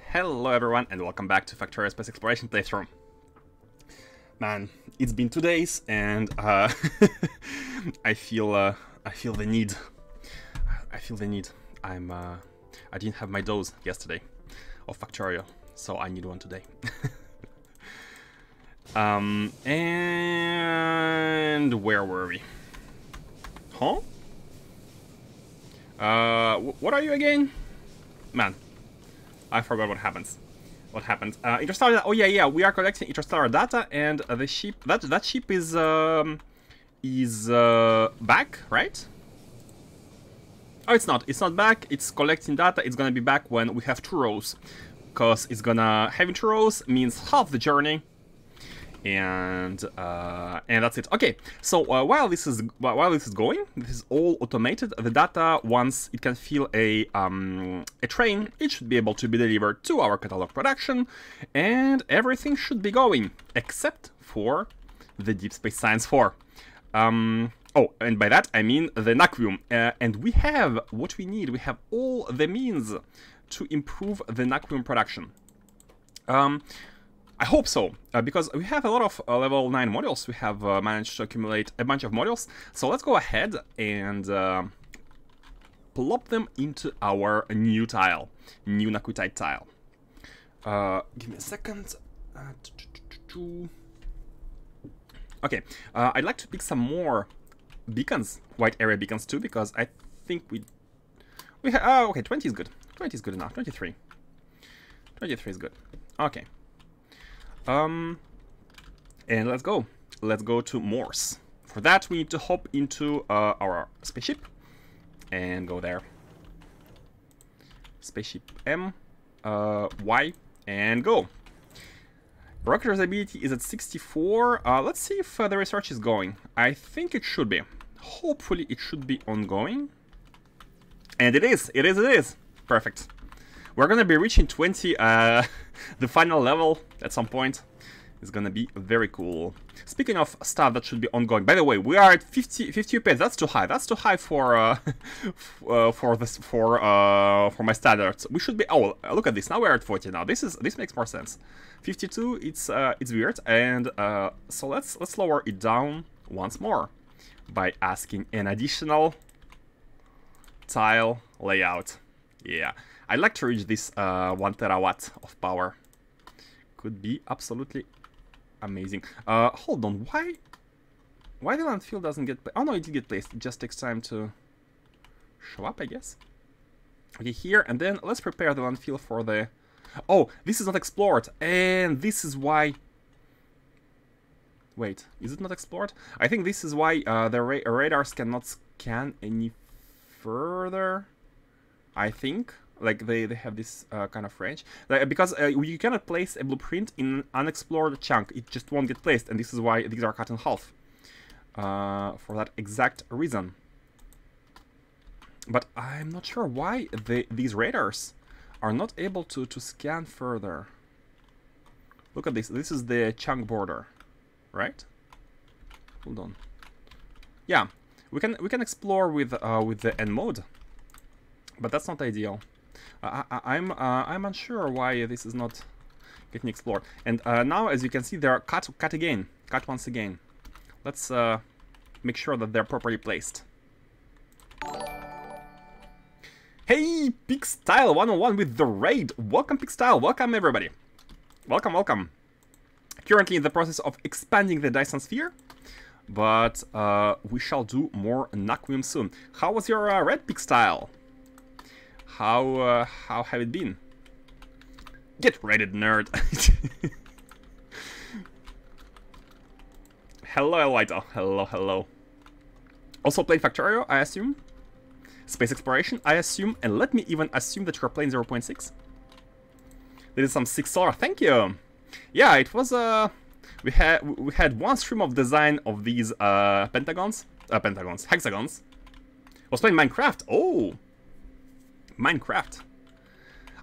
Hello everyone and welcome back to Factorio Space Exploration playthrough. Man, it's been 2 days and I feel the need. I didn't have my dose yesterday of Factorio, so I need one today. And where were we? Huh? What are you again? Man, I forgot what happens. What happened? Interstellar. Oh yeah, we are collecting interstellar data, and the ship. That ship is back, right? Oh, it's not. It's not back. It's collecting data. It's gonna be back when we have 2 rows, because it's gonna having 2 rows means half the journey. And that's it. Okay, so while this is going, this is all automated. The data, once it can feel a train, it should be able to be delivered to our catalog production, and everything should be going except for the Deep Space Science 4. Oh, and by that I mean the Naquium, and we have what we need. We have all the means to improve the Naquium production. I hope so, because we have a lot of level 9 modules. We have managed to accumulate a bunch of modules. So let's go ahead and plop them into our new tile, new Naquitite tile. Give me a second. Okay, I'd like to pick some more beacons, white area beacons too, because I think we have. Oh, okay, 20 is good. 20 is good enough. 23. 23 is good. Okay. And let's go. Let's go to Morse. For that, we need to hop into our spaceship and go there. Spaceship M, Y, and go. Rocket reliability is at 64. Let's see if the research is going. I think it should be. Hopefully, it should be ongoing. And it is. It is. Perfect. We're gonna be reaching 20. The final level at some point is gonna be very cool. Speaking of stuff that should be ongoing, by the way, we are at 50 UPS. That's too high. That's too high for for my standards. We should be. Oh, look at this. Now we're at 40. Now this makes more sense. 52. It's weird. And so let's lower it down once more by asking an additional tile layout. Yeah. I'd like to reach this 1 terawatt of power. Could be absolutely amazing. Hold on, why the landfill doesn't get placed? Oh no, it did get placed. It just takes time to show up, I guess. Okay, here, and then let's prepare the landfill for the... Oh, this is not explored, and this is why... Wait, is it not explored? I think this is why the radars cannot scan any further, I think. Like they have this kind of range, because you cannot place a blueprint in an unexplored chunk. It just won't get placed, and this is why these are cut in half. For that exact reason. But I'm not sure why these radars are not able to scan further. Look at this. This is the chunk border, right? Hold on. Yeah, we can explore with the N mode, but that's not ideal. I'm unsure why this is not getting explored. And now, as you can see, they're cut once again. Let's make sure that they're properly placed. Hey, Pixstyle 101 with the raid. Welcome, Pixstyle. Welcome, everybody. Welcome. Currently in the process of expanding the Dyson sphere, but we shall do more Naquium soon. How was your red, Pixstyle? How have it been? Get ready, nerd. Hello, Elito. Hello. Also playing Factorio, I assume. Space Exploration, I assume. And let me even assume that you're playing 0.6. There is some 6 solar. Thank you. Yeah, it was we had one stream of design of these hexagons. I was playing Minecraft. Oh. Minecraft.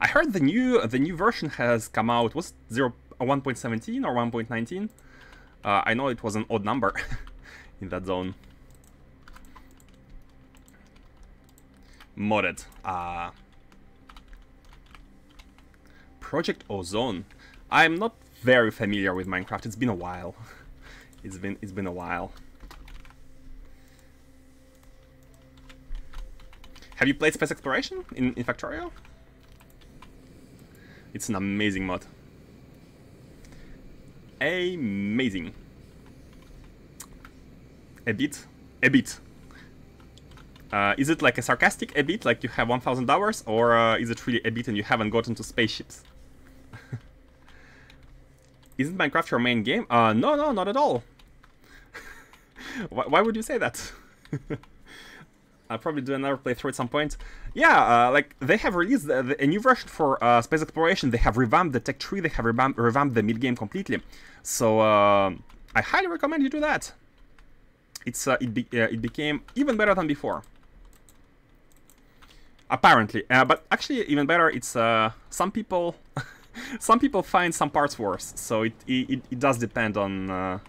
I heard the new version has come out. Was 1.17 or 1.19? I know it was an odd number in that zone. Modded. Project Ozone. I'm not very familiar with Minecraft. It's been a while. It's been a while. Have you played Space Exploration in Factorio? It's an amazing mod. Amazing. A bit. A bit. Is it like a sarcastic a bit, like you have $1,000, or is it really a bit and you haven't gotten to spaceships? Isn't Minecraft your main game? No, not at all. Why would you say that? I'll probably do another playthrough at some point. Yeah, like they have released a new version for Space Exploration. They have revamped the tech tree. They have revamped the mid-game completely. So I highly recommend you do that. It became even better than before. Apparently, but actually even better. It's some people some people find some parts worse. So it does depend on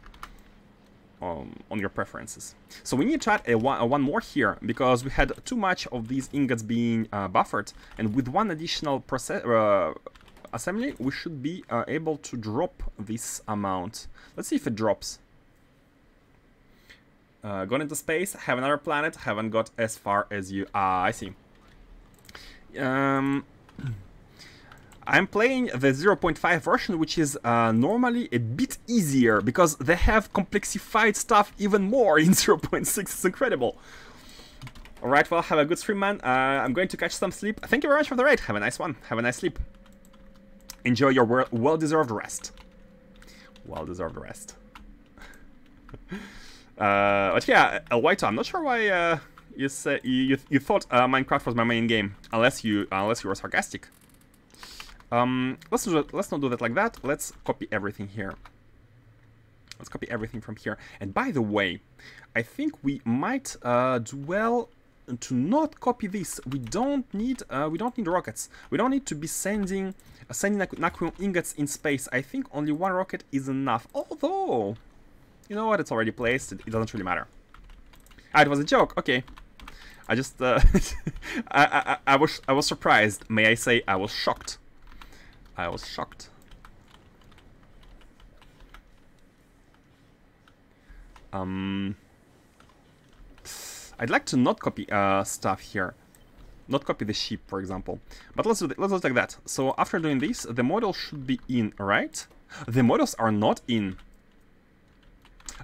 your preferences. So we need to add one more here, because we had too much of these ingots being buffered, and with one additional assembly we should be able to drop this amount. Let's see if it drops. Gone into space, have another planet, haven't got as far as you. I see. I'm playing the 0.5 version, which is normally a bit easier, because they have complexified stuff even more in 0.6. It's incredible. Alright, well, have a good stream, man. I'm going to catch some sleep. Thank you very much for the raid. Have a nice one. Have a nice sleep. Enjoy your well-deserved rest. Well-deserved rest. But yeah, White, I'm not sure why you thought Minecraft was my main game, unless you were sarcastic. Let's not do that like that. Let's copy everything here. Let's copy everything from here. And by the way, I think we might do well to not copy this. We don't need rockets. We don't need to be sending Naquium ingots in space. I think only one rocket is enough. Although, you know what? It's already placed. It doesn't really matter. Ah, it was a joke. Okay. I just I was surprised. May I say I was shocked. I was shocked. I'd like to not copy stuff here. Not copy the sheep, for example. But let's do it like that. So after doing this, the model should be in, right? The models are not in.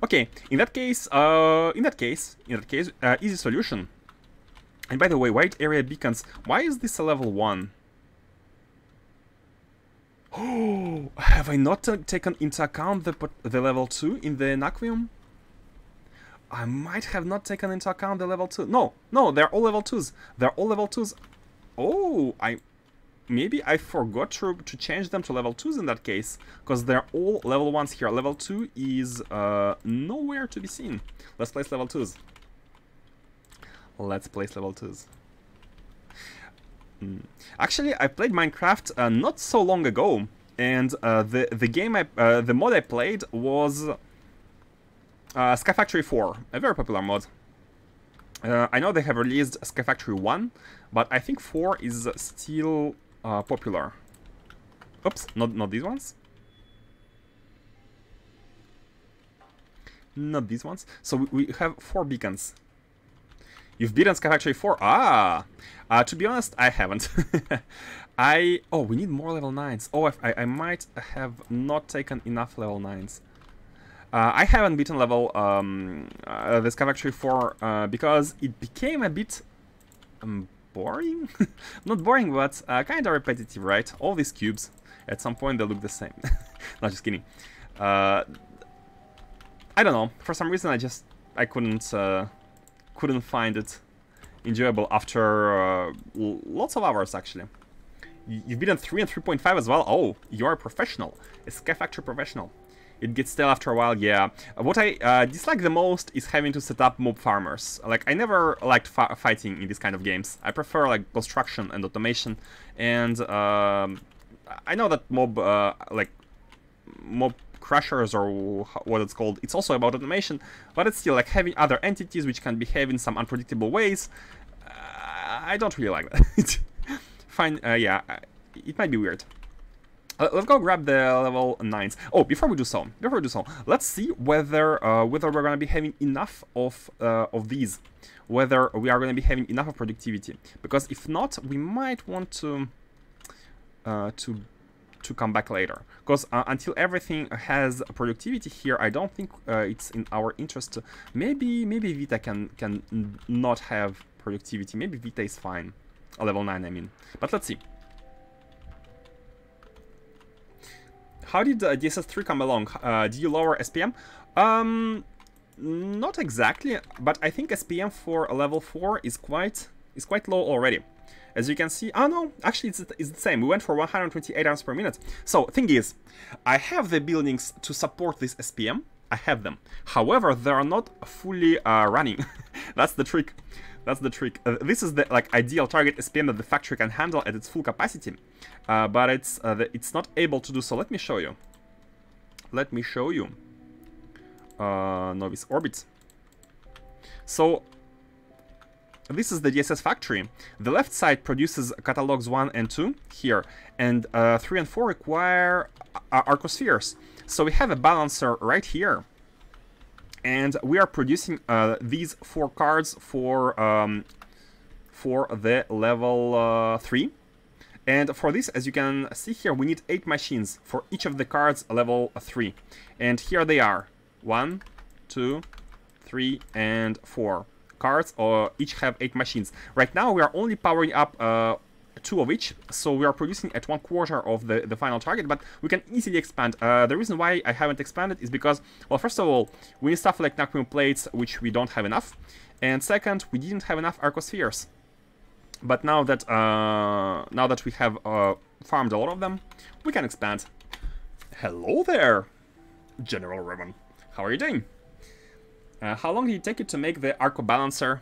Okay, in that case, easy solution. And by the way, white area beacons. Why is this a level 1? Oh, have I not taken into account the level 2 in the Naquium? I might have not taken into account the level 2. No, they're all level 2s. They're all level 2s. Oh, maybe I forgot to change them to level 2s in that case, because they're all level 1s here. Level 2 is nowhere to be seen. Let's place level 2s. Let's place level 2s. Actually, I played Minecraft not so long ago, and the mod I played was Sky Factory 4, a very popular mod. I know they have released Sky Factory 1, but I think 4 is still popular. Oops, not these ones. Not these ones. So we have 4 beacons. You've beaten Sky Factory 4? Ah! To be honest, I haven't. Oh, we need more level 9s. Oh, I might have not taken enough level 9s. I haven't beaten level the Sky Factory 4 because it became a bit boring? Not boring, but kind of repetitive, right? All these cubes, at some point they look the same. Not just kidding. I don't know. For some reason, I couldn't find it enjoyable after lots of hours, actually. You've beaten 3 and 3.5 as well. Oh, you're a professional. A Sky Factory professional. It gets stale after a while, yeah. What I dislike the most is having to set up mob farmers. Like, I never liked fighting in these kind of games. I prefer, like, construction and automation. And I know that mob crushers, or what it's called, it's also about automation, but it's still like having other entities which can behave in some unpredictable ways. I don't really like that. Fine, yeah, it might be weird. Let's go grab the level 9s. Oh, before we do so, let's see whether whether we're gonna be having enough of these, whether we are gonna be having enough of productivity. Because if not, we might want to come back later. Because until everything has productivity here, I don't think it's in our interest to. Maybe Vita can not have productivity. Maybe Vita is fine. Level 9, I mean. But let's see. How did DSS3 come along? Did you lower SPM? Not exactly, but I think SPM for a level 4 is quite low already. As you can see, oh no, actually it's the same. We went for 128 amps per minute. So thing is, I have the buildings to support this SPM. I have them. However, they are not fully running. That's the trick. That's the trick. This is the ideal target SPM that the factory can handle at its full capacity, but it's not able to do so. Let me show you. Let me show you. Novice orbit. So this is the DSS factory. The left side produces catalogs 1 and 2 here, and 3 and 4 require arcospheres. So we have a balancer right here. And we are producing these 4 cards for the level 3. And for this, as you can see here, we need 8 machines for each of the cards level 3. And here they are. 1, 2, 3, and 4 cards, or each have 8 machines. Right now, we are only powering up 2 of each, so we are producing at 1/4 of the final target, but we can easily expand. The reason why I haven't expanded is because, well, first of all, we need stuff like Naquium plates, which we don't have enough, and second, we didn't have enough arcospheres. But now that we have farmed a lot of them, we can expand. Hello there, General Revan. How are you doing? How long did it take you to make the Arco Balancer?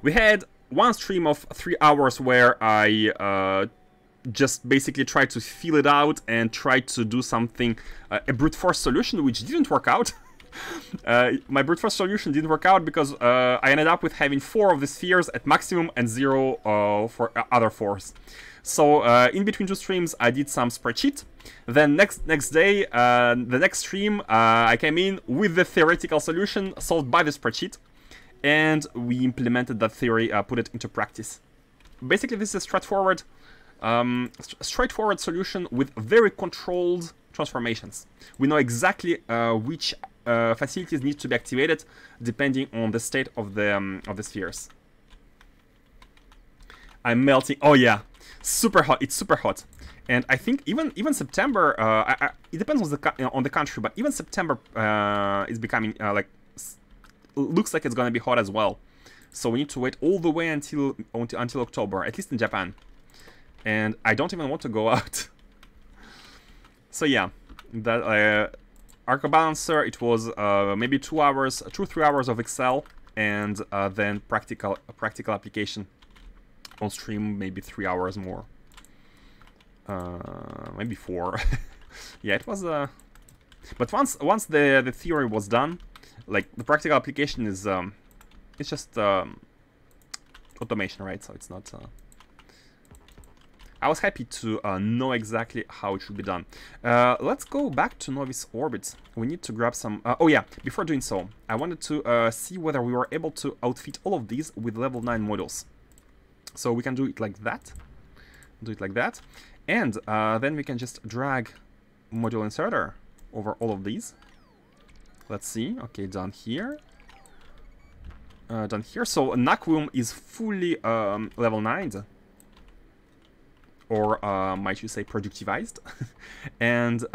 We had one stream of 3 hours where I just basically tried to feel it out and tried to do something, a brute force solution, which didn't work out. My brute force solution didn't work out because I ended up with having 4 of the spheres at maximum and 0 for other 4s. So in between 2 streams, I did some spreadsheet. Then next day, the next stream, I came in with the theoretical solution solved by the spreadsheet. And we implemented that theory, put it into practice. Basically, this is a straightforward solution with very controlled transformations. We know exactly which facilities need to be activated depending on the state of the spheres. I'm melting. Oh yeah, super hot. It's super hot. And I think even September. It depends on the country, but even September is becoming looks like it's gonna be hot as well. So we need to wait all the way until October, at least in Japan. And I don't even want to go out. So yeah, that Arco Balancer, it was maybe 2 hours, 2-3 hours of Excel, and then practical application on stream, maybe 3 hours more, maybe 4. Yeah, it was. But once the theory was done, like the practical application is it's just automation, right? So it's not. I was happy to know exactly how it should be done. Let's go back to Novice Orbit. We need to grab some... oh yeah, before doing so, I wanted to see whether we were able to outfit all of these with level 9 modules. So we can do it like that. Do it like that. And then we can just drag module inserter over all of these. Let's see. Okay, done here. Done here. So Naquium is fully level 9. Or might you say productivized. And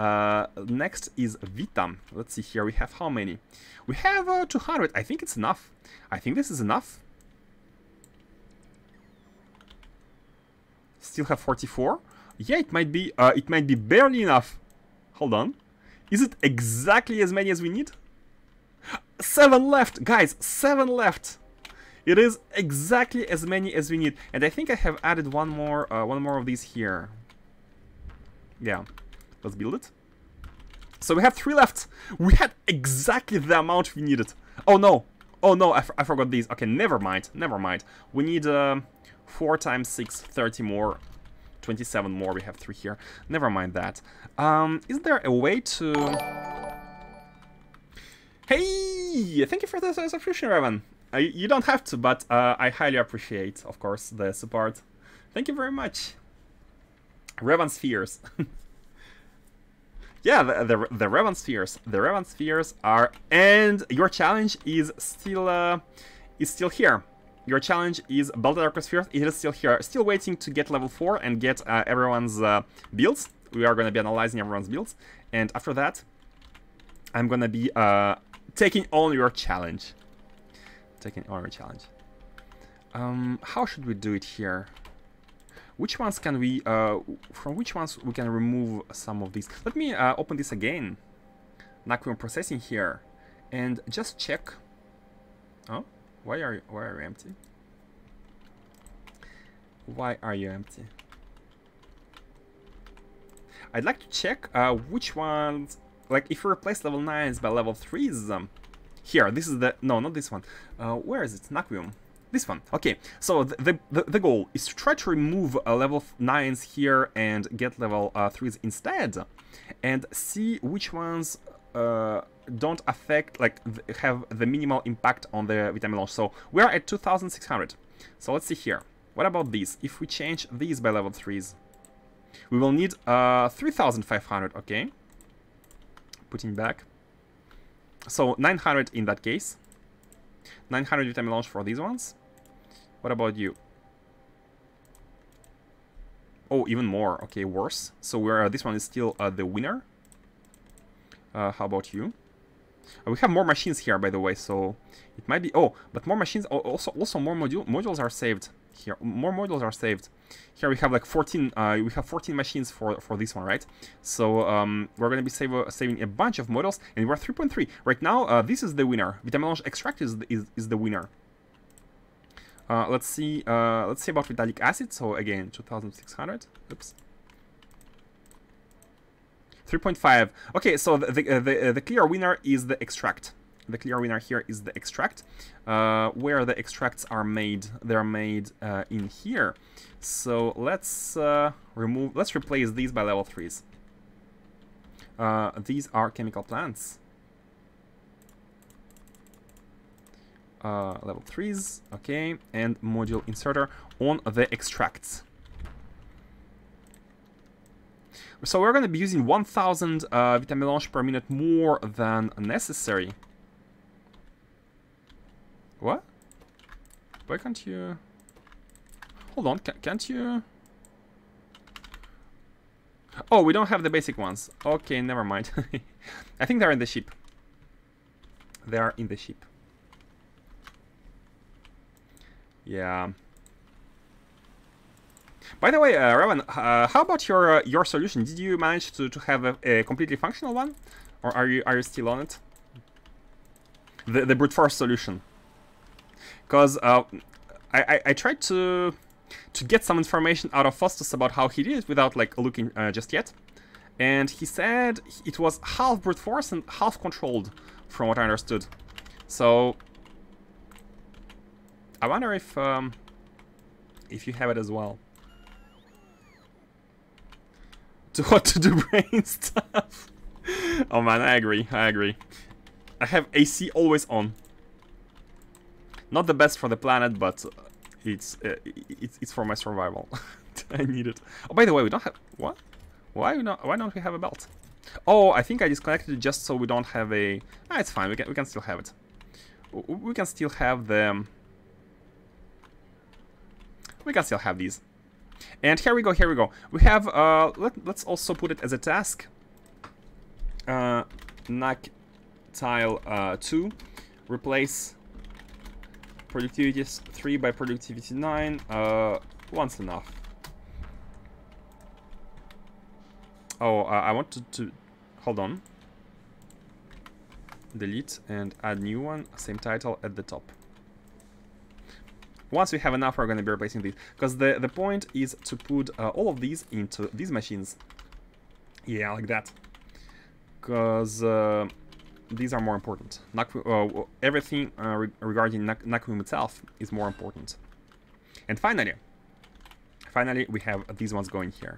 next is Vita. Let's see here, we have how many? We have 200. I think it's enough. I think this is enough. Still have 44. Yeah, it might be barely enough. Hold on. Is it exactly as many as we need? 7 left, guys, 7 left. It is exactly as many as we need, and I think I have added one more of these here. Yeah, let's build it. So we have 3 left. We had exactly the amount we needed. Oh no, I forgot these. Okay, never mind. We need 4 times 6, 30 more 27 more. We have 3 here. Never mind that. Is there a way to... Hey! Thank you for the subscription, Revan. You don't have to, but I highly appreciate, of course, the support. Thank you very much. Revan Spheres. Yeah, the Revan Spheres. The Revan Spheres are... And your challenge is still here. Your challenge is build a Dark Sphere. It is still here. Still waiting to get level 4 and get everyone's builds. We are going to be analyzing everyone's builds. And after that, I'm going to be taking on your challenge. Taking on your challenge. How should we do it here? Which ones can we... from which ones we can remove some of these? Let me open this again. Naquium processing here. And just check... Oh? Why are you empty? Why are you empty? I'd like to check which ones... Like, if you replace level 9s by level 3s... here, this is the... No, not this one. Where is it? Naquium. This one. Okay, so the goal is to try to remove level 9s here and get level 3s instead. And see which ones don't affect, like, have the minimal impact on the vitamin launch. So we are at 2,600. So let's see here. What about these? If we change these by level 3s, we will need 3,500. Okay. Putting back. So 900 in that case. 900 vitamin launch for these ones. What about you? Oh, even more. Okay, worse. So we're this one is still the winner. How about you? We have more machines here, by the way, so it might be... Oh, but more machines... Also more modules are saved here. More modules are saved. Here we have like 14... we have 14 machines for this one, right? So we're going to be saving a bunch of modules, and we're 3.3. Right now, this is the winner. Vitamelange Extract is the winner. Let's see about Vitalic Acid. So again, 2,600. Oops. 3.5. Okay, so the clear winner is the extract. The clear winner here is the extract. Where the extracts are made, they're made in here. So let's replace these by level 3s. These are chemical plants. Level 3s, okay, and module inserter on the extracts. So we're going to be using 1,000 vitamelange per minute more than necessary. What? Why can't you... Hold on, can't you... Oh, we don't have the basic ones. Okay, never mind. I think they're in the ship. They are in the ship. Yeah. By the way, Revan, how about your solution? Did you manage to have a completely functional one, or are you still on it? The brute force solution. Because I tried to get some information out of Faustus about how he did it without like looking just yet, and he said it was half brute force and half controlled, from what I understood. So I wonder if you have it as well. To what to do brain stuff. Oh man, I agree. I have AC always on. Not the best for the planet, but it's for my survival. I need it. Oh, by the way, we don't have... What? Why don't we have a belt? Oh, I think I disconnected it just so we don't have a... Ah, it's fine. We can still have it. We can still have the... We can still have these. And here we go. We have... let's also put it as a task. Nac tile 2. Replace... Productivity 3 by productivity 9. Once enough. Oh, I wanted to... Hold on. Delete and add new one. Same title at the top. Once we have enough, we're going to be replacing these. Because the point is to put all of these into these machines. Yeah, like that. Because... these are more important. Everything regarding Naquium itself is more important. And finally, finally, we have these ones going here.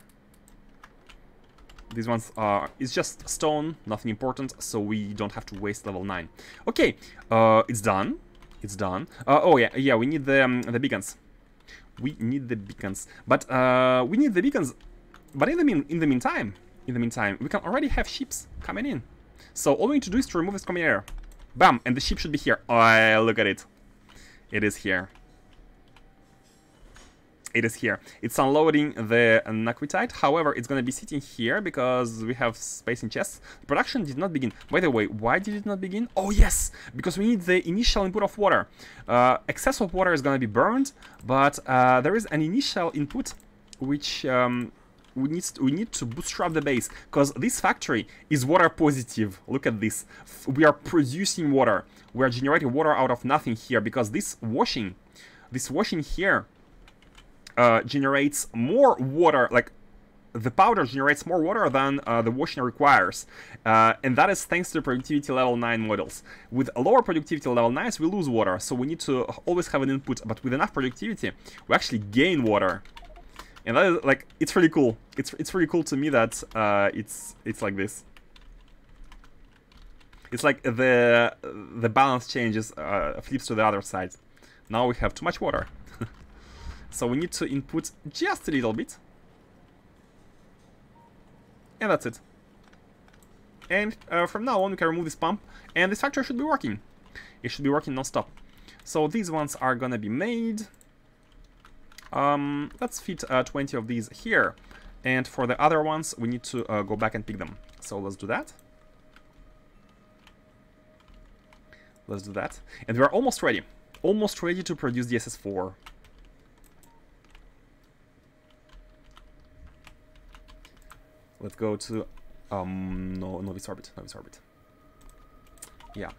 These ones are, it's just stone, nothing important, so we don't have to waste level 9. Okay, it's done. It's done. Oh yeah, we need the beacons. We need the beacons, but we need the beacons. But in the meantime, we can already have ships coming in. So all we need to do is to remove this combinator. Bam, and the ship should be here. Oh, look at it. It is here. It is here. It's unloading the Naquitite. However, it's going to be sitting here because we have space in chests. Production did not begin. By the way, why did it not begin? Oh, yes! Because we need the initial input of water. Excess of water is going to be burned, but there is an initial input which we need to bootstrap the base, because this factory is water positive. Look at this. We are producing water. We are generating water out of nothing here, because this washing here generates more water, like the powder generates more water than the washing requires, and that is thanks to productivity level 9 models. With a lower productivity level 9s, we lose water, so we need to always have an input, but with enough productivity, we actually gain water. And that is, like, it's really cool. It's really cool to me that it's like this. It's like the balance changes, flips to the other side. Now we have too much water. So we need to input just a little bit. And that's it. And from now on we can remove this pump, and this factory should be working. It should be working non-stop. So these ones are gonna be made. Let's fit 20 of these here. And for the other ones, we need to go back and pick them. So let's do that. Let's do that. And we're almost ready. Almost ready to produce the SS4. Let's go to Novice Orbit. Novice Orbit. Yeah.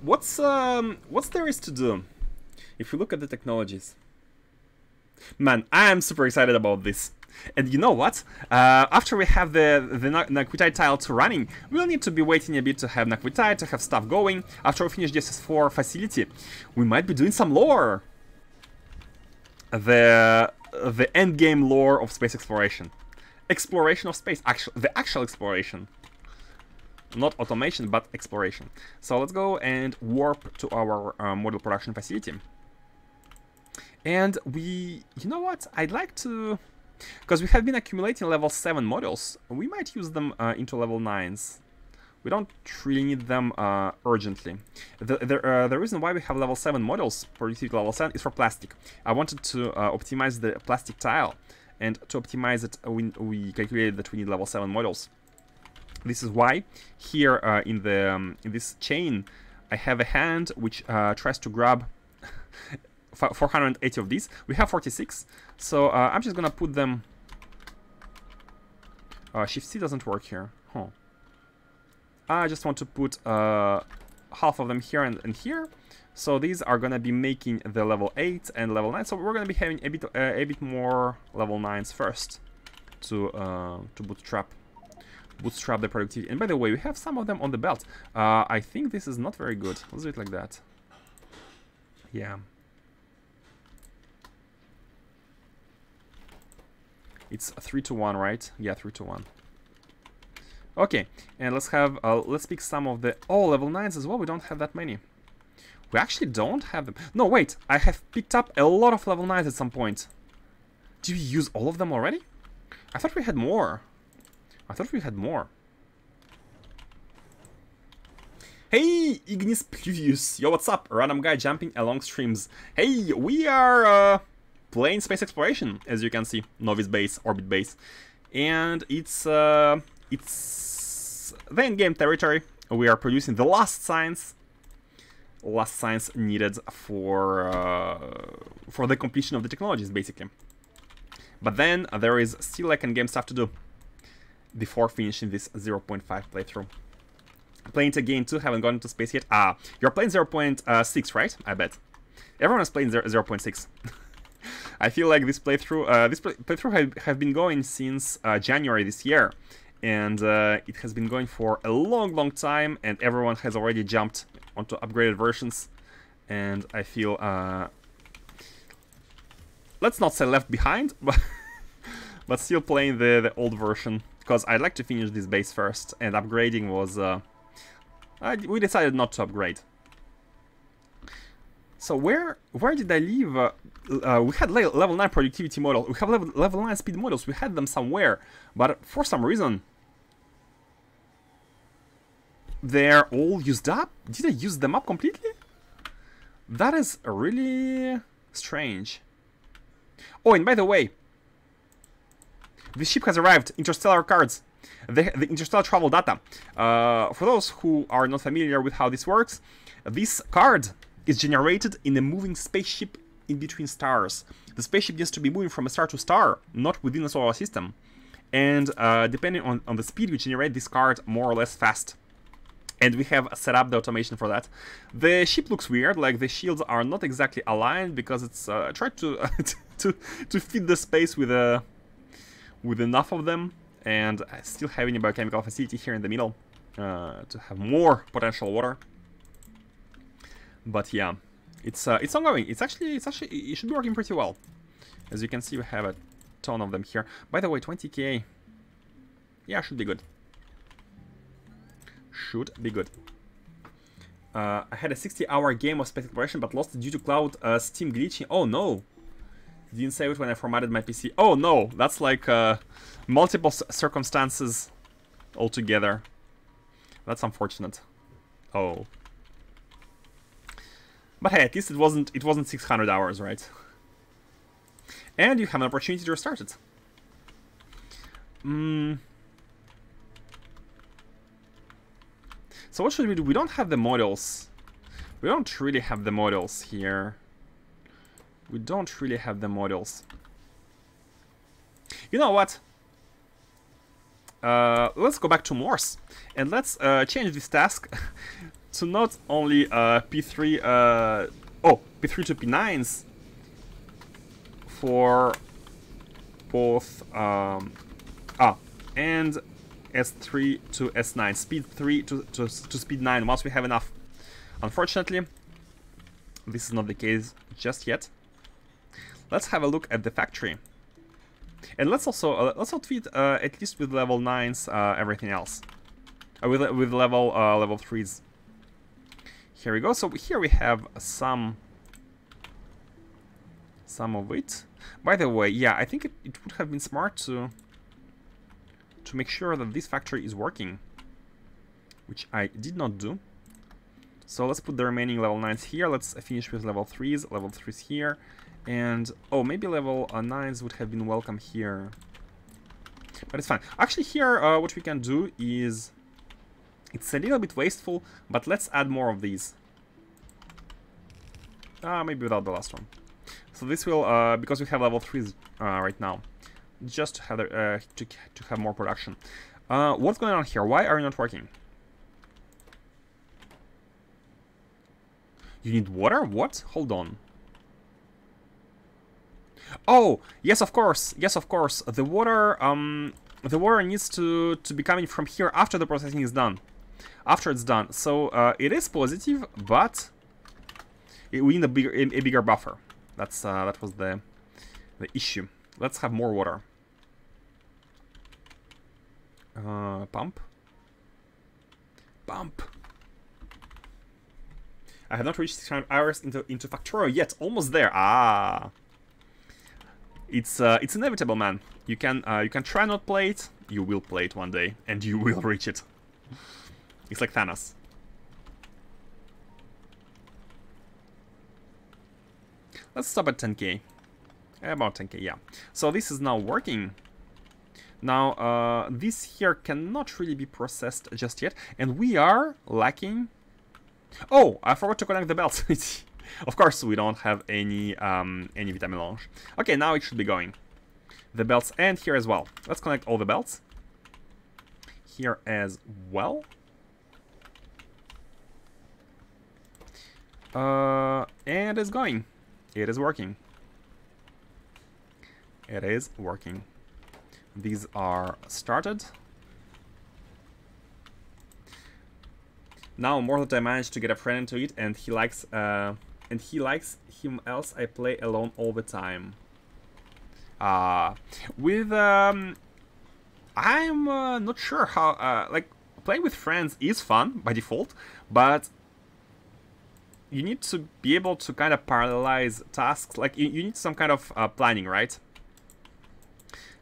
What's there is to do? If you look at the technologies, man, I am super excited about this. And you know what? After we have the Naquitite tile 2 running, we'll need to be waiting a bit to have Naquitite, to have stuff going. After we finish the SS4 facility, we might be doing some lore. The end game lore of space exploration. Exploration of space, the actual exploration. Not automation, but exploration. So let's go and warp to our model production facility. And you know what? I'd like to, because we have been accumulating level 7 models, we might use them into level 9s. We don't really need them urgently. The reason why we have level 7 models, productivity level 7, is for plastic. I wanted to optimize the plastic tile, and to optimize it, we calculated that we need level 7 models. This is why here in this chain I have a hand which tries to grab 480 of these. We have 46, so I'm just gonna put them. Shift C doesn't work here. Huh. I just want to put half of them here and here. So these are gonna be making the level 8 and level 9. So we're gonna be having a bit more level 9s first to bootstrap the productivity. And by the way, we have some of them on the belt. I think this is not very good. Let's do it like that. Yeah. It's 3-to-1, right? Yeah, 3-to-1. Okay, and let's pick some of the level 9s as well. We don't have that many. We actually don't have them. No, wait, I have picked up a lot of level 9s at some point. Did we use all of them already? I thought we had more. Hey, Ignis Pluvius. Yo, what's up? Random guy jumping along streams. Hey, we are playing space exploration, as you can see. Novice base, orbit base. And it's the end-game territory. We are producing the last science needed for the completion of the technologies, basically. But then there is still like end-game stuff to do before finishing this 0.5 playthrough. Playing it again too, haven't gone into space yet. You're playing 0.6, right? I bet. Everyone is playing 0.6. I feel like this playthrough have been going since January this year. And it has been going for a long time, and everyone has already jumped onto upgraded versions, and I feel let's not say left behind, but still playing the old version, because I'd like to finish this base first, and upgrading was we decided not to upgrade. So where did I leave? We had level 9 productivity models. We have level 9 speed models. We had them somewhere, but for some reason they're all used up. Did I use them up completely? That is really strange. Oh, and by the way, the ship has arrived. Interstellar cards. The interstellar travel data. For those who are not familiar with how this works, this card is generated in a moving spaceship in between stars. The spaceship needs to be moving from a star to star, not within the solar system. And depending on the speed, we generate this card more or less fast. And we have set up the automation for that. The ship looks weird, like the shields are not exactly aligned because it's tried to to fit the space with enough of them, and still having a biochemical facility here in the middle to have more potential water. But yeah, it's ongoing. It should be working pretty well. As you can see, we have a ton of them here. By the way, 20k. Yeah, should be good. Should be good. I had a 60-hour game of Space Exploration, but lost it due to cloud Steam glitching. Oh no! Didn't save it when I formatted my PC. Oh no! That's like multiple circumstances altogether. That's unfortunate. Oh. But hey, at least it wasn't 600 hours, right? And you have an opportunity to restart it. So what should we do? We don't have the models. We don't really have the models here. We don't really have the models. You know what? Let's go back to Morse. And let's change this task to not only P3 P3 to P9s for both and S3 to S9, speed 3 to speed 9 once we have enough. Unfortunately, this is not the case just yet. Let's have a look at the factory, and let's also outfit at least with level 9s everything else, with level 3s. Here we go. So here we have some of it. By the way, yeah, I think it would have been smart to make sure that this factory is working, which I did not do. So let's put the remaining level 9s here. Let's finish with level 3s here, and oh, maybe level 9s would have been welcome here, but it's fine. Actually, here what we can do is, it's a little bit wasteful, but let's add more of these. Maybe without the last one. So this will, because we have level 3s right now, just to have to have more production. What's going on here? Why are you not working? You need water? What? Hold on. Oh, yes, of course. Yes, of course. The water needs to be coming from here after the processing is done. After it's done. So it is positive, but we need a bigger buffer. That was the issue. Let's have more water. Pump. I have not reached 600 hours into Factorio yet. Almost there. It's inevitable, man. You can try not play it. You will play it one day, and you will reach it. It's like Thanos. Let's stop at 10k. About 10k, yeah. So this is now working. Now, this here cannot really be processed just yet, and we are lacking. Oh, I forgot to connect the belts. Of course, we don't have any vitamin launch. Okay, now it should be going. The belts, and here as well. Let's connect all the belts. Here as well. And it's going. It is working. It is working. These are started. Now more that I managed to get a friend into it, and he likes him else I play alone all the time. With I'm not sure how like playing with friends is fun by default, but you need to be able to kind of parallelize tasks. Like you need some kind of planning, right?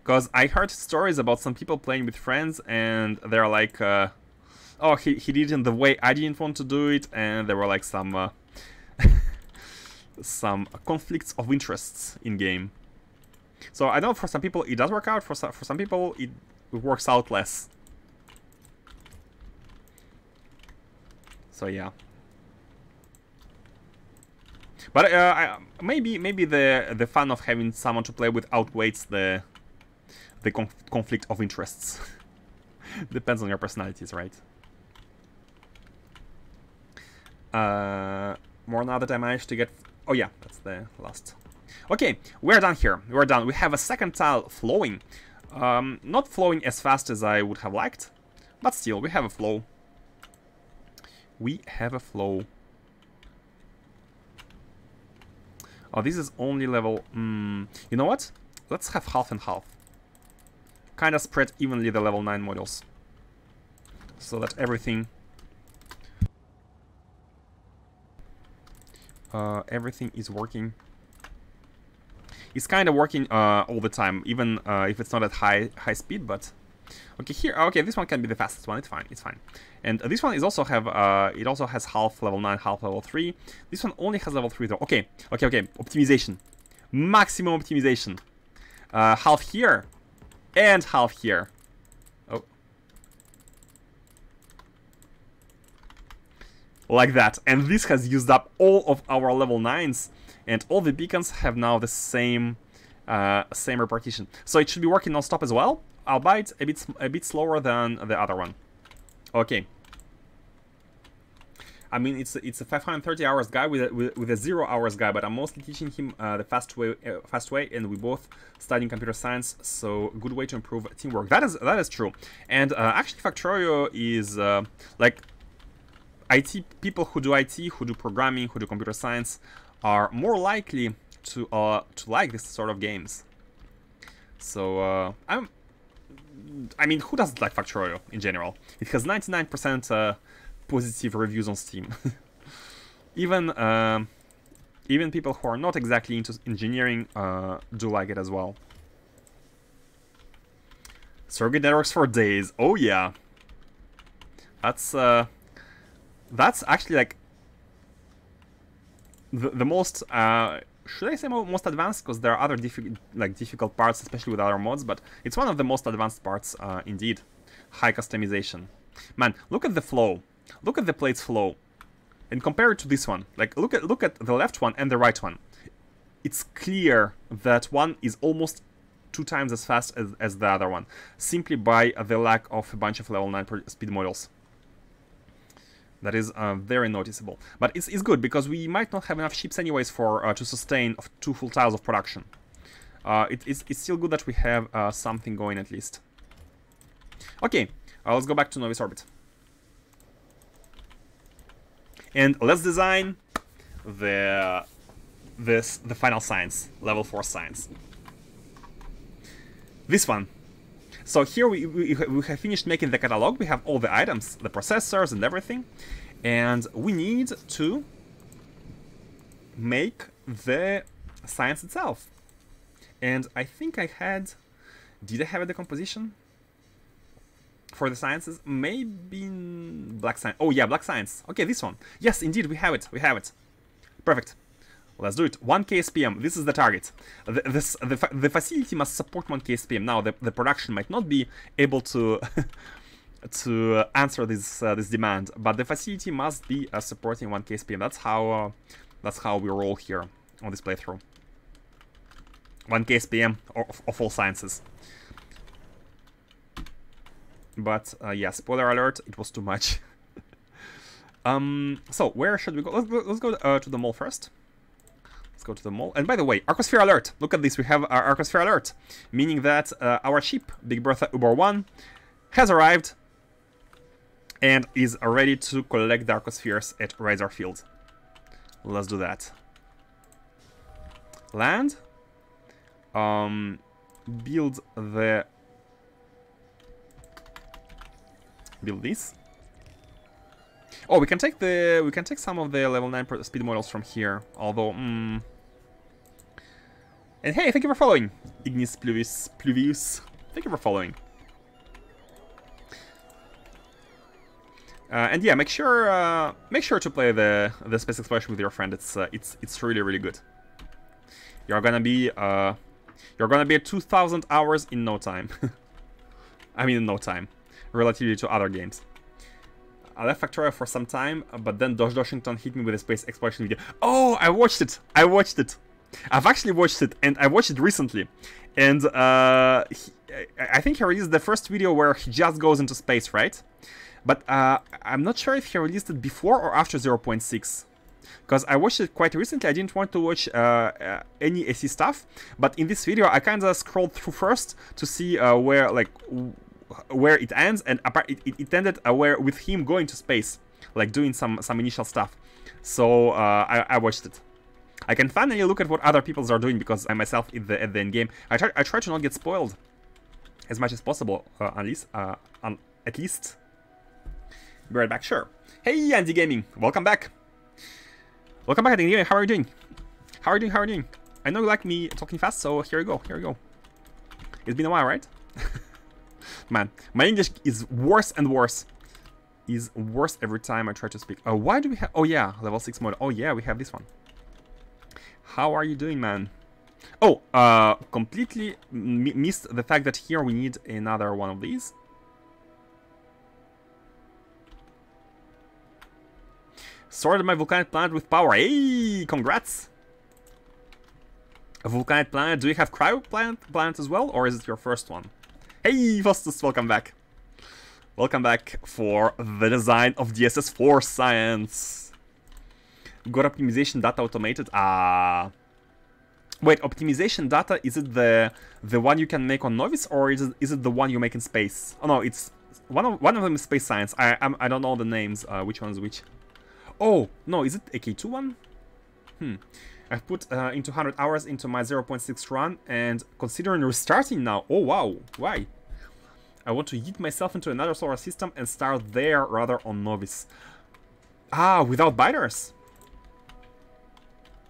Because I heard stories about some people playing with friends, and they're like, oh, he did it in the way I didn't want to do it, and there were like some some conflicts of interests in game. So I know for some people it does work out. For some people it works out less. So yeah. But maybe the fun of having someone to play with outweighs the conflict of interests. Depends on your personalities, right? More now that I managed to get... Oh yeah, that's the last. Okay, we're done here. We're done. We have a second tile flowing. Not flowing as fast as I would have liked, but still, we have a flow. We have a flow. Oh, this is only level... You know what? Let's have half and half. Kind of spread evenly the level 9 modules. So that everything... everything is working. It's kind of working all the time, even if it's not at high speed, but... Okay, here... Okay, this one can be the fastest one. It's fine, it's fine. And this one is also have... it also has half level 9, half level 3. This one only has level 3 though. Okay, okay, okay. Optimization. Maximum optimization. Half here. And half here. Oh. Like that. And this has used up all of our level 9s. And all the beacons have now the same same repartition. So it should be working non-stop as well, albeit a bit slower than the other one. Okay. I mean, it's a 530 hours guy with a 0 hours guy, but I'm mostly teaching him the fast way, and we both studying computer science, so good way to improve teamwork. That is true. And actually, Factorio is like IT people who do IT, who do programming, who do computer science are more likely to like this sort of games. So I mean, who doesn't like Factorio in general? It has 99% positive reviews on Steam. Even people who are not exactly into engineering do like it as well. Stargate networks for days. Oh yeah, that's actually like the most should I say most advanced, because there are other difficult parts, especially with other mods, but it's one of the most advanced parts indeed. High customization. Man, look at the flow. Look at the plate's flow, and compare it to this one. Like, look at the left one and the right one. It's clear that one is almost 2 times as fast as the other one, simply by the lack of a bunch of level 9 speed models. That is very noticeable. But it's good, because we might not have enough ships anyways for to sustain 2 full tiles of production. It's still good that we have something going at least. Okay, let's go back to Novice Orbit. And let's design the final science, level 4 science. This one. So here we have finished making the catalog. We have all the items, the processors and everything. And we need to make the science itself. And I think I had... Did I have a decomposition for the sciences? Maybe black science. Oh yeah, black science. Okay, this one. Yes, indeed, we have it. We have it. Perfect. Let's do it. 1 KSPM. This is the target. The facility must support 1 KSPM. Now, the production might not be able to to answer this demand, but the facility must be supporting 1 KSPM. That's how we roll here on this playthrough. 1 KSPM of all sciences. But yeah, spoiler alert, it was too much. So where should we go? Let's go to the mall first. Let's go to the mall. And by the way, Arcosphere alert. Look at this. We have our Arcosphere alert, meaning that our ship, Big Bertha Uber 1, has arrived. and is ready to collect Darkospheres at Razor Field. Let's do that. Land. Build this. Oh, we can take some of the level 9 speed models from here. Although, and hey, thank you for following, Ignis Pluvius. Thank you for following. And yeah, make sure to play the Space Exploration with your friend. It's really good. You're gonna be at 2,000 hours in no time. I mean, in no time, relatively to other games. I left Factorio for some time, but then Dosh Doshington hit me with a Space Exploration video. Oh, I watched it. I've actually watched it, and I watched it recently. And I think he released the first video where he just goes into space, right? But I'm not sure if he released it before or after 0.6. Because I watched it quite recently. I didn't want to watch any SE stuff. But in this video, I kind of scrolled through first to see where it ends, and it ended with him going to space, like doing some initial stuff. So I watched it. I can finally look at what other people are doing because I myself at the end game. I try to not get spoiled as much as possible, at least. Be right back, sure. Hey, Andy Gaming, welcome back. Welcome back, Andy Gaming. How are you doing? How are you doing? I know you like me talking fast, so here we go. It's been a while, right? Man, my English is worse and worse. Is worse every time I try to speak. Why do we have... Oh yeah, level 6 mode. Oh yeah, we have this one. How are you doing, man? Oh, completely missed the fact that here we need another one of these. Sorted my volcanic planet with power. Hey, congrats! A volcanic planet. Do you have cryo planet as well, or is it your first one? Hey, Faustus, welcome back. Welcome back for the design of DSS4 science. Got optimization data automated. Wait, optimization data, is it the one you can make on Novice, or is it the one you make in space? Oh no, it's one of them is space science. I don't know the names. Which one is which? Oh no, is it a K2 one? I've put into 100 hours into my 0.6 run, and considering restarting now. Oh wow, why? I want to yeet myself into another solar system and start there rather on Novice. Without biters.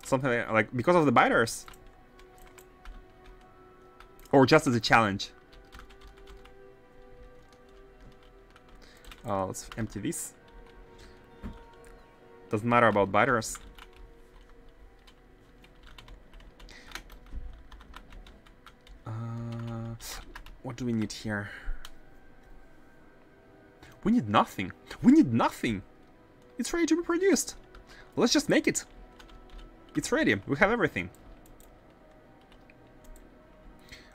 Something like because of the biters. Or just as a challenge. Let's empty this. Doesn't matter about biters. What do we need here? We need nothing. It's ready to be produced. Let's just make it. It's ready. We have everything.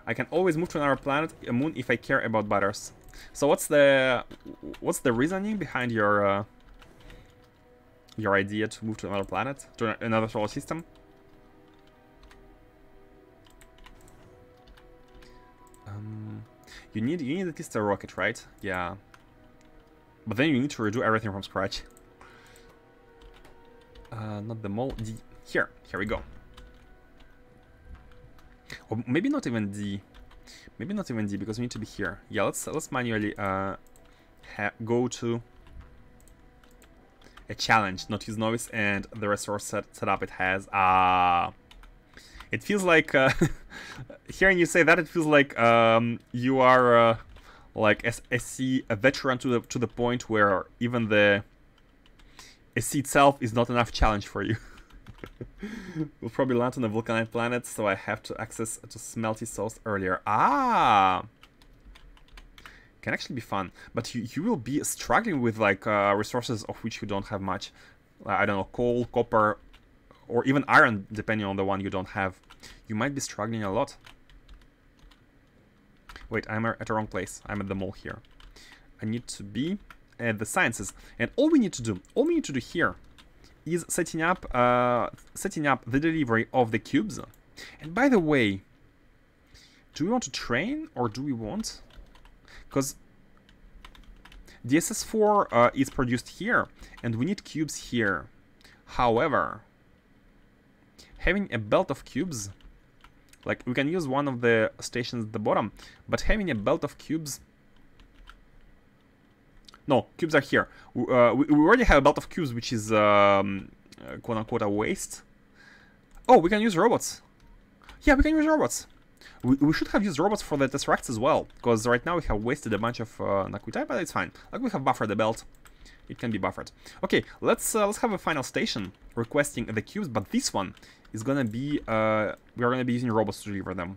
I can always move to another planet, a moon, if I care about butters. So what's the reasoning behind your idea to move to another planet, to another solar system? You need at least a rocket, right? Yeah. But then you need to redo everything from scratch. Not the mole. D. Here we go. Or maybe not even D. Maybe not even D, because we need to be here. Yeah, let's manually go to a challenge, not use Novice, and the resource setup it has. It feels like hearing you say that, it feels like you are like a veteran to the point where even the SC itself is not enough challenge for you. We'll probably land on a volcanic planet, so I have to access to smelty souls earlier. Can actually be fun, but you will be struggling with like resources of which you don't have much. I don't know, coal, copper, or even iron, depending on the one you don't have. You might be struggling a lot. Wait, I'm at the wrong place. I'm at the mall here. I need to be at the sciences, and all we need to do here is setting up the delivery of the cubes. And by the way, do we want to train, or do we want? Because The SS4 is produced here, and we need cubes here. However, having a belt of cubes, like we can use one of the stations at the bottom, but having a belt of cubes... No, cubes are here. We already have a belt of cubes, which is quote-unquote a waste. Oh, we can use robots. Yeah, we can use robots. We should have used robots for the Tesseracts as well, because right now we have wasted a bunch of Naquium, but it's fine. Like, we have buffered the belt. It can be buffered. Okay, let's have a final station requesting the cubes, but this one is gonna be... we are gonna be using robots to deliver them.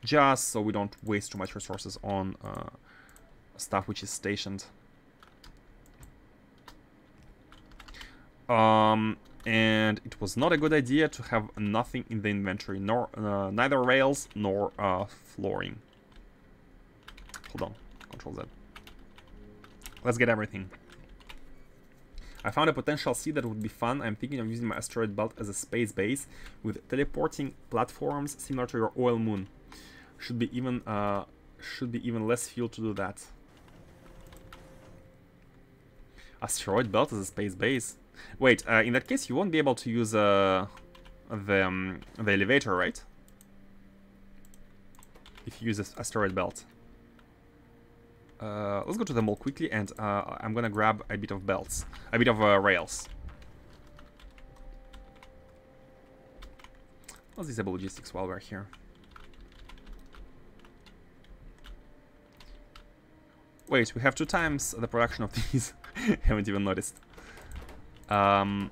Just so we don't waste too much resources on stuff which is stationed. And it was not a good idea to have nothing in the inventory, nor neither rails nor flooring. Hold on, Control Z. Let's get everything. I found a potential seed that would be fun. I'm thinking of using my asteroid belt as a space base with teleporting platforms similar to your oil moon. Should be even less fuel to do that. Asteroid belt as a space base. Wait, in that case, you won't be able to use the elevator, right? If you use this asteroid belt. Let's go to the mall quickly, and I'm gonna grab a bit of belts, a bit of rails. Let's disable logistics while we're here. Wait, we have 2 times the production of these. Haven't even noticed. And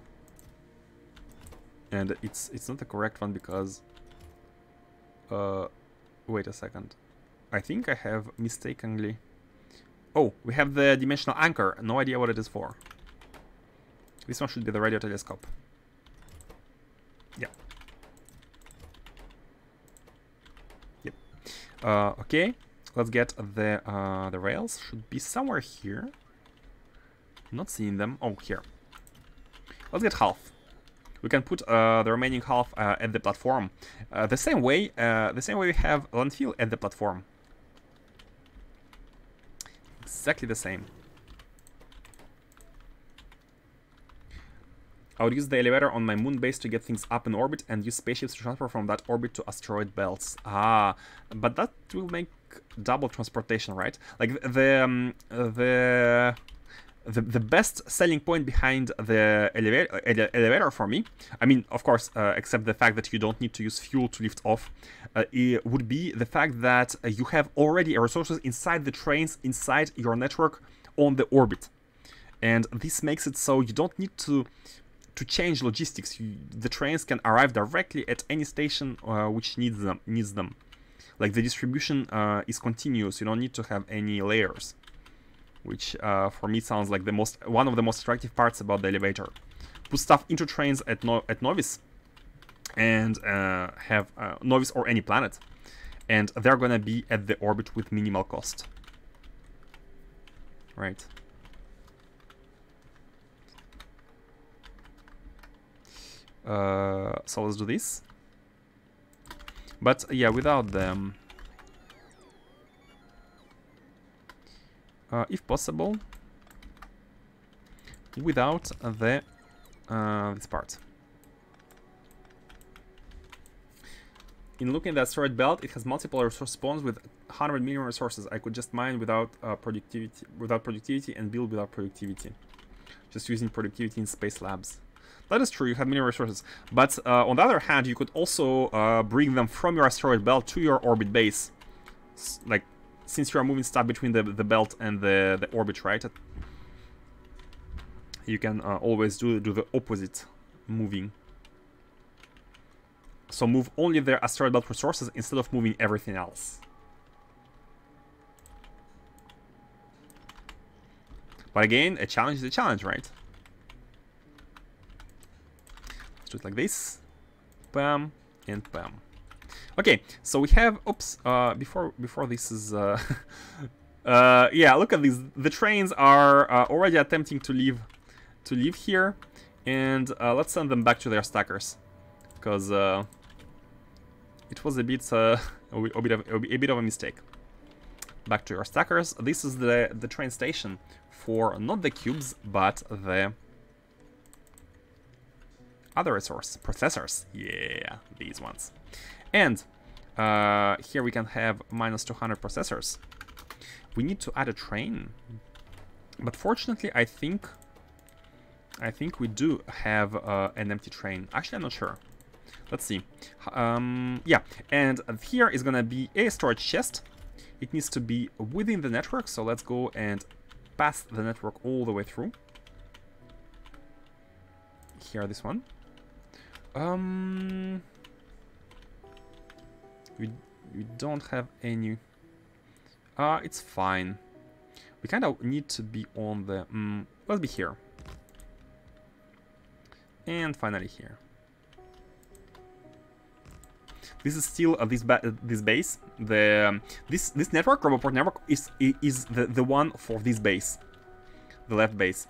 it's not the correct one because wait a second, I think I have mistakenly... Oh, we have the dimensional anchor. No idea what it is for. This one should be the radio telescope. Yeah. Yep. Okay, let's get the rails. Should be somewhere here. Not seeing them. Oh, here. Let's get half. We can put the remaining half at the platform. The same way we have landfill at the platform. Exactly the same. I would use the elevator on my moon base to get things up in orbit and use spaceships to transfer from that orbit to asteroid belts. Ah, but that will make double transportation, right? Like the best selling point behind the elevator for me, I mean, of course, except the fact that you don't need to use fuel to lift off, it would be the fact that you have already resources inside the trains, inside your network on the orbit. And this makes it so you don't need to change logistics. The trains can arrive directly at any station which needs them. Like, the distribution is continuous. You don't need to have any layers, which for me sounds like one of the most attractive parts about the elevator. Put stuff into trains at Novice, and have Novice or any planet, and they're gonna be at the orbit with minimal cost. Right. So let's do this. But yeah, without them, if possible, without the this part. In looking at the asteroid belt, it has multiple resource spawns with 100 million resources. I could just mine without productivity, and build without productivity, just using productivity in space labs. That is true, you have many resources, but on the other hand, you could also bring them from your asteroid belt to your orbit base. Like, since you are moving stuff between the belt and the orbit, right? You can always do the opposite moving. So move only the asteroid belt resources instead of moving everything else. But again, a challenge is a challenge, right? Let's do it like this. Bam and bam. Okay, so we have, oops, before this is, yeah, look at these. The trains are already attempting to leave here, and let's send them back to their stackers, because it was a bit of a mistake. back to your stackers. This is the train station for not the cubes, but the other resource, processors. Yeah, these ones. And here we can have minus 200 processors. We need to add a train, but fortunately, I think we do have an empty train. Actually, I'm not sure. Let's see. Yeah, and here is gonna be a storage chest. It needs to be within the network, so let's go and pass the network all the way through. Here, this one. We don't have any. It's fine. We kind of need to be on the. Let's be here. And finally here. This is still this base. This network, Roboport network, is the one for this base, the left base.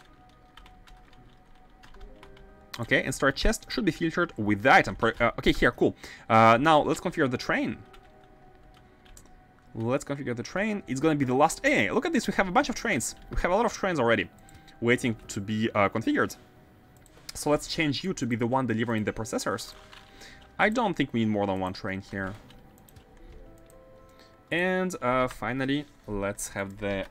Okay, and storage chest should be filtered with the item. Okay, here, cool. Now let's configure the train. Let's configure the train. It's gonna be the last. Hey, look at this. We have a bunch of trains. We have a lot of trains already, waiting to be configured. So let's change you to be the one delivering the processors. I don't think we need more than one train here. And finally, let's have the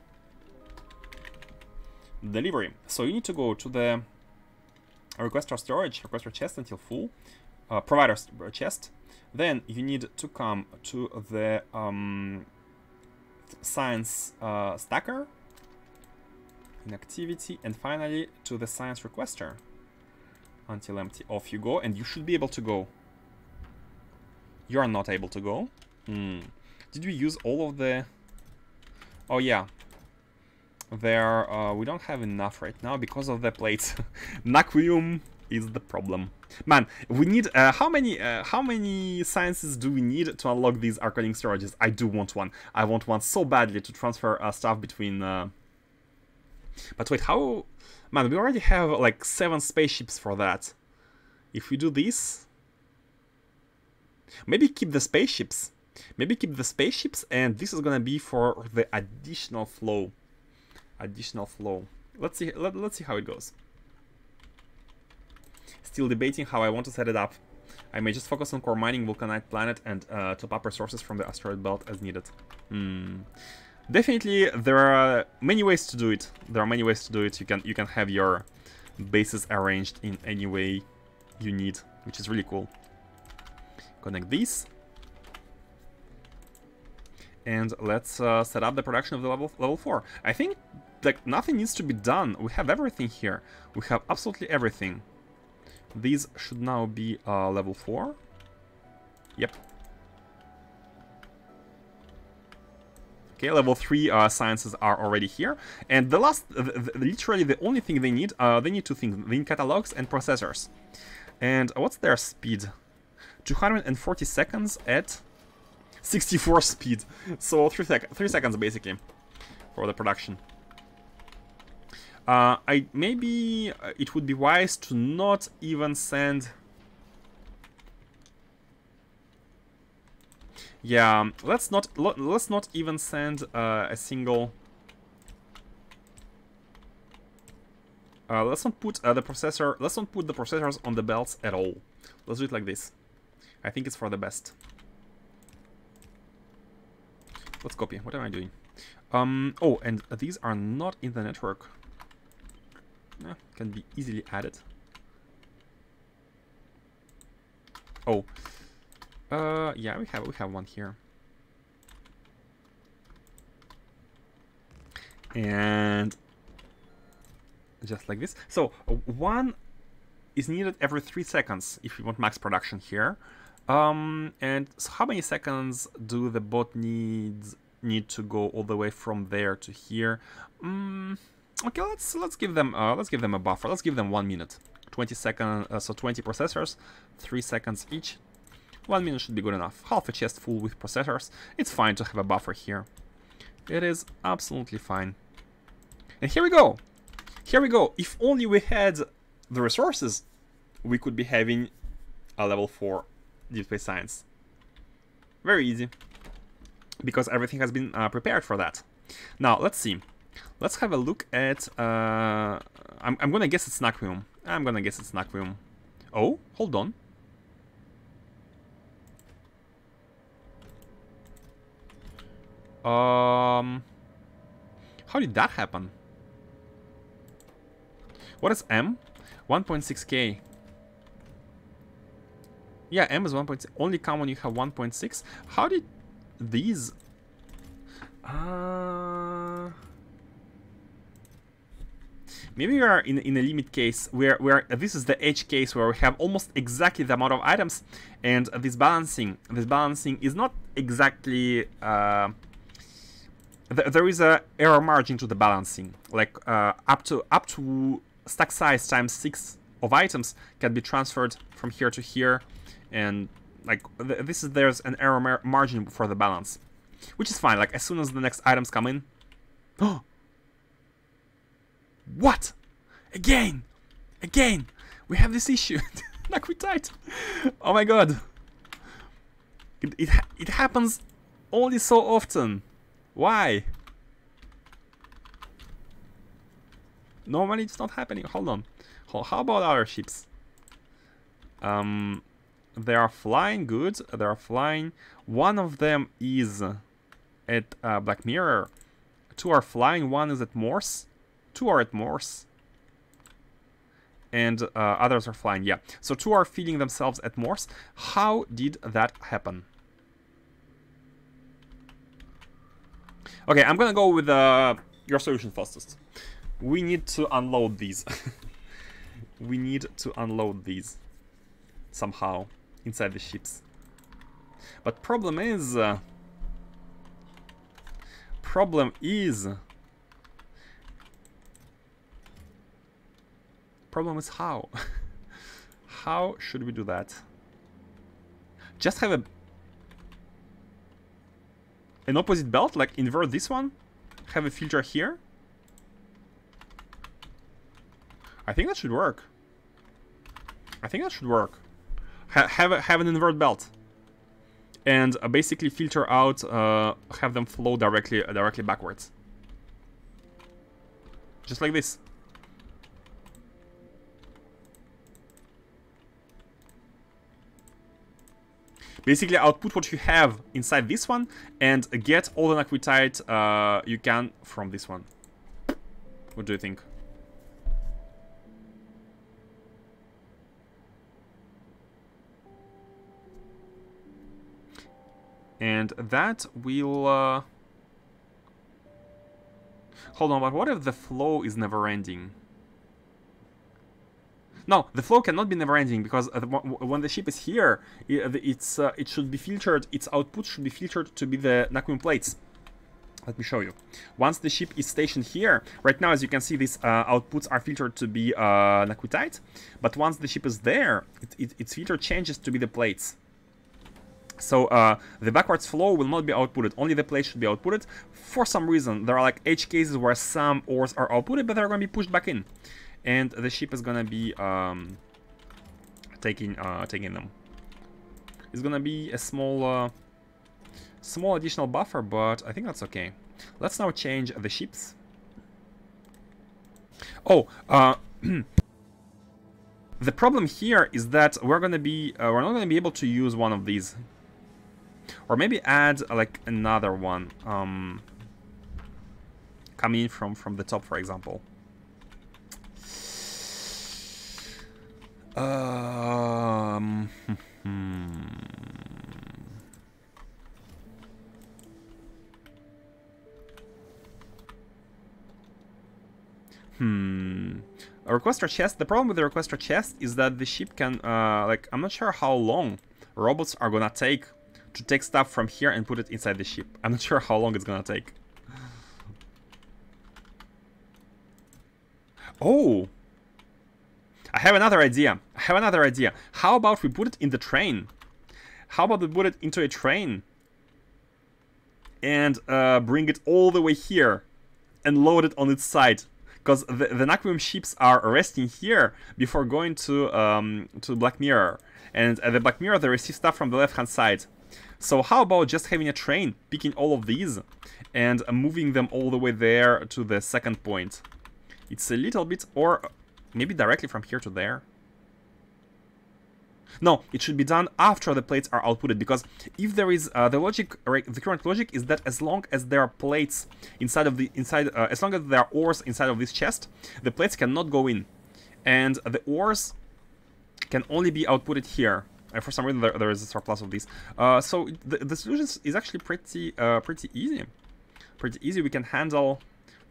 delivery. So you need to go to the requester storage, requester chest until full, provider chest. Then you need to come to the science stacker, inactivity, and finally to the science requester until empty. Off you go, and you should be able to go. You are not able to go. Did we use all of the... Oh yeah. There, we don't have enough right now because of the plates. Naquium is the problem. Man, we need... how many sciences do we need to unlock these arcading storages? I do want one. I want one so badly to transfer stuff between... But wait, how... Man, we already have like 7 spaceships for that. If we do this... Maybe keep the spaceships. Maybe keep the spaceships, and this is gonna be for the additional flow. Additional flow. Let's see. Let's see how it goes. Still debating how I want to set it up. I may just focus on core mining, vulcanite planet, and top up resources from the asteroid belt as needed. Definitely, there are many ways to do it. There are many ways to do it. You can have your bases arranged in any way you need, which is really cool. Connect these. And let's set up the production of the level 4. I think like nothing needs to be done. We have everything here. We have absolutely everything. These should now be level 4. Yep. Okay, level 3 sciences are already here. And the last, literally the only thing they need 2 things. They need catalogs and processors. And what's their speed? 240 seconds at 64 speed. So 3 seconds basically for the production. Maybe it would be wise to not even send... Yeah, let's not even send a single... let's not put the processor. Let's not put the processors on the belts at all. Let's do it like this. I think it's for the best. Let's copy. What am I doing? Oh, and these are not in the network. Can be easily added. Oh, yeah, we have one here. And just like this. So one is needed every 3 seconds if you want max production here. And so how many seconds do the bot need to go all the way from there to here? Okay, let's give them a buffer. Let's give them 1 minute. 20 seconds, so 20 processors, 3 seconds each. 1 minute should be good enough. Half a chest full with processors. It's fine to have a buffer here. It is absolutely fine. And here we go. Here we go. If only we had the resources, we could be having a level 4 Deep Space Science. Very easy. because everything has been prepared for that. Now, let's see. Let's have a look at... I'm gonna guess it's Naquium. I'm gonna guess it's Naquium. Oh, hold on. How did that happen? What is M? 1.6k. Yeah, M is 1.6. Only come when you have 1.6. How did these... Maybe we are in a limit case where this is the edge case where we have almost exactly the amount of items, and this balancing is not exactly... there is a error margin to the balancing, like up to stack size times 6 of items can be transferred from here to here, and like there's an error margin for the balance, which is fine. Like as soon as the next items come in, oh, what? Again, we have this issue. Naquium. Oh my god, it happens only so often. Why? Normally it's not happening. Hold on. How about other ships? They are flying good. They are flying. One of them is at Black Mirror. 2 are flying. 1 is at Morse. 2 are at Morse. And others are flying. Yeah. So 2 are feeding themselves at Morse. How did that happen? Okay, I'm gonna go with your solution fastest. We need to unload these. We need to unload these somehow inside the ships. But problem is how? How should we do that? Just have an opposite belt, like invert this one, have a filter here. I think that should work. Have an invert belt, and basically filter out, have them flow directly backwards, just like this. Basically output what you have inside this one and get all the Naquium you can from this one. What do you think? And that will... Hold on, but what if the flow is never ending? No, the flow cannot be never-ending, because when the ship is here, it should be filtered. Its output should be filtered to be the Naquium plates. Let me show you. Once the ship is stationed here, right now, as you can see, these outputs are filtered to be Naquium. But once the ship is there, its filter changes to be the plates. So the backwards flow will not be outputted. Only the plates should be outputted. For some reason, there are like edge cases where some ores are outputted, but they're going to be pushed back in. And the ship is gonna be taking them. It's gonna be a small additional buffer, but I think that's okay. Let's now change the ships. Oh, the problem here is that we're not gonna be able to use one of these, or maybe add like another one coming in from the top, for example. A requester chest. The problem with the requester chest is that the ship can, like, I'm not sure how long robots are gonna take to take stuff from here and put it inside the ship. I'm not sure how long it's gonna take. Oh! I have another idea. How about we put it in the train? How about we put it into a train and bring it all the way here and load it on its side? Because the Naquium ships are resting here before going to Black Mirror. And at the Black Mirror, they receive stuff from the left-hand side. So how about just having a train, picking all of these, and moving them all the way there to the second point? It's a little bit, or maybe directly from here to there. No, it should be done after the plates are outputted, because if there is the logic, the current logic is that as long as there are plates inside of the as long as there are ores inside of this chest, the plates cannot go in, and the ores can only be outputted here. For some reason, there is a surplus of these. So the solution is actually pretty easy. Pretty easy. We can handle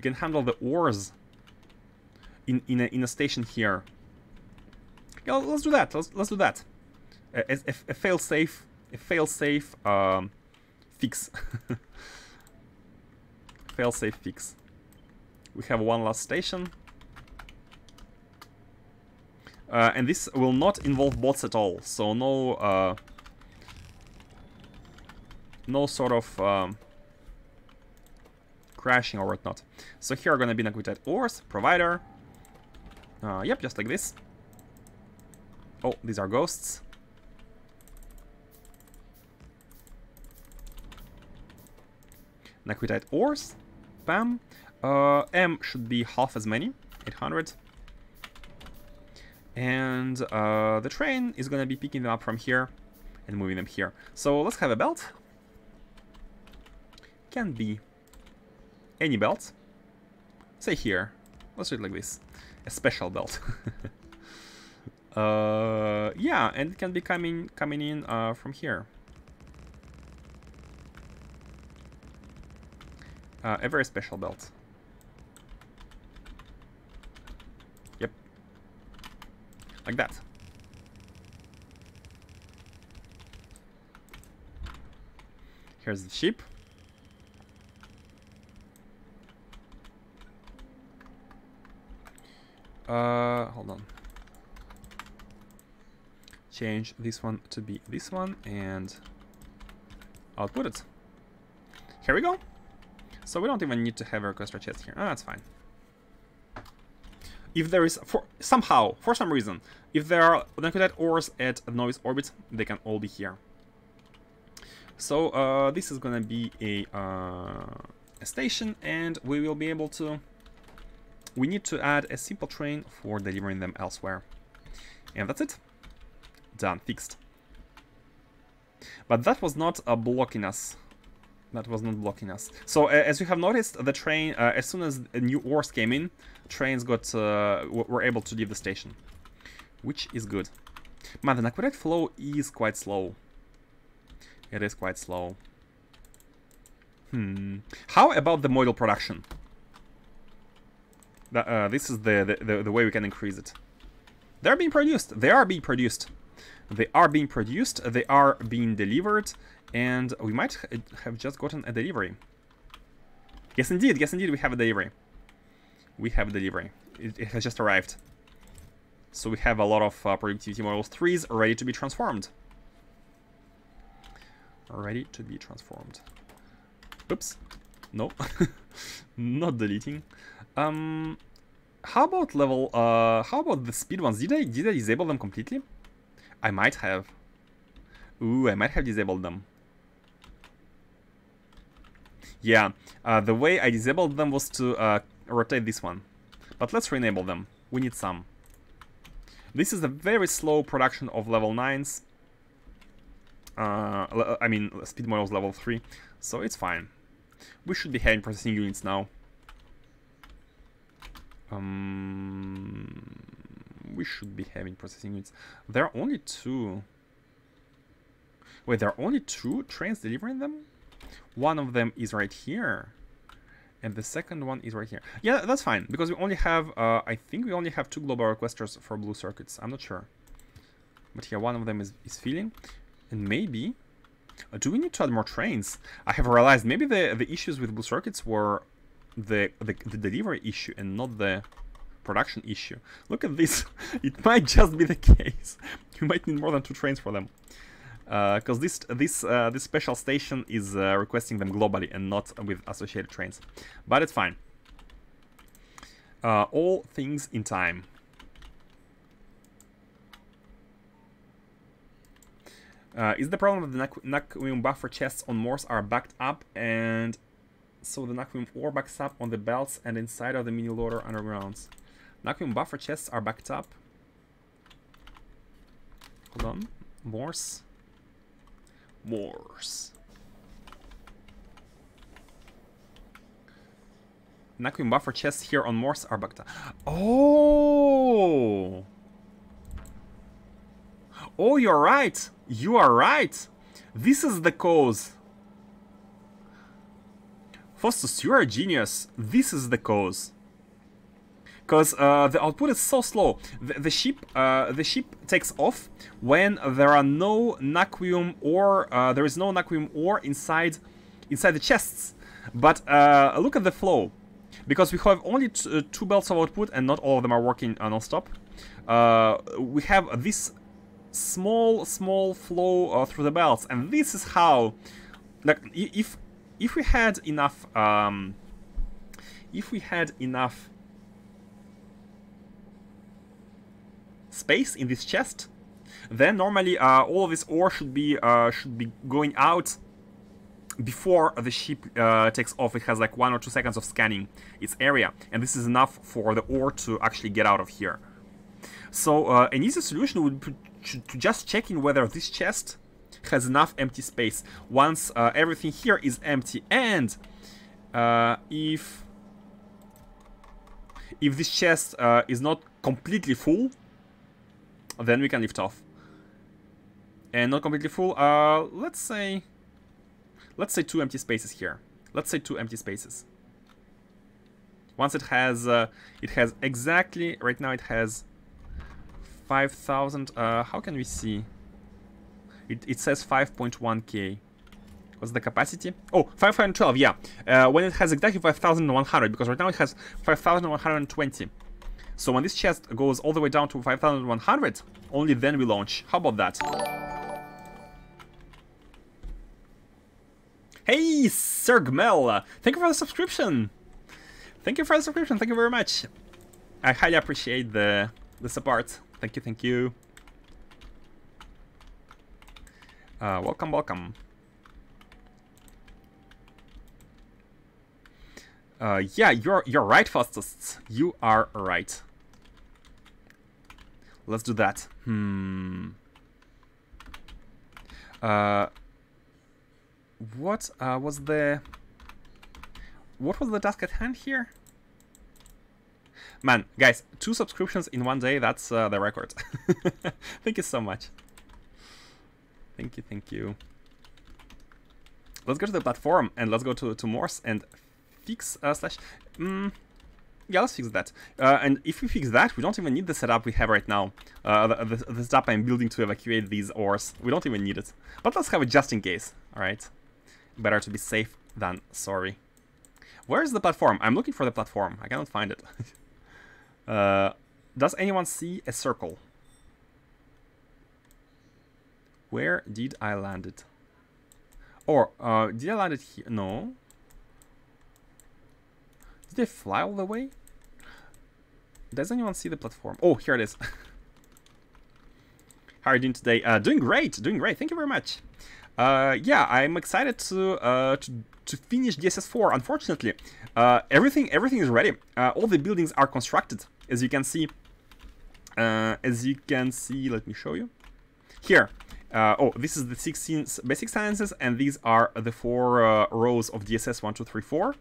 the ores in a station here. Yeah, let's do that. Let's do that. A fail-safe fix. Fail-safe fix. We have one last station. And this will not involve bots at all, so no sort of crashing or whatnot. So here are gonna be Naquium ores, provider. Yep, just like this. Oh, these are ghosts. Naquium ores, bam. M should be half as many, 800. And the train is gonna be picking them up from here and moving them here. So let's have a belt. Can be any belt. Say here. Let's do it like this. A special belt. Yeah, and it can be coming in from here. A very special belt. Yep. Like that. Here's the ship. Hold on. Change this one to be this one and output it. Here we go. So we don't even need to have a requester chest here. Ah, that's fine. If there is, for some reason, if there are Naquium ores at novice orbit, they can all be here. So this is gonna be a station, and we will be able to. We need to add a simple train for delivering them elsewhere, and that's it. Done, fixed. But that was not blocking us. That was not blocking us. So as you have noticed, the train, as soon as new ores came in, trains were able to leave the station, which is good. Man, the Naquium flow is quite slow. It is quite slow. How about the model production? This is the way we can increase it. They're being produced. They are being produced. They are being produced. They are being delivered. And we might have just gotten a delivery. Yes, indeed. Yes, indeed. We have a delivery. We have a delivery. It has just arrived. So we have a lot of productivity models 3s ready to be transformed. Ready to be transformed. Oops. No. Not deleting. How about level? How about the speed ones? Did I disable them completely? I might have. Ooh, I might have disabled them. Yeah, the way I disabled them was to rotate this one. But let's re-enable them. We need some. This is a very slow production of level 9s. I mean, speed models level 3. So it's fine. We should be having processing units now. We should be having processing units. There are only 2. Wait, there are only 2 trains delivering them? One of them is right here. And the second one is right here. Yeah, that's fine, because we only have, I think we only have 2 global requesters for blue circuits. I'm not sure. But yeah, one of them is filling. And maybe... do we need to add more trains? I have realized maybe the issues with blue circuits were the delivery issue and not the production issue. Look at this. It might just be the case. You might need more than 2 trains for them. Because this special station is requesting them globally and not with associated trains. But it's fine. All things in time. Is the problem that the Naquium buffer chests on Morse are backed up, and so the Naquium ore backs up on the belts and inside of the mini loader undergrounds? Naquium buffer chests are backed up. Hold on. Morse. Naquium buffer chests here on Morse are backed up. Oh! Oh, you're right! You are right! This is the cause. Faustus, you are a genius. This is the cause. Because the output is so slow. The ship takes off when there are no Naquium ore. There is no Naquium ore inside the chests. But look at the flow. Because we have only two belts of output and not all of them are working non-stop. We have this small flow through the belts, and this is how, like, if we had enough space in this chest, then normally all of this ore should be going out before the ship takes off. It has like 1 or 2 seconds of scanning its area, and this is enough for the ore to actually get out of here. So an easy solution would be to just check in whether this chest has enough empty space. Once everything here is empty, and if this chest is not completely full, then we can lift off. And not completely full, let's say 2 empty spaces here. Let's say 2 empty spaces. Once it has exactly, right now it has 5,000, how can we see? It says 5.1k. What's the capacity? Oh, 512, yeah. When it has exactly 5,100, because right now it has 5,120. So when this chest goes all the way down to 5,100, only then we launch. How about that? Hey, Sir Gmel! Thank you for the subscription! Thank you for the subscription, thank you very much. I highly appreciate the support. Thank you, thank you. Welcome, welcome. Yeah, you're right, Faustus. You are right. Let's do that. What was the task at hand here? Man, guys, 2 subscriptions in 1 day, that's the record. Thank you so much. Thank you, thank you. Let's go to the platform and let's go to Morse and fix slash... yeah, let's fix that. And if we fix that, we don't even need the setup we have right now. The setup I'm building to evacuate these ores. We don't even need it. But let's have it just in case, alright? Better to be safe than sorry. Where is the platform? I'm looking for the platform. I cannot find it. Does anyone see a circle? Where did I land it? Or, did I land it here? No. Did they fly all the way? Does anyone see the platform? Oh, here it is. How are you doing today? Doing great, doing great. Thank you very much. Yeah, I'm excited to finish DSS4. Unfortunately, everything is ready. All the buildings are constructed, as you can see. Let me show you. Here. Oh, this is the 16 basic sciences, and these are the 4 rows of DSS 1, 2, 3, 4.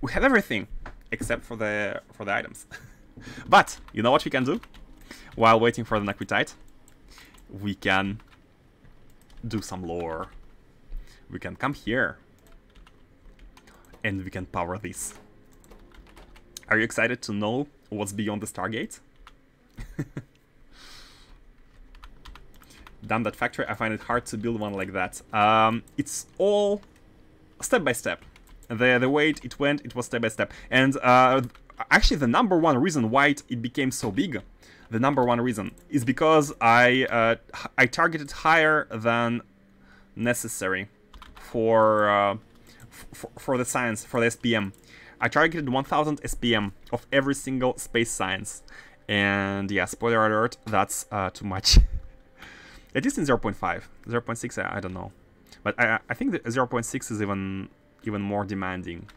We have everything except for the items. But you know what we can do while waiting for the Naquitite? We can do some lore. We can come here and we can power this. Are you excited to know what's beyond the Stargate? Damn that factory, I find it hard to build one like that. It's all step by step. The way it went, it was step by step. And actually the number one reason why it became so big, the number one reason, is because I targeted higher than necessary for the science, for the SPM. I targeted 1000 SPM of every single space science. And yeah, spoiler alert, that's too much. At least in 0.5. 0.6, I don't know. But I think the 0.6 is even more demanding.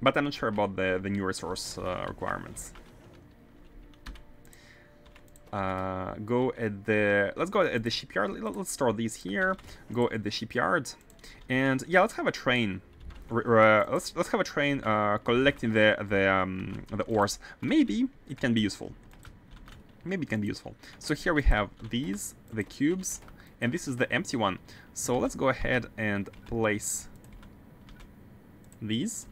But I'm not sure about the new resource requirements. Let's go at the shipyard. Let's store these here. Go at the shipyard, and yeah, let's have a train. Let's have a train collecting the ores. Maybe it can be useful. Maybe it can be useful. So here we have these, the cubes, and this is the empty one. So let's go ahead and place these.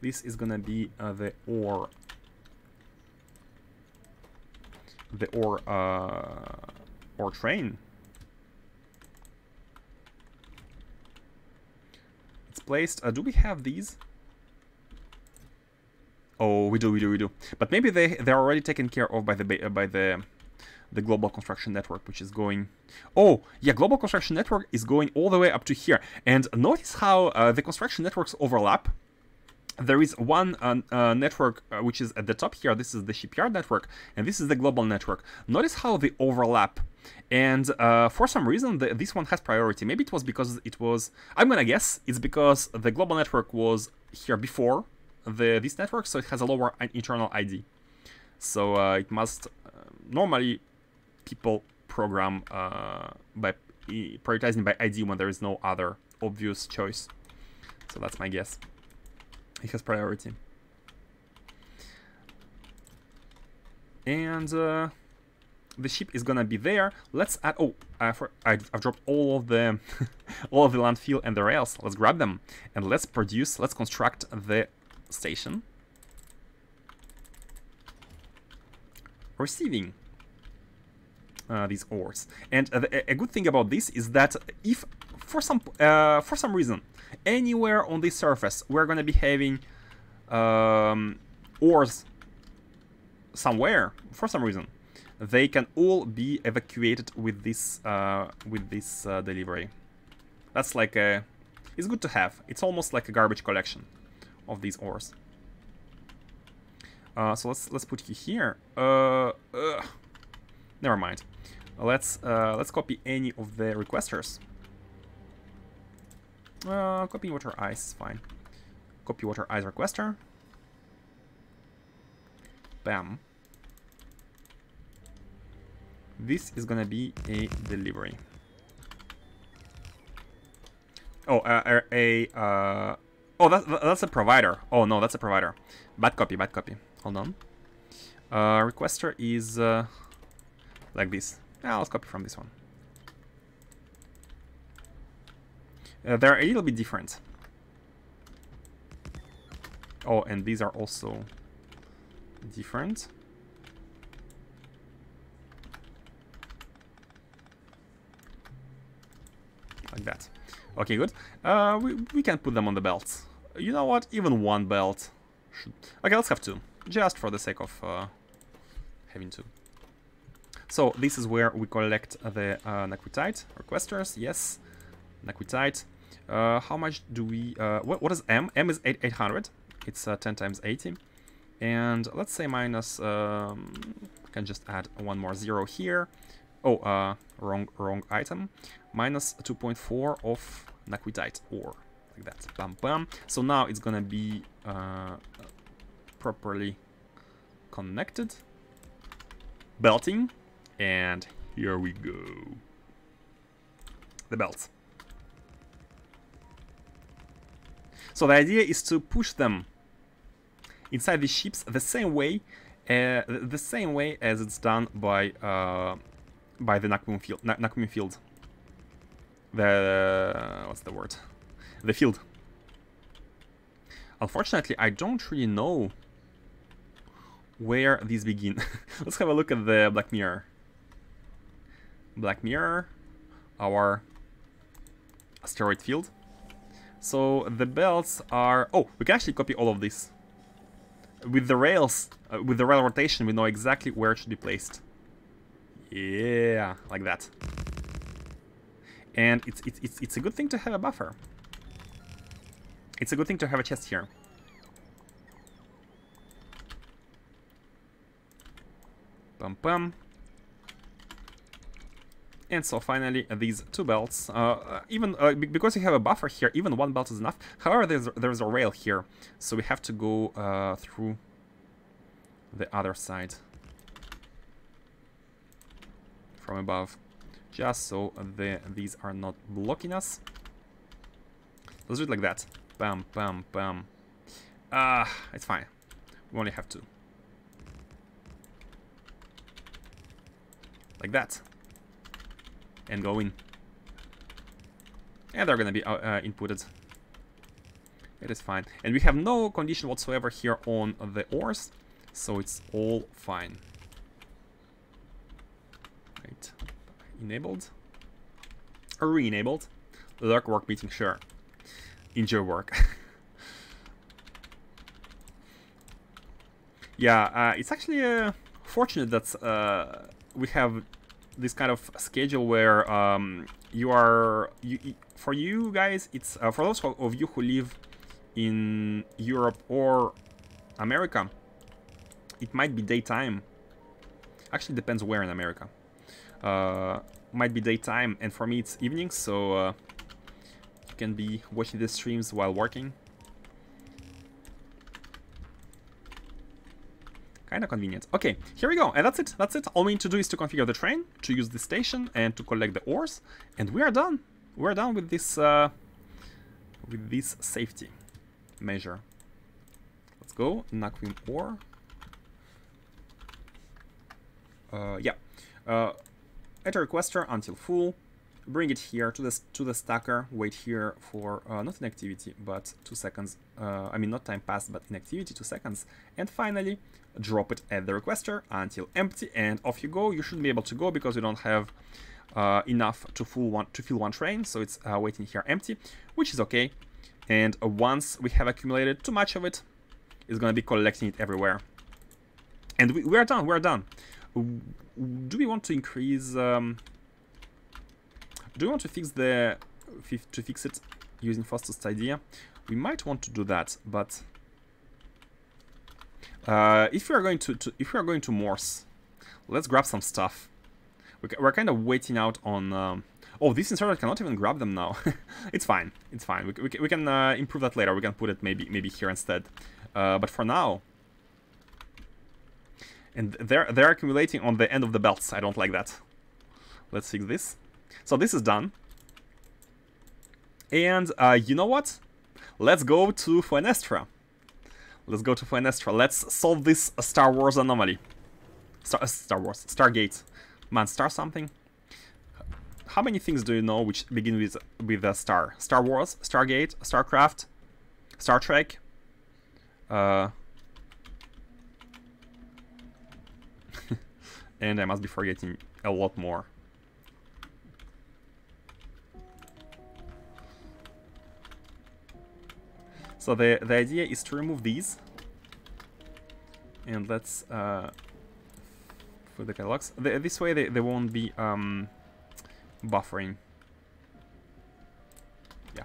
This is gonna be the ore. The ore train. It's placed. Do we have these? Oh, we do. But maybe they're already taken care of by the global construction network, which is going. Oh, yeah, global construction network is going all the way up to here. And notice how the construction networks overlap. There is one network which is at the top here. This is the shipyard network, and this is the global network. Notice how they overlap. And for some reason, this one has priority. Maybe it was because it was... I'm gonna guess it's because the global network was here before this network, so it has a lower internal ID. So it must... normally, people program by prioritizing by ID when there is no other obvious choice. So that's my guess. It has priority. And the ship is gonna be there. Let's add. Oh, I've dropped all of the all of the landfill and the rails. Let's grab them and let's produce. Let's construct the station. Receiving these ores. And a good thing about this is that if for some reason anywhere on this surface we're gonna be having ores somewhere for some reason, they can all be evacuated with this delivery. That's like a... It's good to have. It's almost like a garbage collection of these ores. So let's put you here. Never mind. Let's copy any of the requesters. Copy water ice is fine. Copy water ice requester. Bam. This is gonna be a delivery. Oh, oh, that's a provider. Oh no, that's a provider. Bad copy, bad copy. Hold on. Requester is like this. Yeah, let's copy from this one. They're a little bit different. Oh, and these are also different. Like that. Okay, good. We can put them on the belts. You know what? Even one belt should... Okay, let's have two. Just for the sake of having two. So this is where we collect the Naquitite requesters. Yes, Naquitite. How much do we... what is M? M is 800. It's 10 times 80. And let's say minus... we can just add one more zero here. Oh, wrong item. Minus 2.4 of Naquitite ore. Like that. Bam, bam. So now it's gonna be properly connected. Belting. And here we go. The belts. So the idea is to push them inside the ships the same way as it's done by the Naquium field. Naquium field. The what's the word? The field. Unfortunately, I don't really know where these begin. Let's have a look at the Black Mirror. Black Mirror, our asteroid field. So the belts are... Oh, we can actually copy all of this. With the rails, with the rail rotation, we know exactly where it should be placed. Yeah, like that. And it's a good thing to have a buffer. It's a good thing to have a chest here. Pum pum. And so finally, these two belts, even because you have a buffer here, even one belt is enough. However, there's a rail here, so we have to go through the other side from above, just so these are not blocking us. Let's do it like that. Bam, bam, bam. It's fine. We only have two. Like that. And go in. And they're gonna be inputted. It is fine. And we have no condition whatsoever here on the ores, so it's all fine. Right. Enabled. Or re-enabled. Lurk work meeting, sure. Enjoy work. Yeah, it's actually fortunate that we have this kind of schedule where for you guys, it's for those of you who live in Europe or America, it might be daytime. Actually, depends where in America. Might be daytime, and for me it's evening, so you can be watching the streams while working. Kind of convenient. Okay, here we go, and that's it. That's it. All we need to do is to configure the train, to use the station, and to collect the ores, and we are done. We're done with this safety measure. Let's go. Naquium ore. Yeah. Add a requester until full. Bring it here to the stacker. Wait here for not inactivity, but 2 seconds. I mean, not time passed, but inactivity, 2 seconds. And finally, drop it at the requester until empty, and off you go. You shouldn't be able to go because you don't have enough to fill one train, so it's waiting here empty, which is okay. And once we have accumulated too much of it, it's gonna be collecting it everywhere. And we are done. We're done. Do we want to increase? Do we want to fix it using fastest idea? We might want to do that, but if we are going to Morse, let's grab some stuff. We're kind of waiting out on. Oh, this inserter cannot even grab them now. It's fine. It's fine. We can improve that later. We can put it maybe here instead. But for now. And they're accumulating on the end of the belts. I don't like that. Let's fix this. So this is done. And you know what? Let's go to Foenestra. Let's go to Foenestra. Let's solve this Star Wars anomaly. Stargate. Man, star something? How many things do you know which begin with a star? Star Wars, Stargate, Starcraft, Star Trek. And I must be forgetting a lot more. So the idea is to remove these. And let's for the catalogs. This way they won't be buffering. Yeah.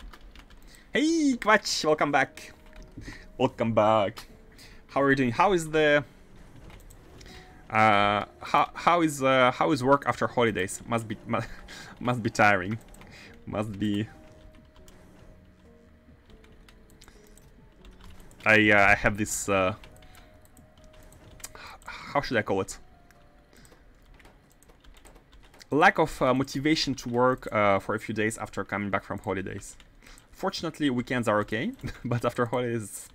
Hey Quatch, welcome back. Welcome back. How are you doing? How is the how is work after holidays? Must be tiring. Must be. I have this. How should I call it? Lack of motivation to work for a few days after coming back from holidays. Fortunately, weekends are okay, but after holidays,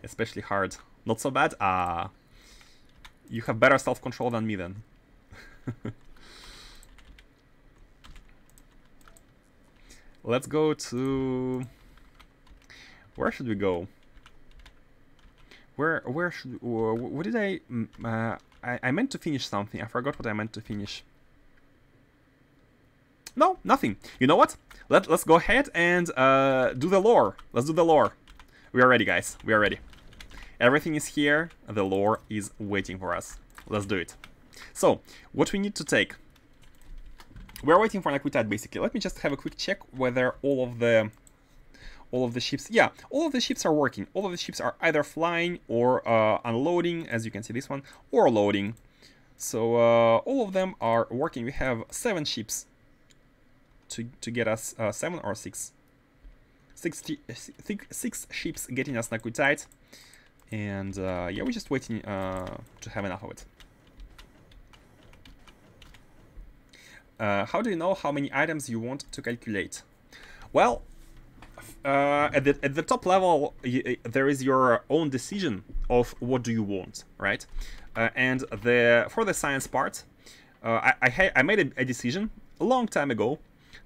especially hard. Not so bad. You have better self-control than me then. Let's go to. Where should we go? Where should? What did I meant to finish something. I forgot what I meant to finish. No, nothing. You know what? Let's go ahead and do the lore. Let's do the lore. We are ready, guys. We are ready. Everything is here. The lore is waiting for us. Let's do it. So, what we need to take. We're waiting for Naquium, basically. Let me just have a quick check whether all of the ships. Yeah, all of the ships are working. All of the ships are either flying or unloading, as you can see this one, or loading. So all of them are working. We have 7 ships to get us 7 or 6. 6 ships getting us Naquium, and yeah, we're just waiting to have enough of it. How do you know how many items you want to calculate? Well, at the top level, there is your own decision of what do you want, right? And for the science part, I made a decision a long time ago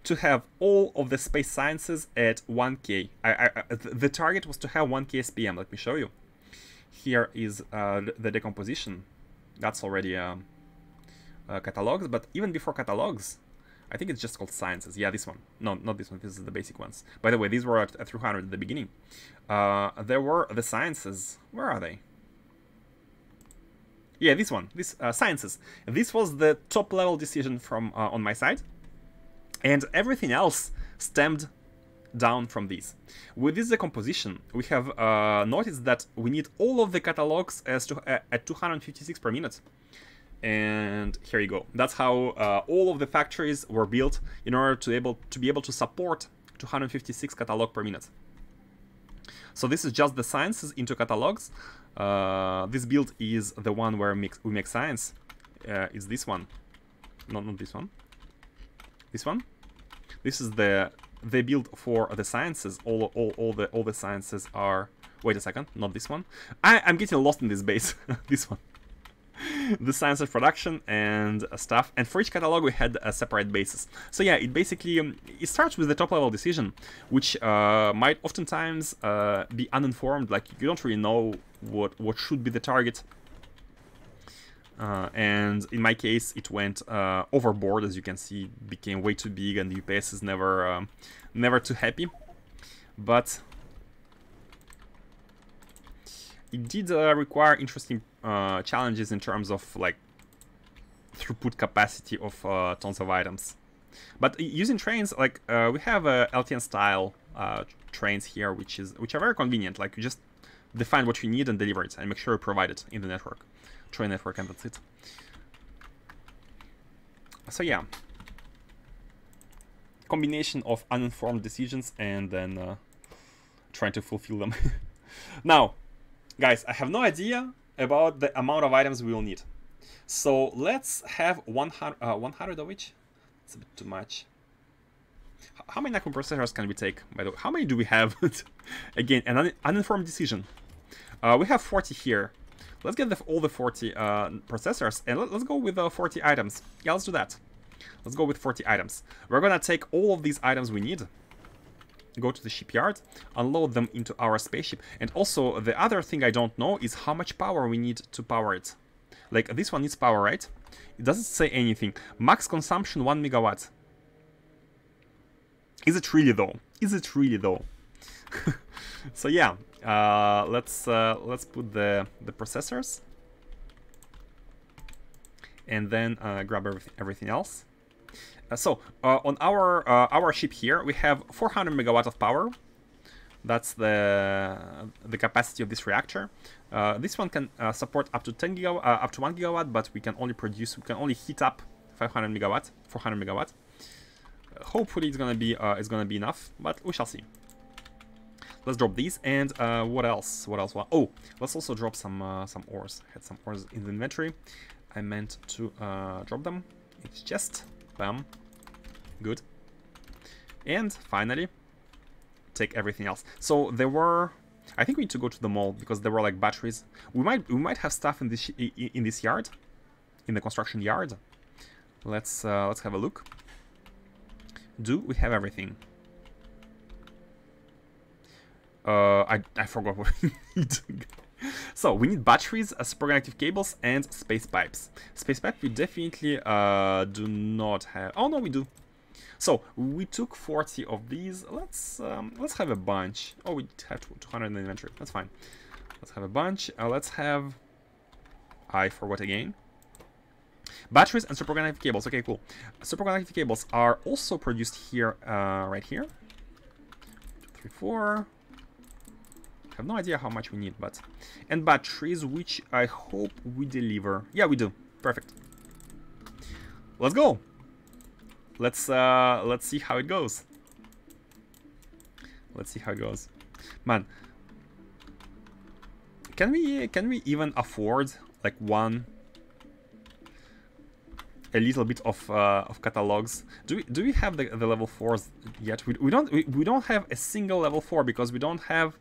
to have all of the space sciences at 1K. The target was to have 1K SPM. Let me show you. Here is the decomposition. That's already catalogs, but even before catalogs, I think it's just called sciences. Yeah, this one. No, not this one. This is the basic ones. By the way, these were at 300 at the beginning. There were the sciences. Where are they? Yeah, this one. This sciences. This was the top level decision from on my side, and everything else stemmed down from these. With this decomposition, we have noticed that we need all of the catalogs at 256 per minute. And here you go. That's how all of the factories were built in order to be able to support 256 catalog per minute. So this is just the sciences into catalogs. This build is the one where we make science. It's this one. Not this one. This one. This is the build for the sciences. All the sciences are. Wait a second. Not this one. I'm getting lost in this base. This one. The science of production and stuff, and for each catalog we had separate bases. So yeah, it basically it starts with the top level decision, which might oftentimes be uninformed, like you don't really know what should be the target. And in my case, it went overboard. As you can see, it became way too big, and the UPS is never too happy. But it did require interesting challenges in terms of like throughput capacity of tons of items. But using trains, like we have LTN style trains here, which are very convenient. Like you just define what you need and deliver it, and make sure you provide it in the network, train network, and that's it. So yeah, combination of uninformed decisions and then trying to fulfill them. Now, guys, I have no idea about the amount of items we will need. So let's have 100 of each. It's a bit too much. How many Naquium processors can we take, by the way? How many do we have? Again, an uninformed decision. We have 40 here. Let's get all the 40 processors, and let's go with 40 items. Yeah, let's do that. Let's go with 40 items. We're gonna take all of these items we need, go to the shipyard, unload them into our spaceship. And also, the other thing I don't know is how much power we need to power it. Like, this one needs power, right? It doesn't say anything. Max consumption 1 megawatt. Is it really though? Is it really though? So yeah, let's put the processors, and then grab everything else. So on our ship here, we have 400 megawatt of power. That's the capacity of this reactor. This one can support up to 1 gigawatt, but we can only heat up 500 megawatt, 400 megawatt. Hopefully it's gonna be enough, but we shall see. Let's drop these, and what else? Oh, let's also drop some ores. I had some ores in the inventory. I meant to drop them. It's just bam, good. And finally, take everything else. So there were, I think we need to go to the mall because there were like batteries. We might have stuff in this yard, in the construction yard. Let's have a look. Do we have everything? I forgot what we need. So we need batteries, superconductive cables, and space pipes. Space pipe we definitely do not have. Oh no, we do. So we took 40 of these. Let's have a bunch. Oh, we have 200 in the inventory. That's fine. Let's have a bunch. Let's have. I forgot again. Batteries and superconductive cables. Okay, cool. Superconductive cables are also produced here, right here. 2, 3, 4. I have no idea how much we need, but... And batteries, which I hope we deliver. Yeah, we do. Perfect. Let's go. Let's see how it goes. Let's see how it goes. Man, can we even afford like a little bit of catalogs? Do we have the level 4s yet? We don't have a single level 4 because we don't have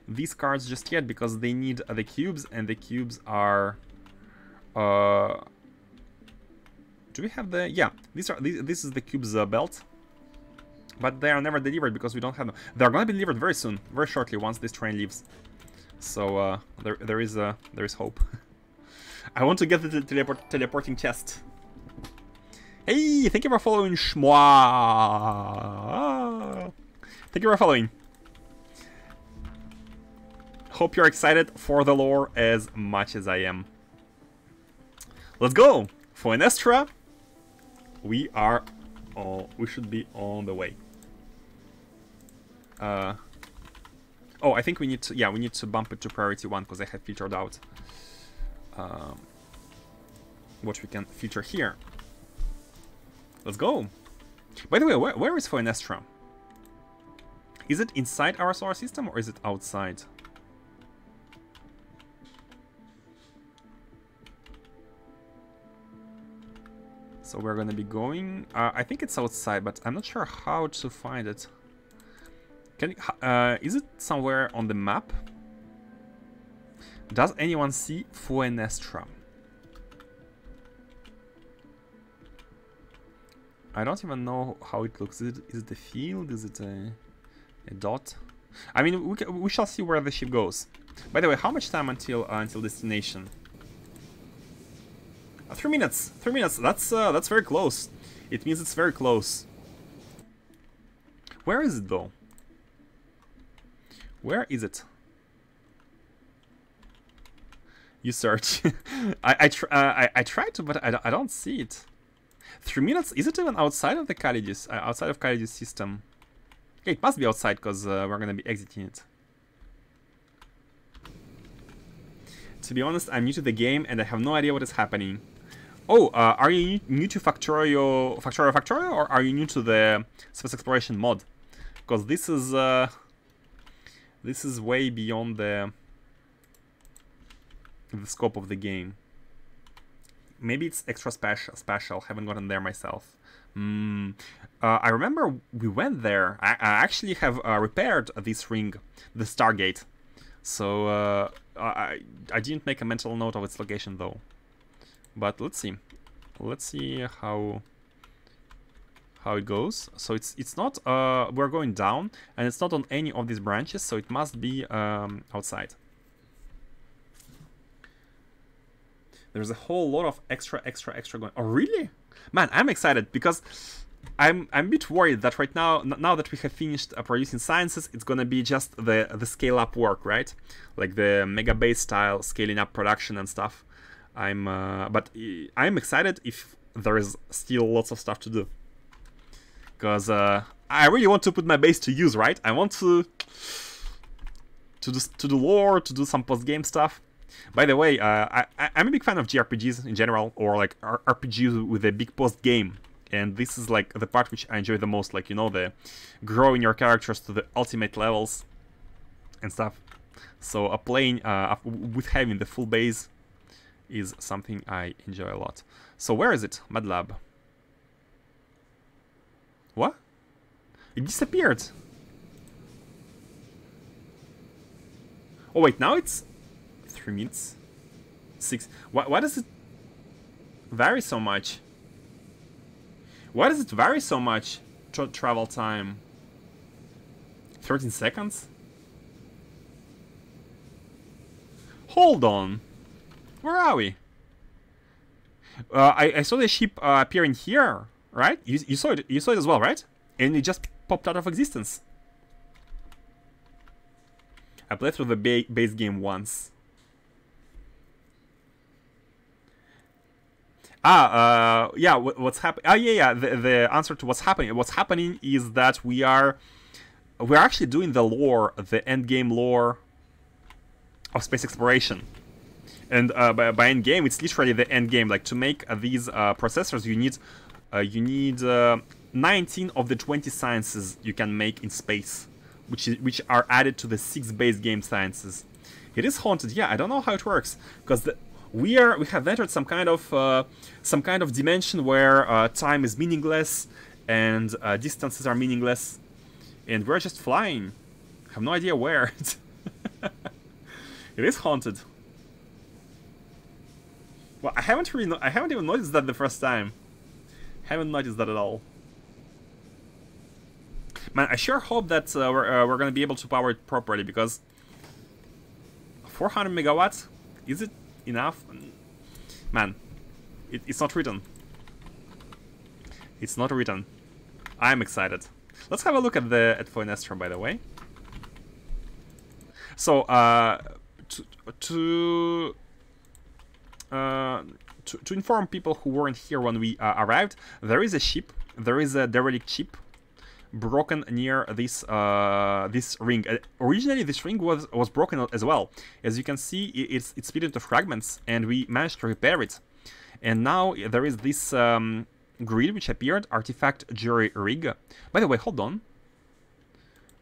these cards just yet, because they need the cubes, and the cubes are do we have the... Yeah, this is the cubes belt, but they are never delivered because we don't have them. They're gonna be delivered very soon, very shortly, once this train leaves. So there is hope. I want to get the teleporting chest. Hey, thank you for following, Shmwa. Thank you for following. Hope you're excited for the lore as much as I am. Let's go! Foenestra. We should be on the way. Oh, I think we need to... Yeah, we need to bump it to priority 1 because I have filtered out what we can filter here. Let's go. By the way, where is Foenestra? Is it inside our solar system or is it outside? So we're gonna be going... I think it's outside, but I'm not sure how to find it. Is it somewhere on the map? Does anyone see Foenestra? I don't even know how it looks. Is it a field? Is it a dot? I mean, we shall see where the ship goes. By the way, how much time until destination? 3 minutes. 3 minutes. That's very close. It means it's very close. Where is it though? Where is it? You search. I tried to, but I don't see it. 3 minutes? Is it even outside of the Kalidis? Outside of Kalidis system? Okay, it must be outside because we're gonna be exiting it. To be honest, I'm new to the game and I have no idea what is happening. Oh, are you new to Factorio, or are you new to the Space Exploration mod? Because this is way beyond the scope of the game. Maybe it's extra special. Haven't gotten there myself. I remember we went there. I actually have repaired this ring, the Stargate. So I didn't make a mental note of its location though. But let's see. Let's see how it goes. So it's not we're going down, and it's not on any of these branches, so it must be outside. There's a whole lot of extra going. Oh really? Man, I'm excited because I'm a bit worried that right now that we have finished producing sciences, it's gonna be just the scale up work, right? Like the mega base style scaling up production and stuff. But I'm excited if there is still lots of stuff to do, because I really want to put my base to use, right? I want to do lore, to do some post game stuff. By the way, I'm a big fan of JRPGs in general, or like RPGs with a big post game, and this is like the part which I enjoy the most, like, you know, the growing your characters to the ultimate levels and stuff. So playing with having the full base is something I enjoy a lot. So where is it? Mad Lab. What? It disappeared. Oh wait, now it's 3 minutes. 6. Why does it vary so much? Why does it vary so much? Travel time. 13 seconds? Hold on. Where are we? I saw the ship appearing here, right? You saw it. You saw it as well, right? And it just popped out of existence. I played through the base game once. Yeah. What's happening? Yeah. The answer to what's happening. What's happening is that we're actually doing the lore, the end game lore of space exploration. And by end game, it's literally the end game. Like to make these processors, you need 19 of the 20 sciences you can make in space, which are added to the 6 base game sciences. It is haunted. Yeah, I don't know how it works because we have entered some kind of dimension where time is meaningless and distances are meaningless, and we're just flying. I have no idea where. It is haunted. Well, I haven't even noticed that the first time. Haven't noticed that at all. Man, I sure hope that we're gonna be able to power it properly, because 400 megawatts, is it enough? Man, it's not written. It's not written. I'm excited. Let's have a look at Foenestra, by the way. So to inform people who weren't here when we arrived, there is a ship. There is a derelict ship broken near this this ring. Originally, this ring was broken as well. As you can see, it's split into fragments, and we managed to repair it. And now there is this grid which appeared, artifact jury rig. By the way, hold on.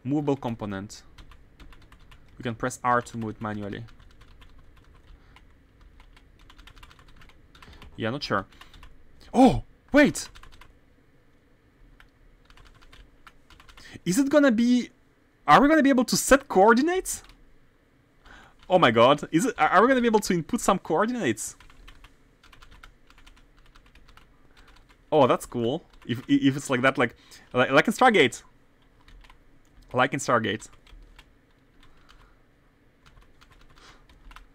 Movable component. We can press R to move it manually. Yeah, not sure. Oh, wait! Is it gonna be... Are we gonna be able to set coordinates? Oh my god. Are we gonna be able to input some coordinates? Oh, that's cool. If it's like that, like in Stargate. Like in Stargate.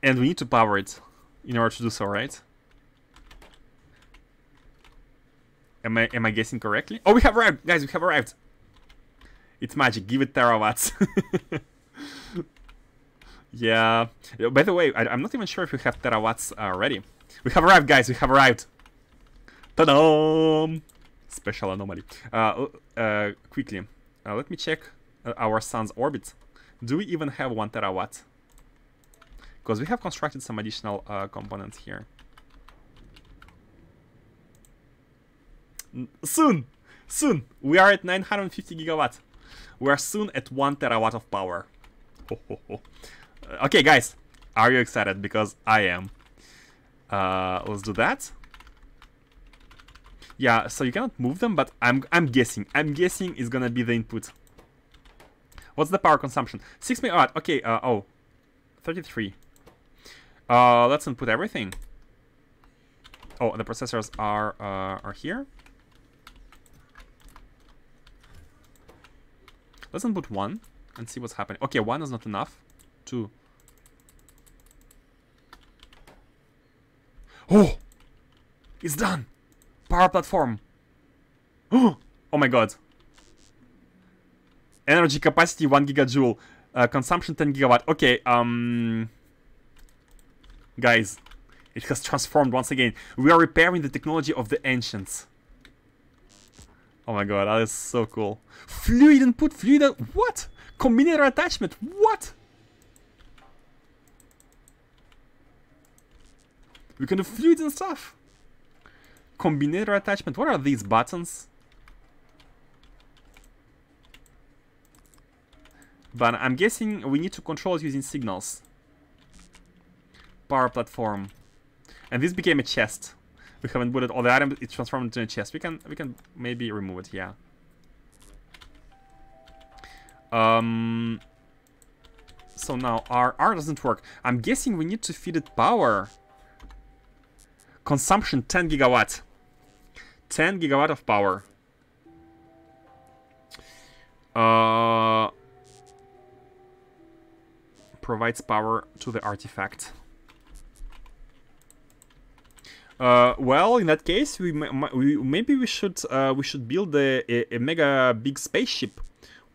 And we need to power it in order to do so, right? Am I guessing correctly? Oh, we have arrived! Guys, we have arrived! It's magic. Give it terawatts. Yeah. By the way, I'm not even sure if we have terawatts ready. We have arrived, guys. We have arrived. Ta-da! Special anomaly. Quickly. Let me check our sun's orbit. Do we even have 1 terawatt? Because we have constructed some additional components here. Soon! Soon! We are at 950 gigawatts. We are soon at 1 terawatt of power. Ho, ho, ho. Okay, guys. Are you excited? Because I am. Let's do that. Yeah, so you cannot move them, but I'm guessing. I'm guessing it's gonna be the input. What's the power consumption? 6 megawatt. Okay, 33. Let's input everything. Oh, the processors are here. Let's input 1 and see what's happening. Okay, 1 is not enough. 2. Oh! It's done! Power platform. Oh my god. Energy capacity 1 gigajoule. Consumption 10 gigawatt. Okay, guys, it has transformed once again. We are repairing the technology of the ancients. Oh my god, that is so cool. Fluid input, what? Combinator attachment, what? We can do fluids and stuff. Combinator attachment, what are these buttons? But I'm guessing we need to control it using signals. Power platform. And this became a chest. We haven't put it all the items, it's transformed into a chest. We can maybe remove it, yeah. So now our R doesn't work. I'm guessing we need to feed it power. Consumption 10 gigawatt. 10 gigawatt of power. Provides power to the artifact. Well, in that case, maybe we should build a mega big spaceship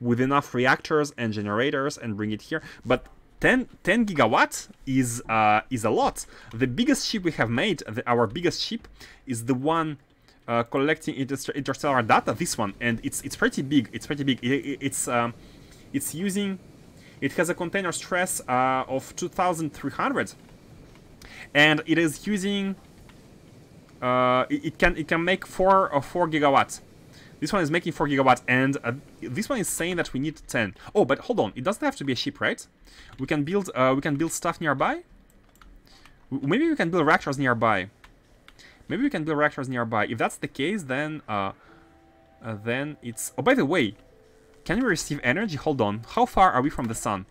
with enough reactors and generators and bring it here. But 10 gigawatts is a lot. The biggest ship we have made, our biggest ship, is the one collecting interstellar data. This one, and it's pretty big. It's pretty big. It's using. It has a container stress of 2,300. and it is using. It can make 4 gigawatts. This one is making 4 gigawatts, and this one is saying that we need 10. Oh, but hold on, it doesn't have to be a ship, right? We can build stuff nearby. Maybe we can build reactors nearby. Maybe we can build reactors nearby. If that's the case, then it's. Oh, by the way, can we receive energy? Hold on. How far are we from the sun?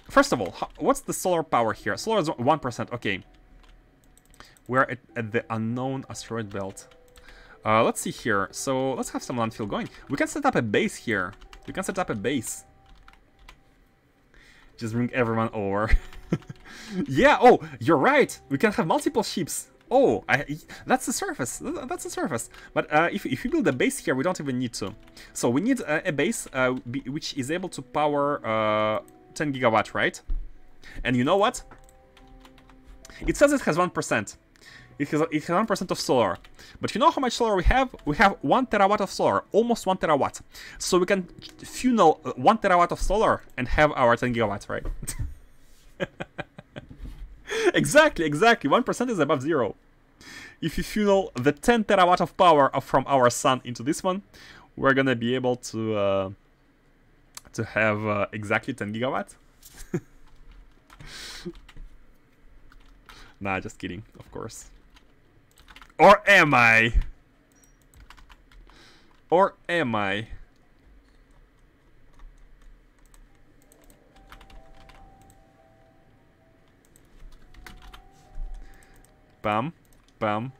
First of all, what's the solar power here? Solar is 1%. Okay. We're at the unknown asteroid belt. Let's see here. So let's have some landfill going. We can set up a base here. We can set up a base. Just bring everyone over. Yeah. Oh, you're right. We can have multiple ships. Oh, that's the surface. That's the surface. But if we build a base here, we don't even need to. So we need a base which is able to power 10 gigawatt, right? And you know what? It says it has 1%. It has 1% of solar. But you know how much solar we have? We have 1 terawatt of solar, almost 1 terawatt. So we can funnel 1 terawatt of solar and have our 10 gigawatts, right? Exactly. 1% is above 0. If you funnel the 10 terawatt of power from our sun into this one, we're gonna be able to have exactly 10 gigawatts. Nah, just kidding, of course. Or am I? Or am I? Bam, bam.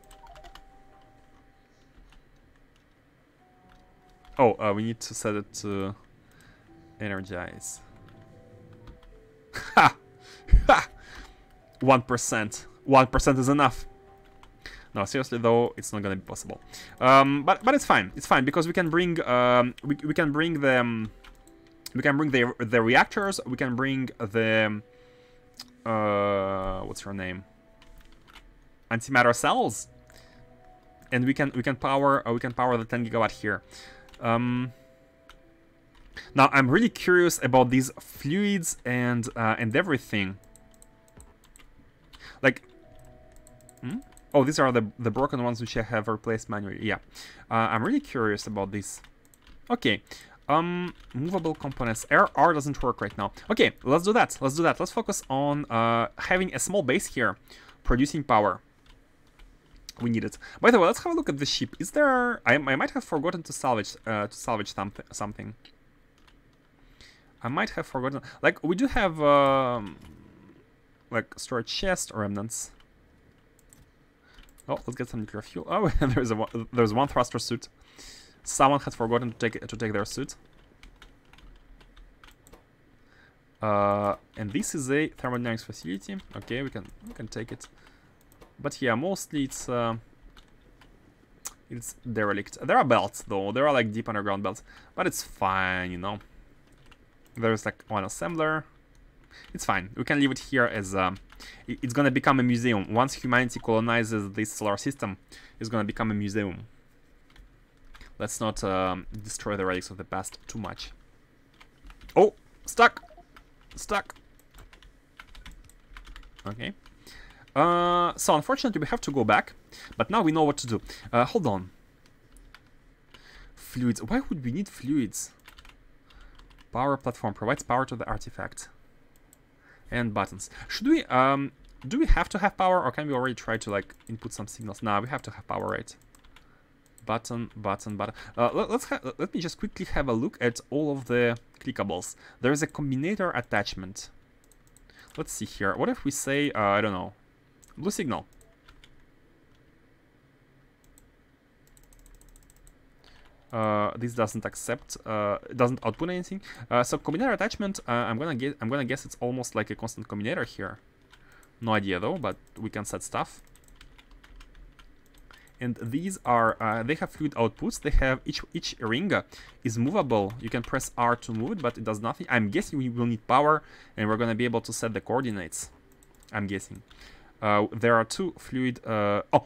Oh, we need to set it to energize. Ha! Ha! 1%. 1% is enough. No, seriously though, it's not gonna be possible. But it's fine. It's fine because we can bring we can bring them. We can bring the reactors. We can bring the what's her name? Antimatter cells, and we can power the 10 gigawatt here. Now I'm really curious about these fluids and everything. Like, oh, these are the broken ones which I have replaced manually. Yeah, I'm really curious about this. Okay, movable components. R doesn't work right now. Okay, let's do that. Let's focus on having a small base here, producing power. We need it. By the way, let's have a look at the ship. Is there? I might have forgotten to salvage something. I might have forgotten. Like, we do have like storage chest or remnants. Oh, let's get some nuclear fuel. Oh, there's one thruster suit. Someone has forgotten to take their suit. And this is a thermodynamics facility. Okay, we can take it. But yeah, mostly it's derelict. There are belts though. There are like deep underground belts, but it's fine, you know. There's like one assembler. It's fine. We can leave it here as it's gonna become a museum. Once humanity colonizes this solar system, it's gonna become a museum. Let's not destroy the relics of the past too much. Oh, stuck. Okay. So unfortunately we have to go back, but now we know what to do. Hold on. Fluids. Why would we need fluids? Power platform provides power to the artifact. And buttons. Should we do we have to have power, or can we already try to like input some signals? Nah, we have to have power, right? Button. Let me just quickly have a look at all of the clickables. There is a combinator attachment. Let's see here. What if we say I don't know, blue signal? This doesn't accept, doesn't output anything. So combinator attachment, I'm gonna guess it's almost like a constant combinator here. No idea though, but we can set stuff. And these are they have fluid outputs. They have each ring is movable. You can press R to move it, but it does nothing. I'm guessing we will need power, and we're gonna be able to set the coordinates. I'm guessing. There are two fluid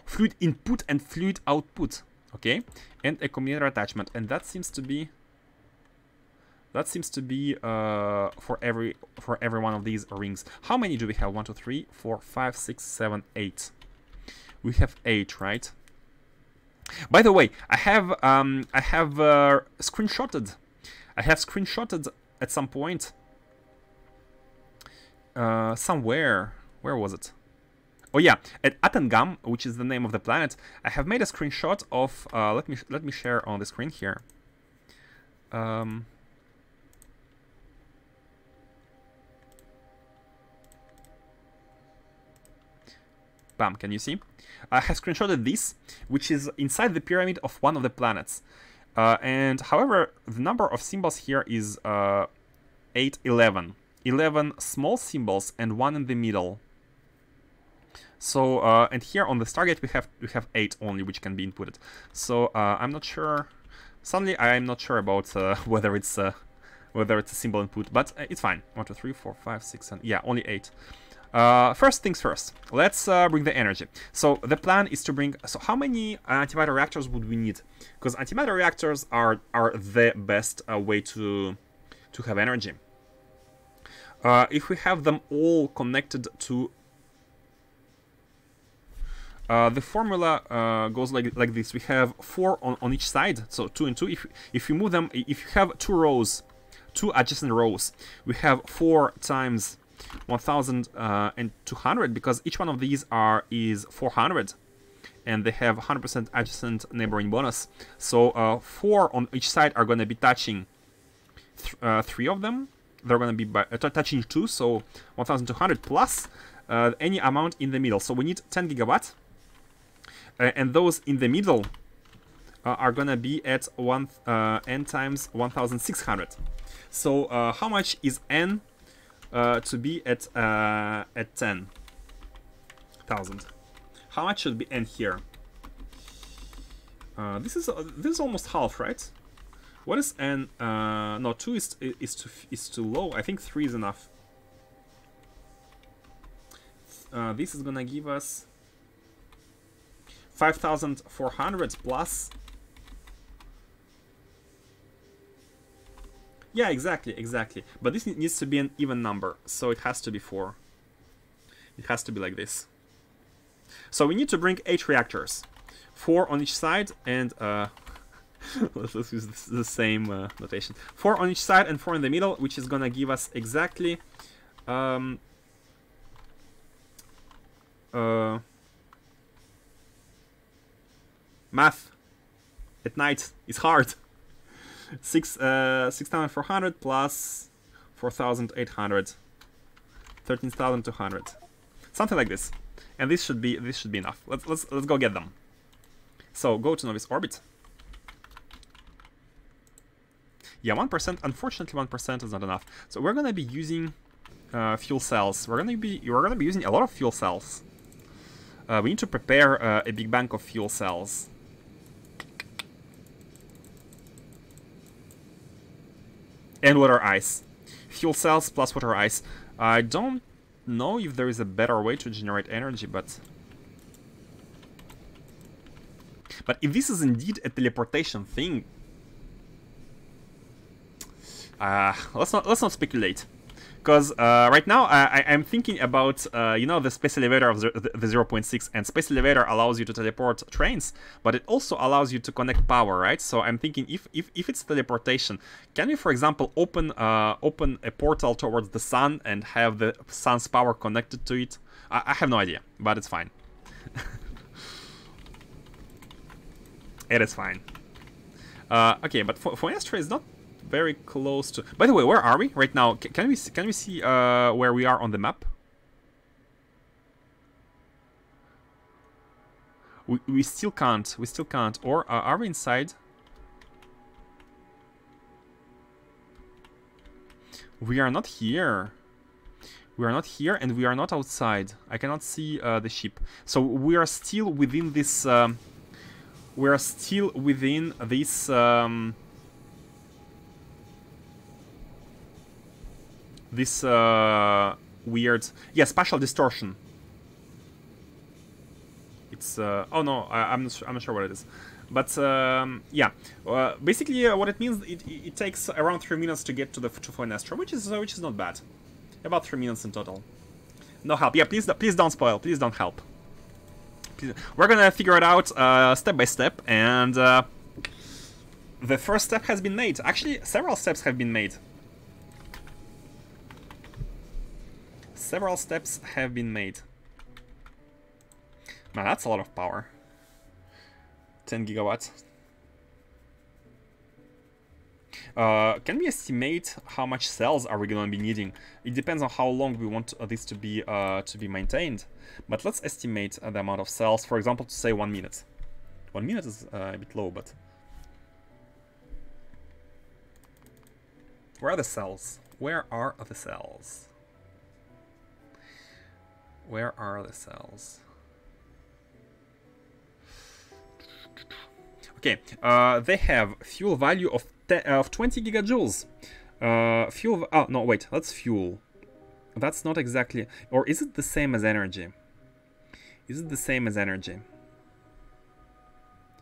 fluid input and fluid output. Okay, and a combinator attachment, and that seems to be That seems to be for every one of these rings. How many do we have? 1, 2, 3, 4, 5, 6, 7, 8. We have 8, right? By the way, I have screenshotted. I have screenshotted at some point. Somewhere. Where was it? Oh yeah, at Atengam, which is the name of the planet. I have made a screenshot of. Let me share on the screen here. Bam, can you see? I have screenshotted this, which is inside the pyramid of one of the planets. And however, the number of symbols here is 8, 11. 11 small symbols and 1 in the middle. So, and here on the Stargate we have 8 only, which can be inputted. So I'm not sure. Suddenly, I'm not sure about whether it's a symbol input, but it's fine. 1, 2, 3, 4, 5, 6, 7. Yeah, only 8. First things first, let's bring the energy. So the plan is to bring. So how many antimatter reactors would we need? Because antimatter reactors are the best way to have energy. If we have them all connected to the formula goes like this. We have 4 on each side, so 2 and 2. If you move them, if you have 2 rows, 2 adjacent rows, we have 4 times 1,200, because each one of these is 400, and they have 100% adjacent neighboring bonus. So 4 on each side are going to be touching 3 of them. They're going to be touching 2, so 1,200 plus any amount in the middle. So we need 10 gigawatt, and those in the middle are going to be at n times 1,600. So how much is n to be at 10,000? How much should be n here? This is almost half, right? What is n? No, 2 is too low. I think 3 is enough. This is gonna give us 5,400 plus. Yeah, exactly. But this needs to be an even number, so it has to be 4. It has to be like this. So we need to bring 8 reactors, 4 on each side, and let's use the same notation. 4 on each side and 4 in the middle, which is gonna give us exactly math at night is hard. 6,400 plus 4,800, 13,200, something like this, and this should be enough. Let's go get them. So go to novice orbit. Yeah, 1%. Unfortunately, 1% is not enough. So we're gonna be using fuel cells. We're gonna be using a lot of fuel cells. We need to prepare a big bank of fuel cells. And water ice. Fuel cells plus water ice. I don't know if there is a better way to generate energy, but if this is indeed a teleportation thing, let's not speculate. Because right now I'm thinking about you know, the space elevator of the 0.6, and space elevator allows you to teleport trains, but it also allows you to connect power, right? So I'm thinking if it's teleportation, can we, for example, open a portal towards the sun and have the sun's power connected to it? I have no idea, but it's fine. It is fine. Okay, but Foenestra is not very close to. By the way, where are we right now? Can we see where we are on the map? We still can't. We still can't. Or are we inside? We are not here. We are not here, and we are not outside. I cannot see the ship. So we are still within this. We are still within this. This weird, yeah, spatial distortion. It's oh no, I'm not sure what it is, but yeah. Basically, what it means, it takes around 3 minutes to get to Foenestra, which is not bad. About 3 minutes in total. No help. Yeah, please don't spoil. Please don't help. Please. We're gonna figure it out step by step, and the first step has been made. Actually, several steps have been made. Several steps have been made. Man, that's a lot of power. 10 gigawatts. Can we estimate how much cells are we gonna be needing? It depends on how long we want this to be maintained. But let's estimate the amount of cells. For example, to say 1 minute. 1 minute is a bit low, but where are the cells? Where are the cells? Where are the cells? Okay, they have fuel value of 20 gigajoules. Fuel. Oh no, wait. That's fuel. That's not exactly. Or is it the same as energy? Is it the same as energy?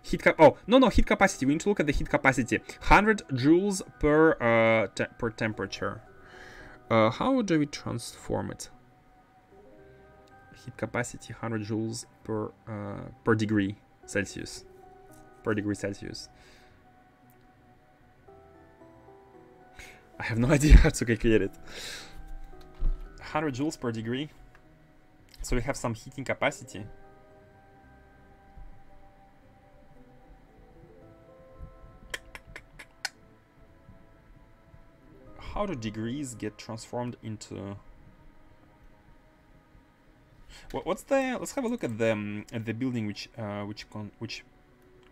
Heat cap. Oh no, heat capacity. We need to look at the heat capacity. 100 joules per temperature. How do we transform it? Heat capacity 100 joules per degree Celsius. Per degree Celsius. I have no idea how to calculate it. 100 joules per degree. So we have some heating capacity. How do degrees get transformed into? What's the? Let's have a look at the building which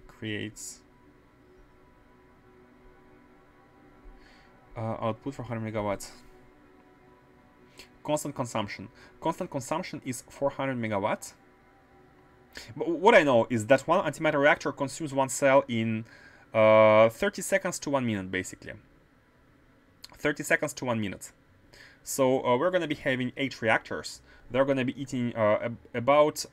creates output for 100 megawatts. Constant consumption. Constant consumption is 400 megawatts. But what I know is that one antimatter reactor consumes one cell in 30 seconds to 1 minute, basically. 30 seconds to 1 minute. So we're going to be having 8 reactors. They're going to be eating about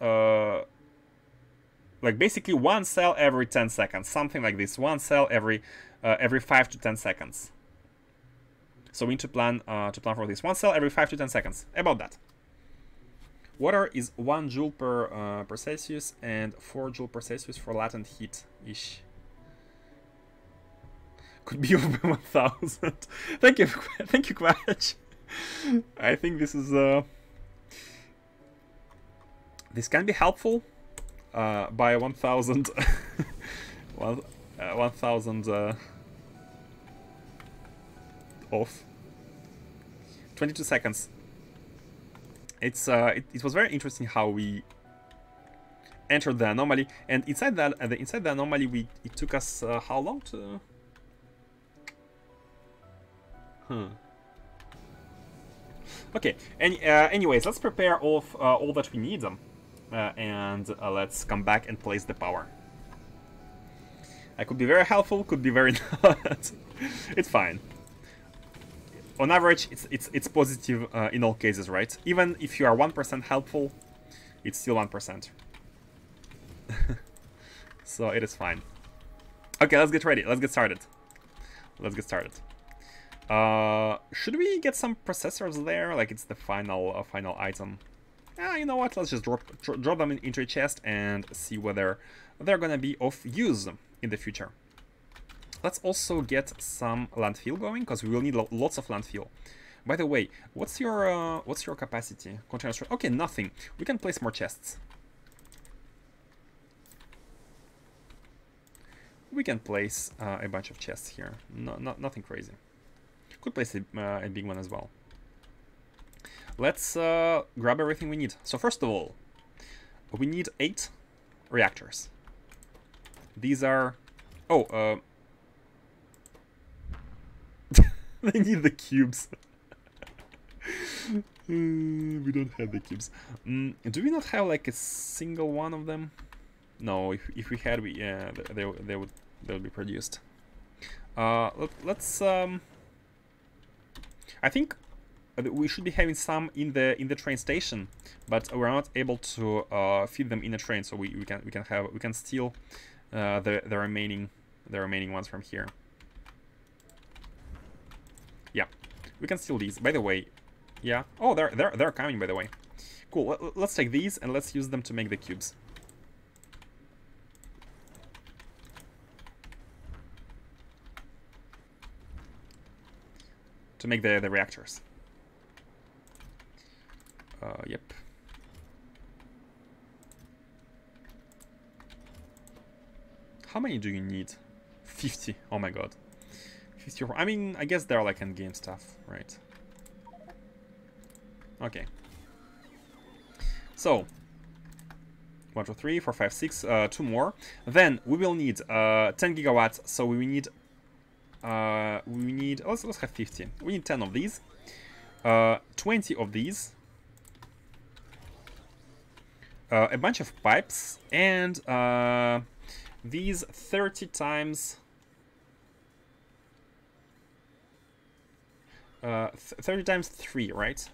like basically one cell every 10 seconds, something like this. One cell every 5 to 10 seconds. So we need to plan for this. One cell every 5 to 10 seconds. About that. Water is 1 joule per Celsius and 4 joule per Celsius for latent heat ish. Could be over 1000. Thank you, Quatch. I think this is this can be helpful by 1000 1000 off. 22 seconds. It was very interesting how we entered the anomaly, and inside the anomaly it took us how long to Okay. Anyways, let's prepare all that we need, and let's come back and place the power. I could be very helpful, could be very not. It's fine. On average, it's positive in all cases, right? Even if you are 1% helpful, it's still 1%. So it is fine. Okay, let's get ready. Let's get started. Let's get started. Should we get some processors there? Like it's the final item. You know what? Let's just drop them into a chest and see whether they're gonna be of use in the future. Let's also get some landfill going, because we will need lots of landfill. By the way, what's your capacity? Container. Okay, nothing. We can place more chests. We can place a bunch of chests here. Nothing crazy. Could place a big one as well. Let's grab everything we need. So first of all, we need 8 reactors. These are... Oh, they need the cubes. We don't have the cubes. Do we not have like a single one of them? No, if we had, they would be produced. Let's I think we should be having some in the train station, but we're not able to feed them in the train, so we can steal the remaining ones from here. Yeah, we can steal these. By the way, yeah. Oh, they're coming. By the way, cool. Let's take these and let's use them to make the cubes. To make the reactors. Yep. How many do you need? 50. Oh my god. 50. I mean, I guess they're like endgame stuff, right? Okay. So 1, 2, 3, 4, 5, 6. 2 more. Then we will need 10 gigawatts. So we need. Let's have 50. We need 10 of these. 20 of these. A bunch of pipes, and these 30 times 30 times 3, right?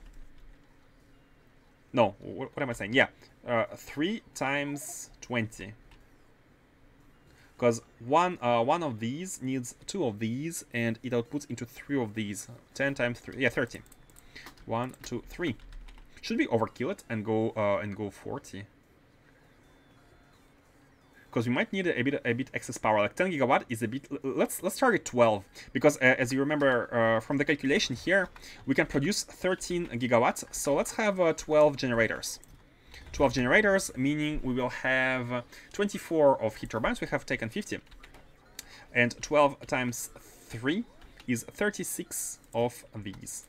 No, what am I saying? Yeah, 3 times 20. Because one of these needs 2 of these, and it outputs into 3 of these. 10 times 3, yeah, 30. 1, 2, 3. Should we overkill it and go 40? Because we might need a bit excess power. Like 10 gigawatt is a bit. Let's target 12, because as you remember from the calculation here, we can produce 13 gigawatts. So let's have 12 generators. 12 generators, meaning we will have 24 of heat turbines. We have taken 50, and 12 times 3 is 36 of these.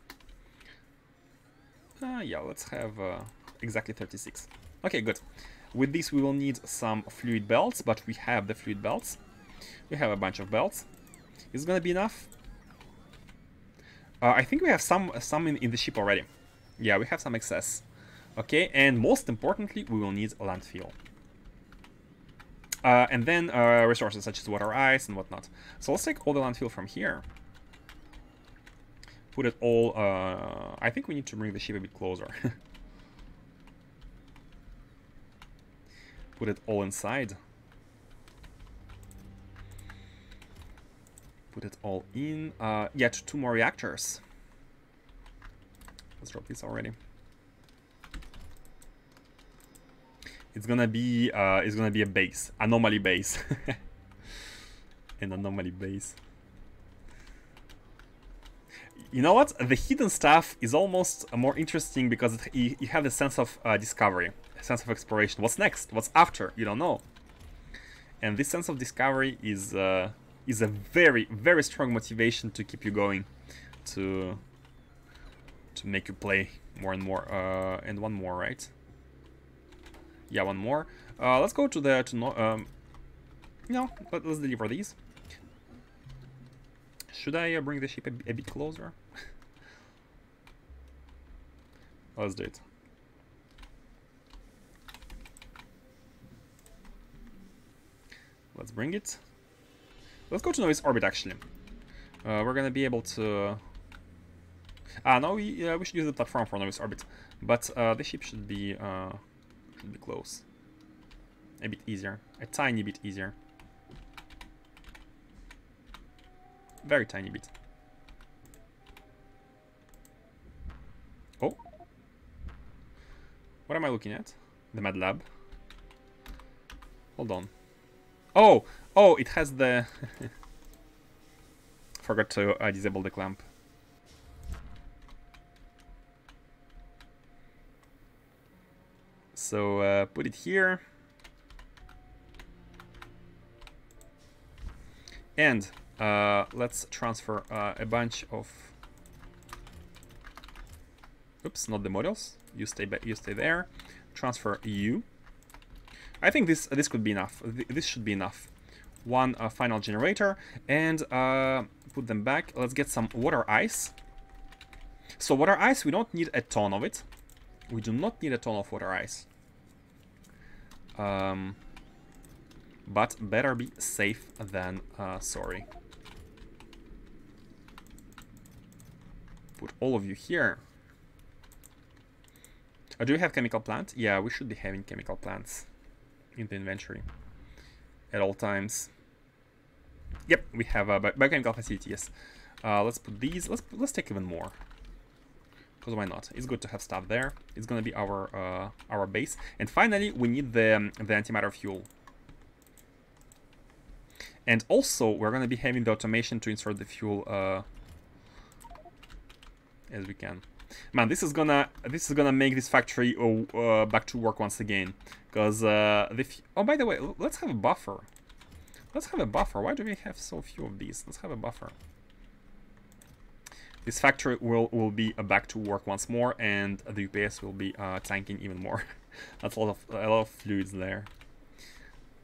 Yeah, let's have exactly 36. Okay, good. With this, we will need some fluid belts, but we have the fluid belts. We have a bunch of belts. Is it gonna be enough? I think we have some in the ship already. Yeah, we have some excess. Okay, and most importantly, we will need a landfill. And then resources such as water, ice, and whatnot. So let's take all the landfill from here. Put it all... I think we need to bring the ship a bit closer. Put it all inside. Put it all in. Yeah, 2 more reactors. Let's drop this already. It's gonna be a base. Anomaly base. An anomaly base. You know what? The hidden stuff is almost more interesting because you have a sense of discovery, a sense of exploration. What's next? What's after? You don't know. And this sense of discovery is a very, very strong motivation to keep you going, to make you play more and more. And one more, right? Yeah, one more. Let's go to the no. Let's deliver these. Should I bring the ship a bit closer? Let's do it. Let's bring it. Let's go to novice orbit, actually. We're gonna be able to... no, we should use the platform for novice orbit. But the ship should be close. A bit easier. A tiny bit easier. Very tiny bit. Oh. What am I looking at? The Mad Lab. Hold on. Oh! Oh, it has the... Forgot to disable the clamp. So, put it here. And let's transfer a bunch of... Oops, not the models. You stay there. Transfer you. I think this could be enough. This should be enough. One final generator, and put them back. Let's get some water ice. So water ice, we don't need a ton of it. We do not need a ton of water ice. But better be safe than sorry. Put all of you here. Do we have chemical plant? Yeah, we should be having chemical plants in the inventory at all times. Yep, we have a biochemical facility. Yes. Let's put these. Let's take even more. Because why not? It's good to have stuff there. It's gonna be our base. And finally, we need the antimatter fuel. And also, we're gonna be having the automation to insert the fuel as we can. Man, this is gonna make this factory back to work once again. Because oh, by the way, let's have a buffer. Let's have a buffer. Why do we have so few of these? Let's have a buffer. This factory will be back to work once more, and the UPS will be tanking even more. That's a lot of fluids there.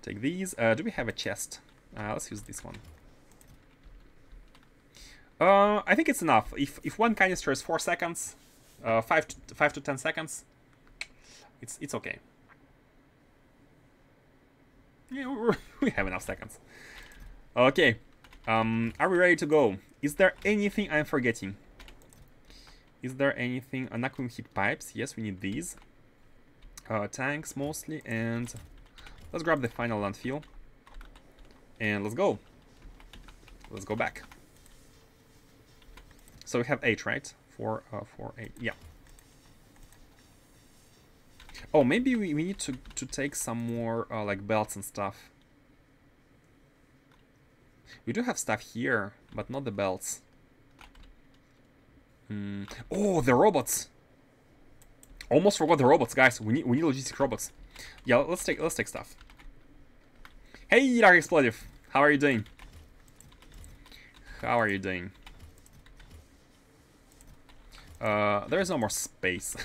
Take these. Do we have a chest? Let's use this one. I think it's enough. If one canister is 4 seconds, 5 to 10 seconds, it's okay. Yeah, we have enough seconds. Okay. Are we ready to go? Is there anything I'm forgetting? Is there anything? Naquium heat pipes. Yes, we need these. Tanks mostly, and let's grab the final landfill. And let's go. Let's go back. So we have 8, right? 4, 8. Yeah. Oh, maybe we need to take some more like belts and stuff. We do have stuff here, but not the belts. Oh, the robots! Almost forgot the robots, guys. We need logistic robots. Yeah, let's take stuff. Hey, Dark Explosive, how are you doing? How are you doing? There is no more space.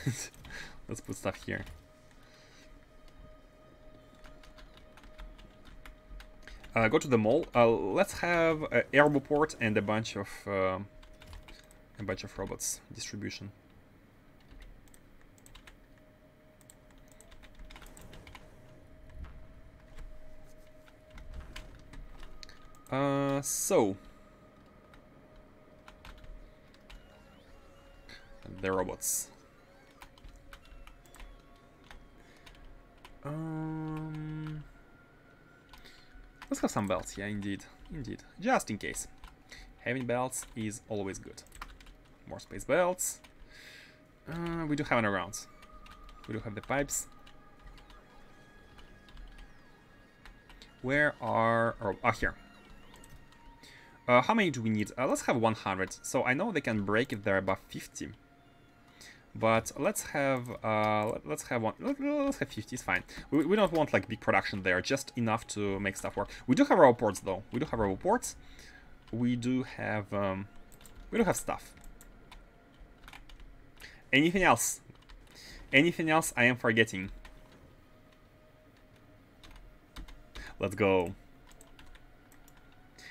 Let's put stuff here. Go to the mall. Let's have an airport and a bunch of robots distribution. So the robots. Let's have some belts, yeah, indeed, just in case. Having belts is always good. More space belts. We do have undergrounds. We do have the pipes. Where are... Oh, here. How many do we need? Let's have 100. So I know they can break if they're above 50. But let's have 50. It's fine. We don't want like big production there. Just enough to make stuff work. We do have roboports though. We do have roboports. We do have stuff. Anything else? Anything else I am forgetting? Let's go.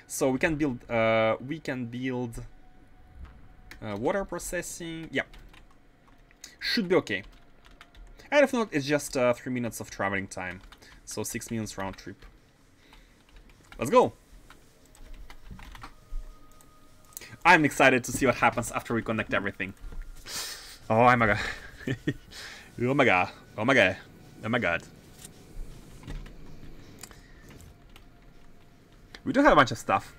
So we can build water processing. Yeah. Should be okay. And if not, it's just 3 minutes of traveling time. So 6 minutes round trip. Let's go. I'm excited to see what happens after we connect everything. Oh my god. Oh my god. Oh my god. Oh my god. We do have a bunch of stuff.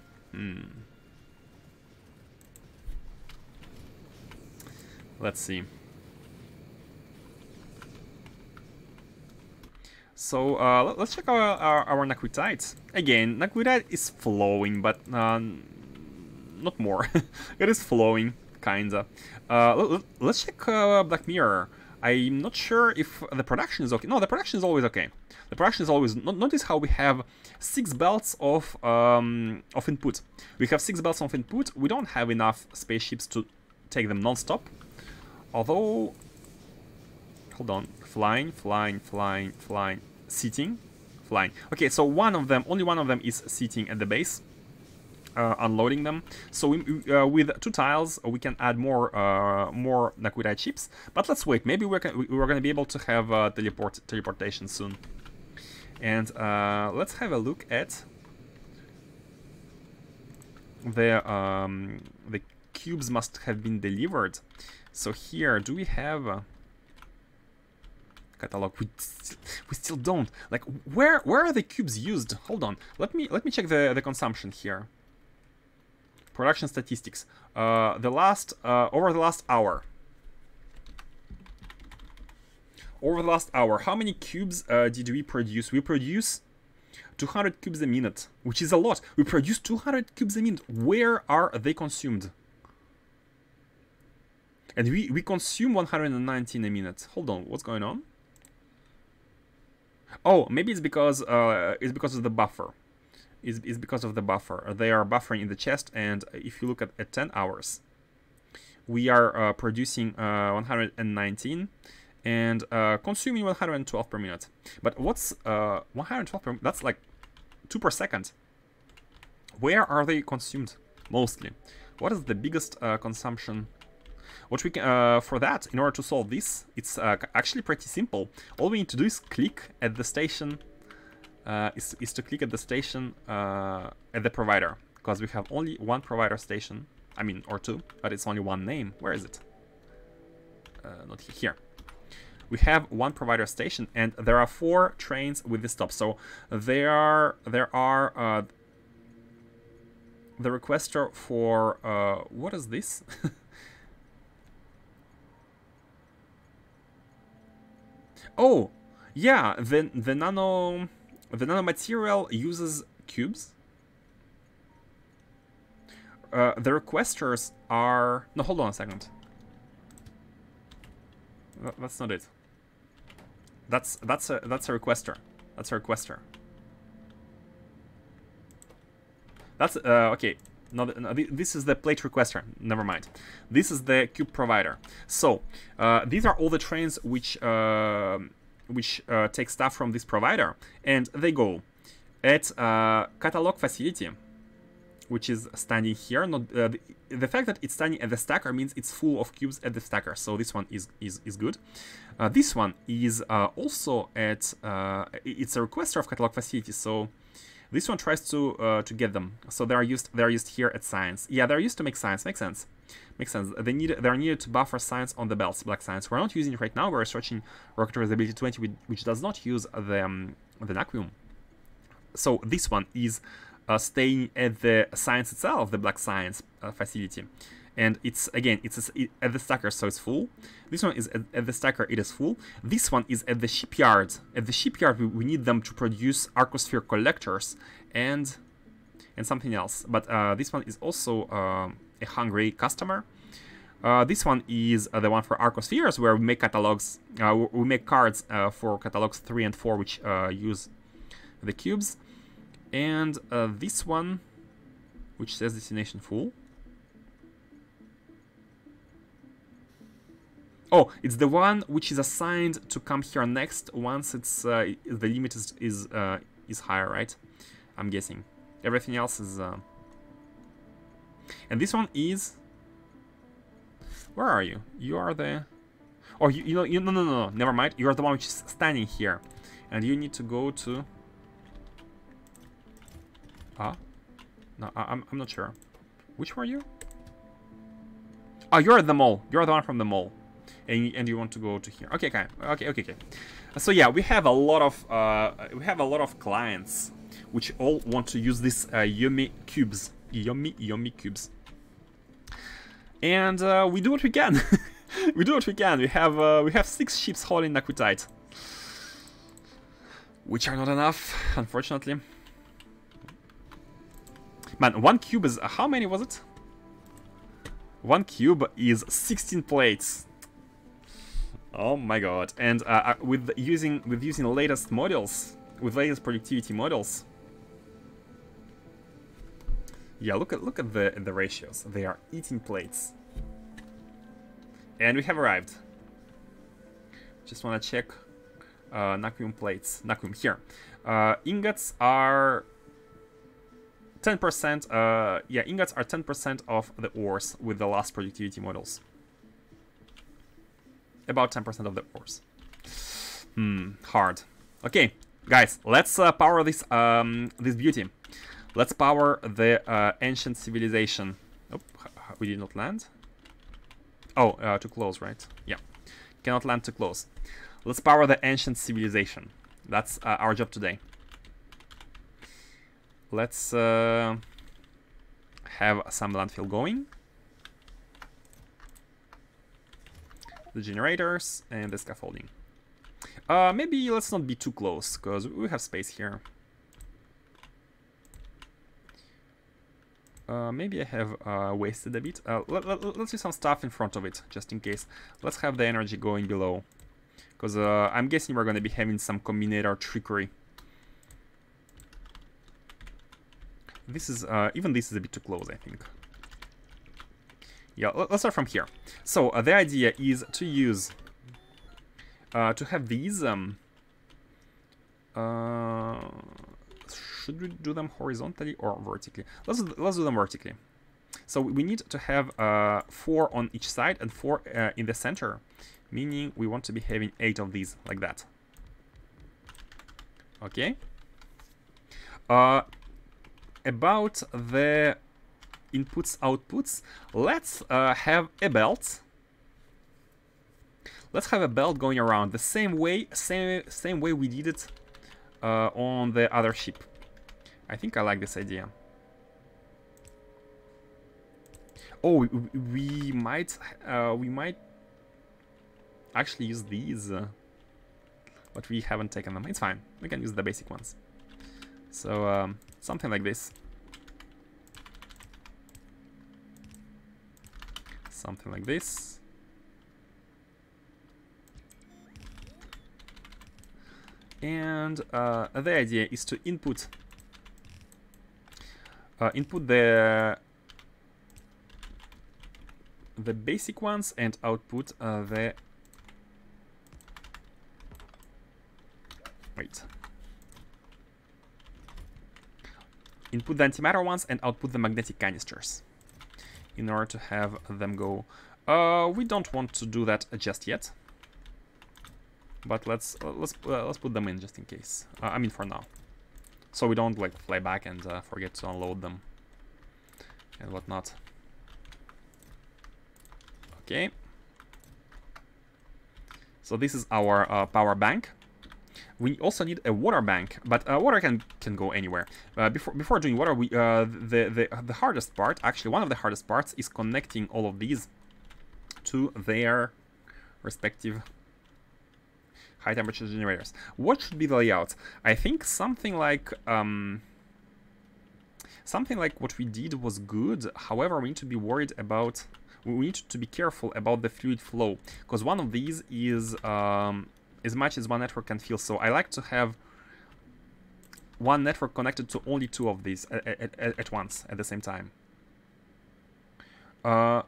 Let's see. So let's check our Naquitite. Again, Naquitite is flowing, but not more. It is flowing, kinda. Let's check Black Mirror. I'm not sure if the production is okay. No, the production is always okay. The production is always... Notice how we have 6 belts of input. We have 6 belts of input. We don't have enough spaceships to take them non-stop. Although... Hold on. Flying, flying, flying, flying. Sitting, flying. Okay, so only one of them is sitting at the base. Unloading them. So with 2 tiles we can add more Naquitite ships. But let's wait. Maybe we're gonna be able to have teleportation soon. And let's have a look at the cubes must have been delivered. So here, do we have? catalog. We still don't. Like, where are the cubes used? Hold on. Let me check the consumption here. Production statistics. Over the last hour. Over the last hour, how many cubes did we produce? We produce 200 cubes a minute, which is a lot. We produce 200 cubes a minute. Where are they consumed? And we consume 119 a minute. Hold on, what's going on? Oh, maybe it's because of the buffer. It's because of the buffer. They are buffering in the chest, and if you look at 10 hours, we are producing 119 and consuming 112 per minute. But what's 112 per minute? That's like 2 per second. Where are they consumed mostly? What is the biggest consumption? What we can for that, in order to solve this, it's actually pretty simple. All we need to do is click at the station. Is to click at the station at the provider, because we have only one provider station. I mean, or two, but it's only one name. Where is it? Not here. We have one provider station, and there are 4 trains with this stop. So there are the requester for what is this? Oh, yeah, the nanomaterial uses cubes. The requesters are... No, hold on a second. That's not it. That's a requester. That's a requester. That's okay. No, this is the plate requester. Never mind. This is the cube provider. So these are all the trains which take stuff from this provider, and they go at catalog facility, which is standing here. Not the fact that it's standing at the stacker means it's full of cubes at the stacker. So this one is good. This one is also at it's a requester of catalog facility. So this one tries to get them. So they're used here at science. Yeah, they're used to make science. Makes sense. Makes sense. They're needed to buffer science on the belts, black science. We're not using it right now. We're searching rocket reusability 20, which does not use the Naquium. So this one is staying at the science itself, the black science facility, and it's again at the stacker, so it's full. This one is at the stacker, it is full. This one is at the shipyard. At the shipyard, we need them to produce arcosphere collectors and something else. But this one is also a hungry customer. This one is the one for arcospheres, where we make catalogs. We make cards for catalogs 3 and 4, which use the cubes. And this one, which says destination full. Oh, it's the one which is assigned to come here next once it's the limit is higher, right? I'm guessing. Everything else is. And this one is. Where are you? You are the. Oh, no. Never mind. You are the one which is standing here, and you need to go to. No, I'm not sure. Which were you? Oh, you're at the mall. You're the one from the mall, and you want to go to here. Okay. So yeah, we have a lot of clients which all want to use these yummy cubes, yummy cubes, and we do what we can. We do what we can. We have 6 ships hauling Naquitite, which are not enough, unfortunately. Man, 1 cube is... How many was it? 1 cube is 16 plates. Oh my god. And with using latest models, with latest productivity models. Yeah, look at the ratios. They are eating plates. And we have arrived. Just want to check Naquium plates. Naquium here. Ingots are 10%. Yeah, ingots are 10% of the ores with the last productivity models. About 10% of the ores. Hard. Okay, guys, let's power this this beauty. Let's power the ancient civilization. Oh, we did not land. Oh, too close, right? Yeah, cannot land too close. Let's power the ancient civilization. That's our job today. Let's have some landfill going. The generators and the scaffolding. Maybe let's not be too close, because we have space here. Maybe I have wasted a bit. Let's do some stuff in front of it, just in case. Let's have the energy going below. Because I'm guessing we're going to be having some combinator trickery. This is, even this is a bit too close, I think. Yeah, let's start from here. So the idea is to use, to have these, should we do them horizontally or vertically? Let's do them vertically. So we need to have 4 on each side and 4 in the center, meaning we want to be having 8 of these, like that. Okay. About the inputs, outputs, let's have a belt. Let's have a belt going around the same way, same way we did it on the other ship. I think I like this idea. Oh, we might actually use these, but we haven't taken them. It's fine. We can use the basic ones. So something like this. Something like this. And the idea is to input the basic ones and output the input the antimatter ones and output the magnetic canisters in order to have them go. We don't want to do that just yet, but let's put them in just in case. I mean, for now, so we don't like fly back and forget to unload them and whatnot. Okay. So this is our power bank. We also need a water bank, but water can go anywhere. Before doing water, we the hardest part, actually one of the hardest parts, is connecting all of these to their respective high temperature generators. What should be the layout? I think something like what we did was good. However, we need to be worried about. We need to be careful about the fluid flow, because one of these is as much as one network can fill. So I like to have one network connected to only 2 of these at once, at the same time. How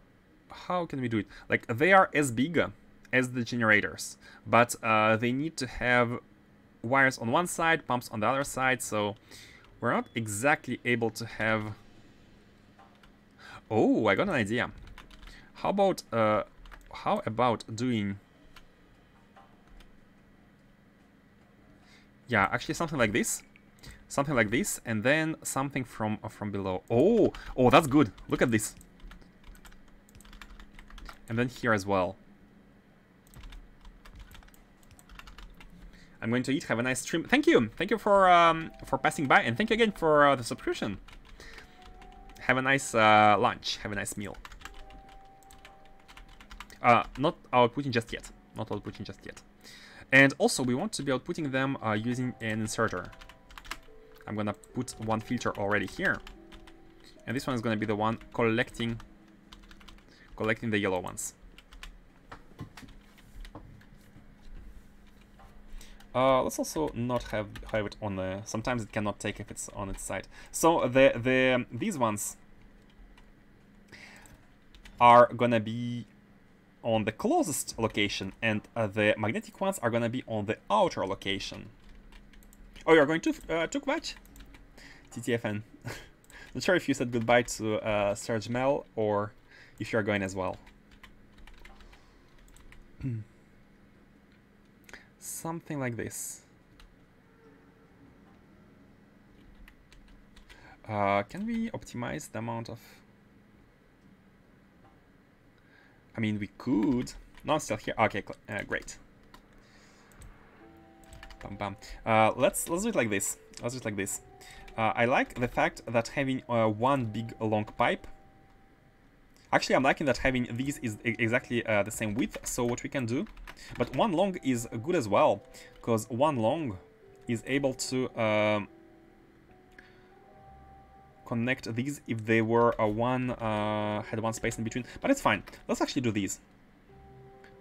can we do it? Like, they are as big as the generators, but they need to have wires on one side, pumps on the other side, so we're not exactly able to have... Oh, I got an idea. How about doing... Yeah, actually something like this. Something like this, and then something from below. Oh, that's good. Look at this. And then here as well. I'm going to eat. Have a nice stream. Thank you. Thank you for passing by, and thank you again for the subscription. Have a nice lunch. Have a nice meal. Not outputting just yet. Not outputting just yet. And also, we want to be outputting them using an inserter. I'm gonna put one filter already here, and this one is gonna be the one collecting the yellow ones. Let's also not have it on the. Sometimes it cannot take if it's on its side. So these ones are gonna be on the closest location, and the magnetic ones are gonna be on the outer location. Oh, you're going to Tukvach? TTFN. Not sure if you said goodbye to Serge Mel or if you're going as well. Something like this. Can we optimize the amount of... I mean, we could. No, I'm still here. Okay, great. Bam, bam. Let's do it like this. Let's do it like this. I like the fact that having one big long pipe. Actually, I'm liking that having these is exactly the same width. So what we can do, but one long is good as well, because one long is able to connect these if they were had one space in between. But it's fine. Let's actually do these.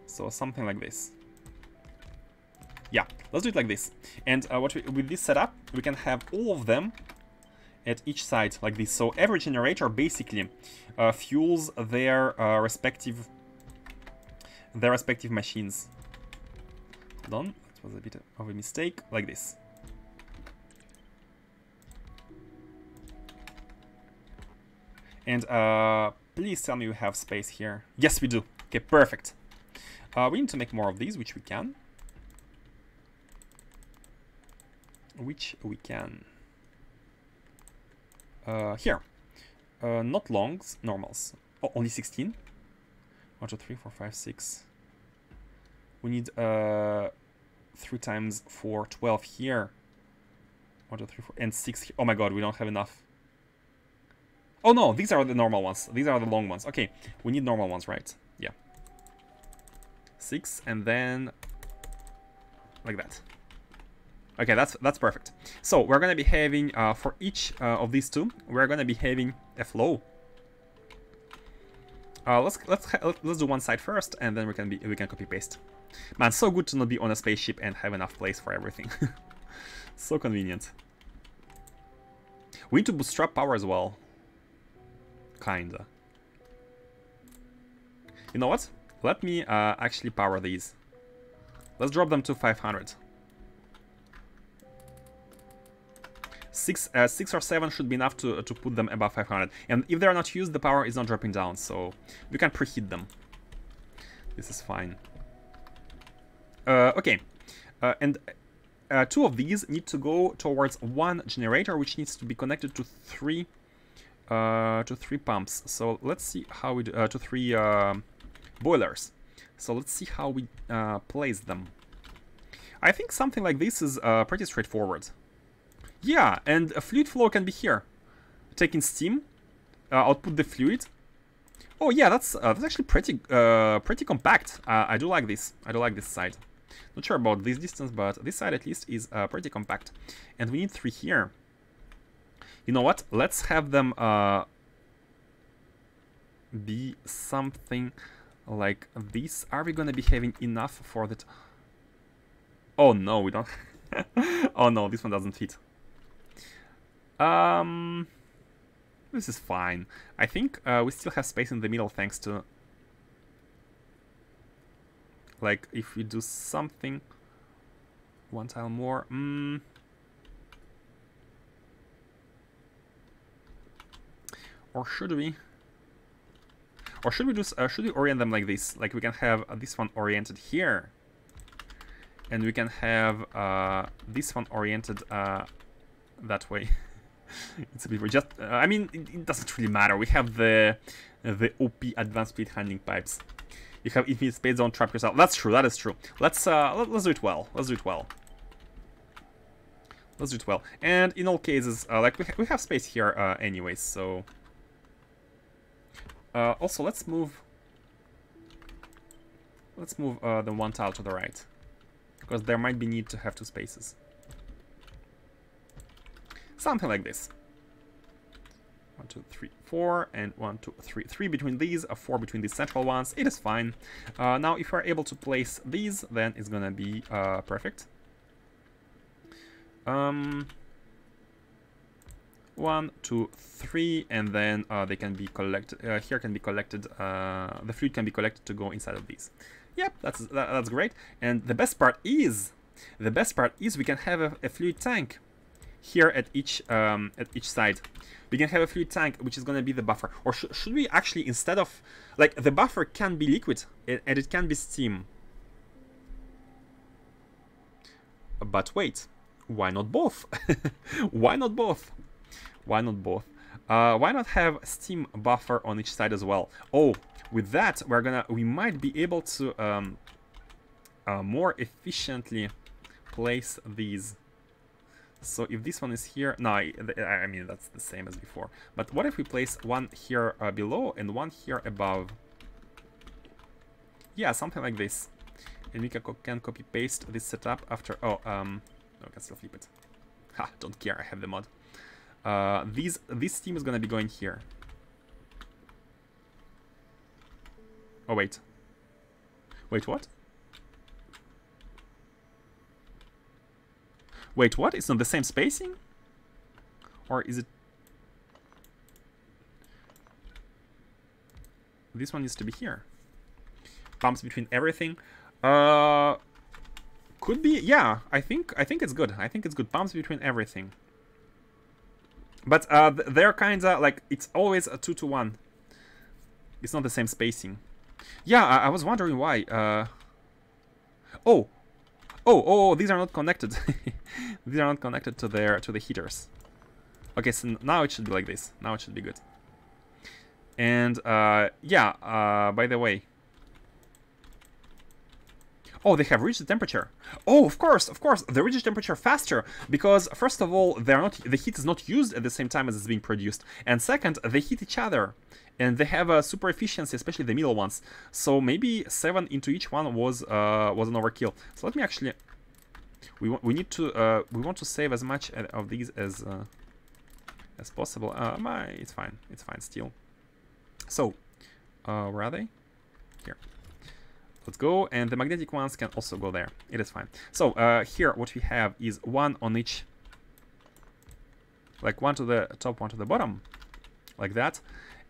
So something like this. Yeah, let's do it like this. And with this setup, we can have all of them at each side like this. So every generator basically fuels their respective machines. Hold on, that was a bit of a mistake. Like this. And please tell me we have space here. Yes, we do. Okay, perfect. We need to make more of these, which we can. Here. Not longs, normals. Oh, only 16. 1, 2, 3, 4, 5, 6. We need 3 times 4, 12 here. 1, 2, 3, 4, and 6 here. Oh my god, we don't have enough. Oh no, these are the normal ones. These are the long ones. Okay, we need normal ones, right? Yeah. 6, and then like that. Okay, that's perfect. So we're gonna be having for each of these two, we're gonna be having a flow. Let's do one side first, and then we can copy paste. Man, so good to not be on a spaceship and have enough place for everything. So convenient. We need to bootstrap power as well. Kinda. You know what? Let me actually power these. Let's drop them to 500. 6 or 7 should be enough to put them above 500. And if they're not used, the power is not dropping down, so we can preheat them. This is fine. Okay, and 2 of these need to go towards one generator, which needs to be connected to 3 pumps. So let's see how we do to 3 boilers. So let's see how we place them. I think something like this is pretty straightforward. Yeah, and a fluid flow can be here. Taking steam, output the fluid. Oh yeah, that's actually pretty compact. I do like this. I do like this side. Not sure about this distance, but this side at least is pretty compact. And we need 3 here. You know what? Let's have them be something like this. Are we gonna be having enough for that? Oh no, we don't. Oh no, this one doesn't fit. This is fine. I think we still have space in the middle thanks to, like, if we do something, 1 tile more. Or should we? Or should we do? Should we orient them like this? Like we can have this one oriented here, and we can have this one oriented that way. It's a bit just. I mean, it doesn't really matter. We have the OP advanced fluid handling pipes. You have infinite space, don't trap yourself. That's true. That is true. Let's do it well. Let's do it well. Let's do it well. And in all cases, like we have space here anyways. So also let's move the 1 tile to the right, because there might be need to have 2 spaces. Something like this. 1, 2, 3, 4, and 1, 2, 3. 3 between these, 4 between these central ones. It is fine. Now, if we're able to place these, then it's gonna be perfect. 1, 2, 3, and then they can be collected. Here can be collected. The fluid can be collected to go inside of these. Yep, that's great. And the best part is we can have a fluid tank here at each side. We can have a fluid tank, which is going to be the buffer. Or should we actually, instead of, like, the buffer can be liquid and it can be steam. But wait, why not both? Why not both? Why not both? Why not have steam buffer on each side as well? Oh, with that, we might be able to more efficiently place these? So if this one is here, no, I mean that's the same as before. But what if we place one here below and one here above? Yeah, something like this. And we can copy paste this setup after. Oh, no, I can still flip it. Ha! Don't care. I have the mod. This team is gonna be going here. Oh wait. Wait, what? Wait, what? It's not the same spacing? Or is it... This one needs to be here. Bumps between everything. Could be, yeah. I think it's good. I think it's good. Bumps between everything. But they're kinda like, it's always a 2-to-1. It's not the same spacing. Yeah, I was wondering why. Oh, these are not connected. These are not connected to the heaters. Okay, so now it should be like this. Now it should be good. And yeah, by the way. Oh, they have reached the temperature. Oh, of course, they reach the temperature faster because first of all, the heat is not used at the same time as it's being produced, and second, they hit each other, and they have a super efficiency, especially the middle ones. So maybe 7 into each one was an overkill. So let me actually, we want to save as much of these as possible. It's fine still. So, where are they? Here. Let's go, and the magnetic ones can also go there. It is fine. So here what we have is one on each, like one to the top, one to the bottom, like that.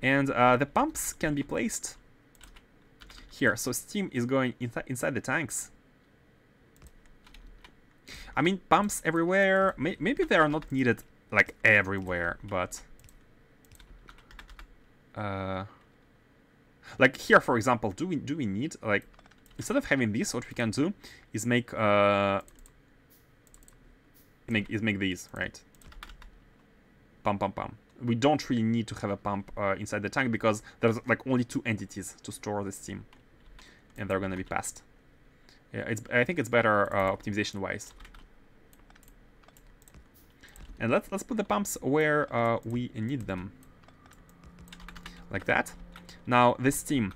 And the pumps can be placed here. So steam is going inside the tanks. I mean, pumps everywhere. Maybe they are not needed like everywhere, but like here, for example, do we need like, instead of having this, what we can do is make these, right? Pump, pump, pump. We don't really need to have a pump inside the tank because there's like only 2 entities to store the steam, and they're gonna be passed. Yeah, I think it's better optimization wise. And let's put the pumps where we need them, like that. Now this steam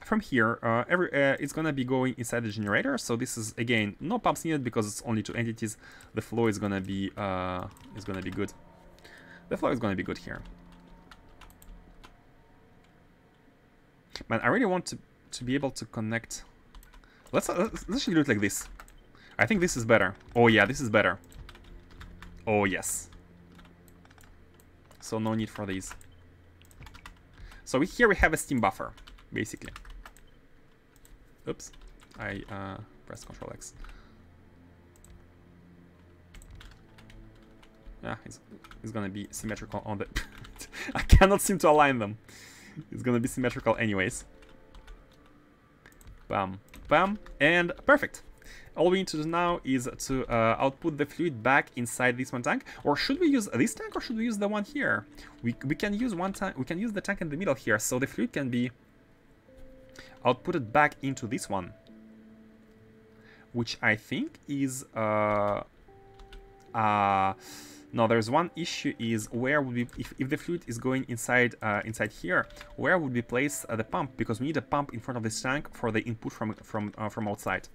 from here, it's gonna be going inside the generator. So this is again no pumps needed because it's only 2 entities. The flow is gonna be good. The flow is gonna be good here. Man, I really want to be able to connect. Let's actually do it like this. I think this is better. Oh yeah, this is better. Oh yes. So no need for these. So here we have a steam buffer, basically. Oops, I pressed Ctrl X. Yeah, it's gonna be symmetrical on the... I cannot seem to align them. It's gonna be symmetrical anyways. Bam, bam, and perfect. All we need to do now is to output the fluid back inside this one tank. Or should we use this tank, or should we use the one here? We can use one tank. We can use the tank in the middle here, so the fluid can be outputted back into this one, which I think is no, there's one issue, is where would we, if the fluid is going inside inside here, where would we place the pump? Because we need a pump in front of this tank for the input from outside.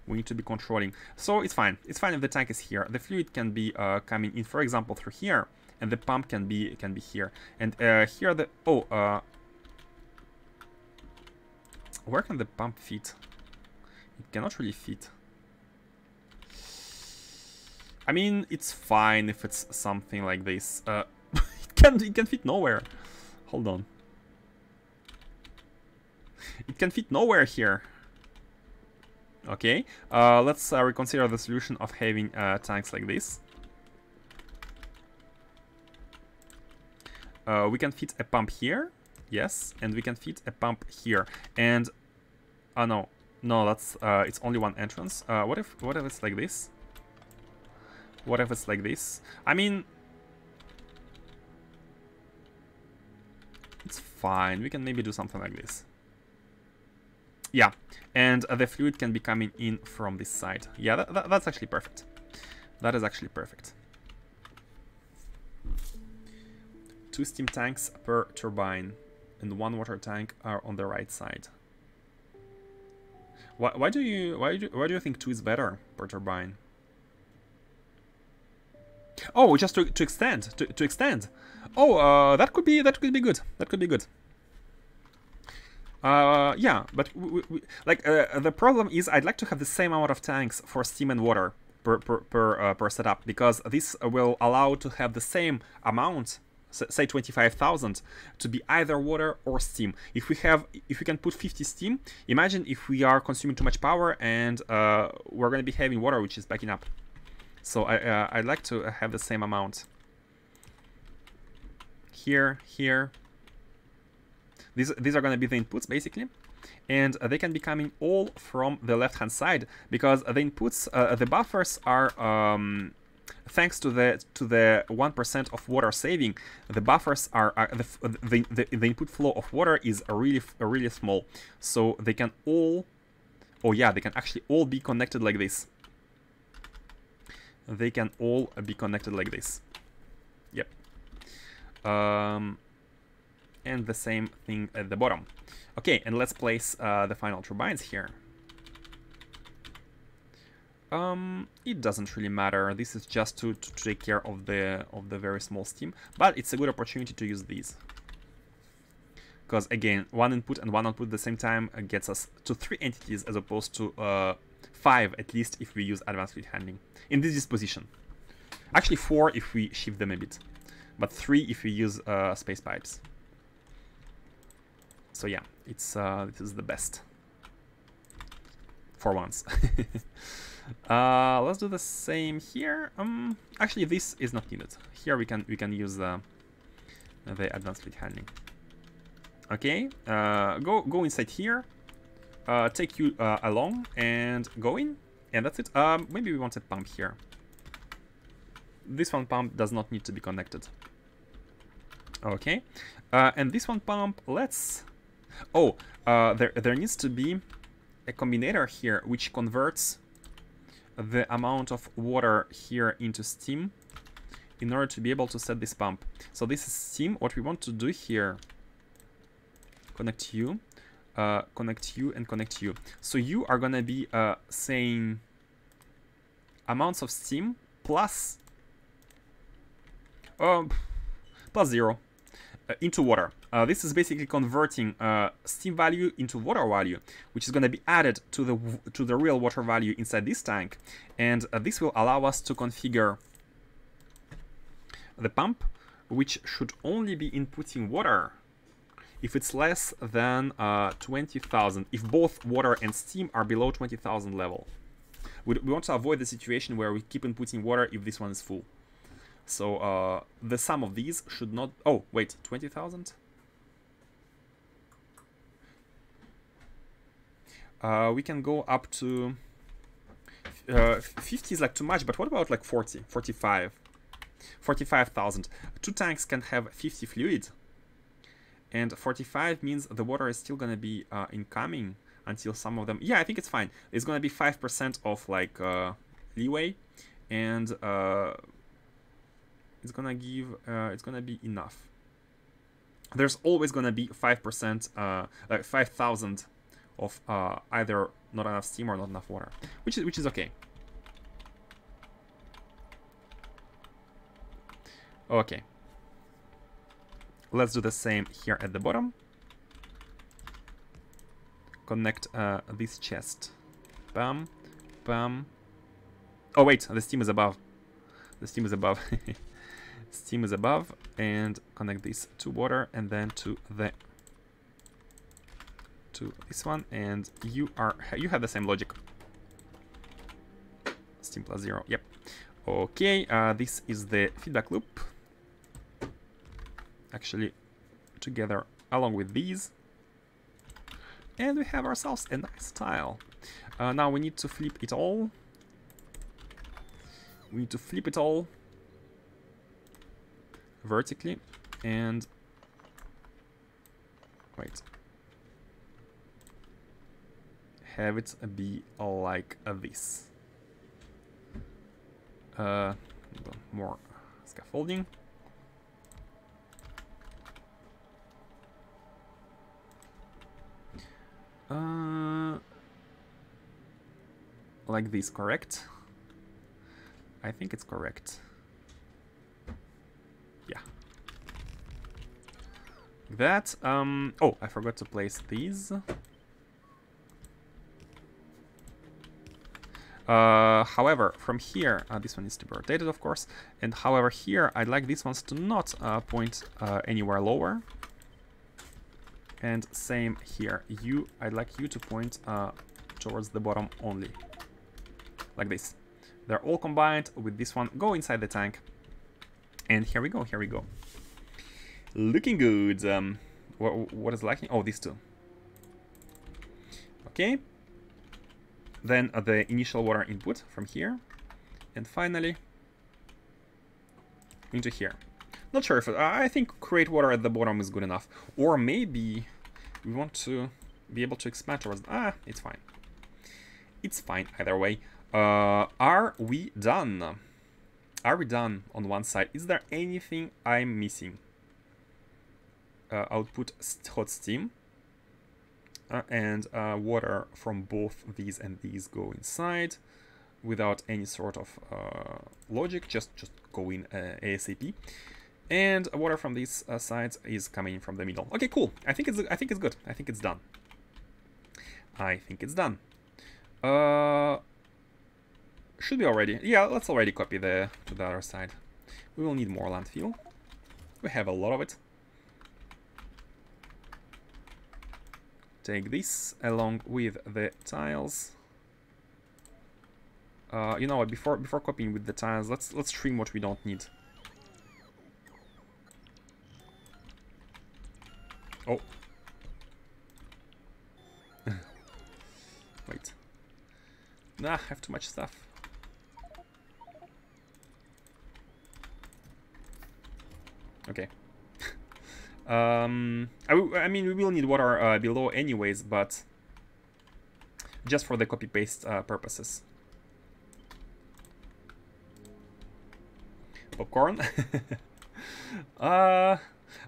We need to be controlling. So it's fine. It's fine if the tank is here. The fluid can be coming in, for example, through here, and the pump can be here. And here the where can the pump fit? It cannot really fit. I mean, it's fine if it's something like this. It can fit nowhere. Hold on. It can fit nowhere here. Okay, let's reconsider the solution of having tanks like this. We can fit a pump here, yes, and we can fit a pump here. And no, that's it's only one entrance. What if it's like this? What if it's like this? I mean, it's fine. We can maybe do something like this. Yeah, and the fluid can be coming in from this side. Yeah, that's actually perfect. That is actually perfect. 2 steam tanks per turbine, and 1 water tank are on the right side. Why do you think 2 is better per turbine? Oh, just to extend, to extend. Oh, that could be good. That could be good. Yeah, but the problem is I'd like to have the same amount of tanks for steam and water per setup, because this will allow to have the same amount, say 25,000, to be either water or steam. If we can put 50 steam, imagine if we are consuming too much power and we're going to be having water which is backing up. So I'd like to have the same amount. Here. These are going to be the inputs, basically. And they can be coming all from the left-hand side, because the inputs, the buffers are, thanks to the 1% of water saving, the buffers are, the input flow of water is really small. So they can all, oh yeah, they can actually all be connected like this. They can all be connected like this. Yep. And the same thing at the bottom. Okay, and let's place the final turbines here. It doesn't really matter. This is just to take care of the very small steam, but it's a good opportunity to use these. Because again, 1 input and 1 output at the same time gets us to 3 entities as opposed to 5 at least if we use advanced fluid handling in this disposition. Actually 4 if we shift them a bit, but 3 if we use space pipes. So yeah, it's this is the best for once. Let's do the same here. Actually, this is not needed. Here we can use the advanced fluid handling. Okay, go inside here. Take you along and go in, and that's it. Maybe we want a pump here. This one pump does not need to be connected. Okay, and this one pump, let's. Oh, there needs to be a combinator here which converts the amount of water here into steam in order to be able to set this pump. So this is steam. What we want to do here, connect you, and connect you. So you are gonna be saying amounts of steam plus 0 into water. This is basically converting steam value into water value, which is going to be added to the real water value inside this tank, and this will allow us to configure the pump, which should only be inputting water if it's less than 20,000. If both water and steam are below 20,000 level, we want to avoid the situation where we keep inputting water if this one is full. So the sum of these should not... Oh, wait, 20,000? We can go up to... 50 is like too much, but what about like 40, 45? 45,000. 2 tanks can have 50 fluid. And 45 means the water is still going to be incoming until some of them... Yeah, I think it's fine. It's going to be 5% of like leeway. And... it's gonna give, it's gonna be enough. There's always gonna be 5%, like 5,000 of either not enough steam or not enough water, which is okay. Okay. Let's do the same here at the bottom. Connect this chest. Bam, bam. Oh wait, the steam is above. The steam is above. Steam is above, and connect this to water and then to this one, and you have the same logic. Steam plus 0. Yep. Okay, this is the feedback loop. Actually, together along with these, and we have ourselves a nice tile. Now we need to flip it all. We need to flip it all vertically, and wait. have it be like this. More scaffolding. Like this, correct? I think it's correct. Yeah. That, oh, I forgot to place these. However, from here, this one needs to be rotated, of course. And however, here, I'd like these ones to not point anywhere lower. And same here. I'd like you to point towards the bottom only. Like this. They're all combined with this one. Go inside the tank. And here we go, here we go. Looking good. What is lacking? Oh, these two. Okay. Then the initial water input from here. And finally, into here. Not sure if I think create water at the bottom is good enough. Or maybe we want to be able to expand towards... it's fine. It's fine either way. Are we done? Are we done on one side? Is there anything I'm missing? Output hot steam. And water from both these and these go inside without any sort of logic. Just go in ASAP. And water from these sides is coming in from the middle. Okay, cool. I think it's good. I think it's done. I think it's done. Should be already. Yeah, let's already copy to the other side. We will need more landfill. We have a lot of it. Take this along with the tiles. You know what? Before copying with the tiles, let's trim what we don't need. Oh. Wait. Nah, I have too much stuff. Okay. I mean, we will need water below anyways, but just for the copy-paste purposes. Popcorn.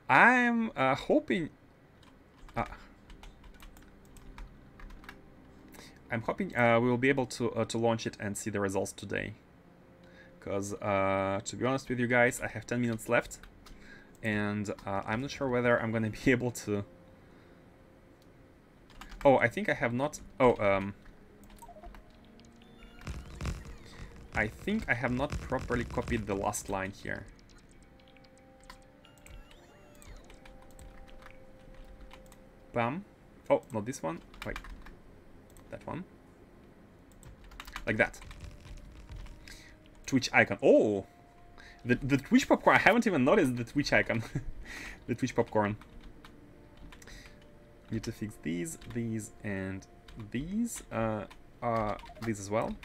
I'm hoping... I'm hoping we will be able to launch it and see the results today. Because, to be honest with you guys, I have 10 minutes left. And I'm not sure whether I'm going to be able to... Oh, I think I have not... Oh, I think I have not properly copied the last line here. Bam. Oh, not this one. Wait. That one. Like that. Twitch icon. Oh! The Twitch popcorn. I haven't even noticed the Twitch icon. The Twitch popcorn. Need to fix these, and these. These as well.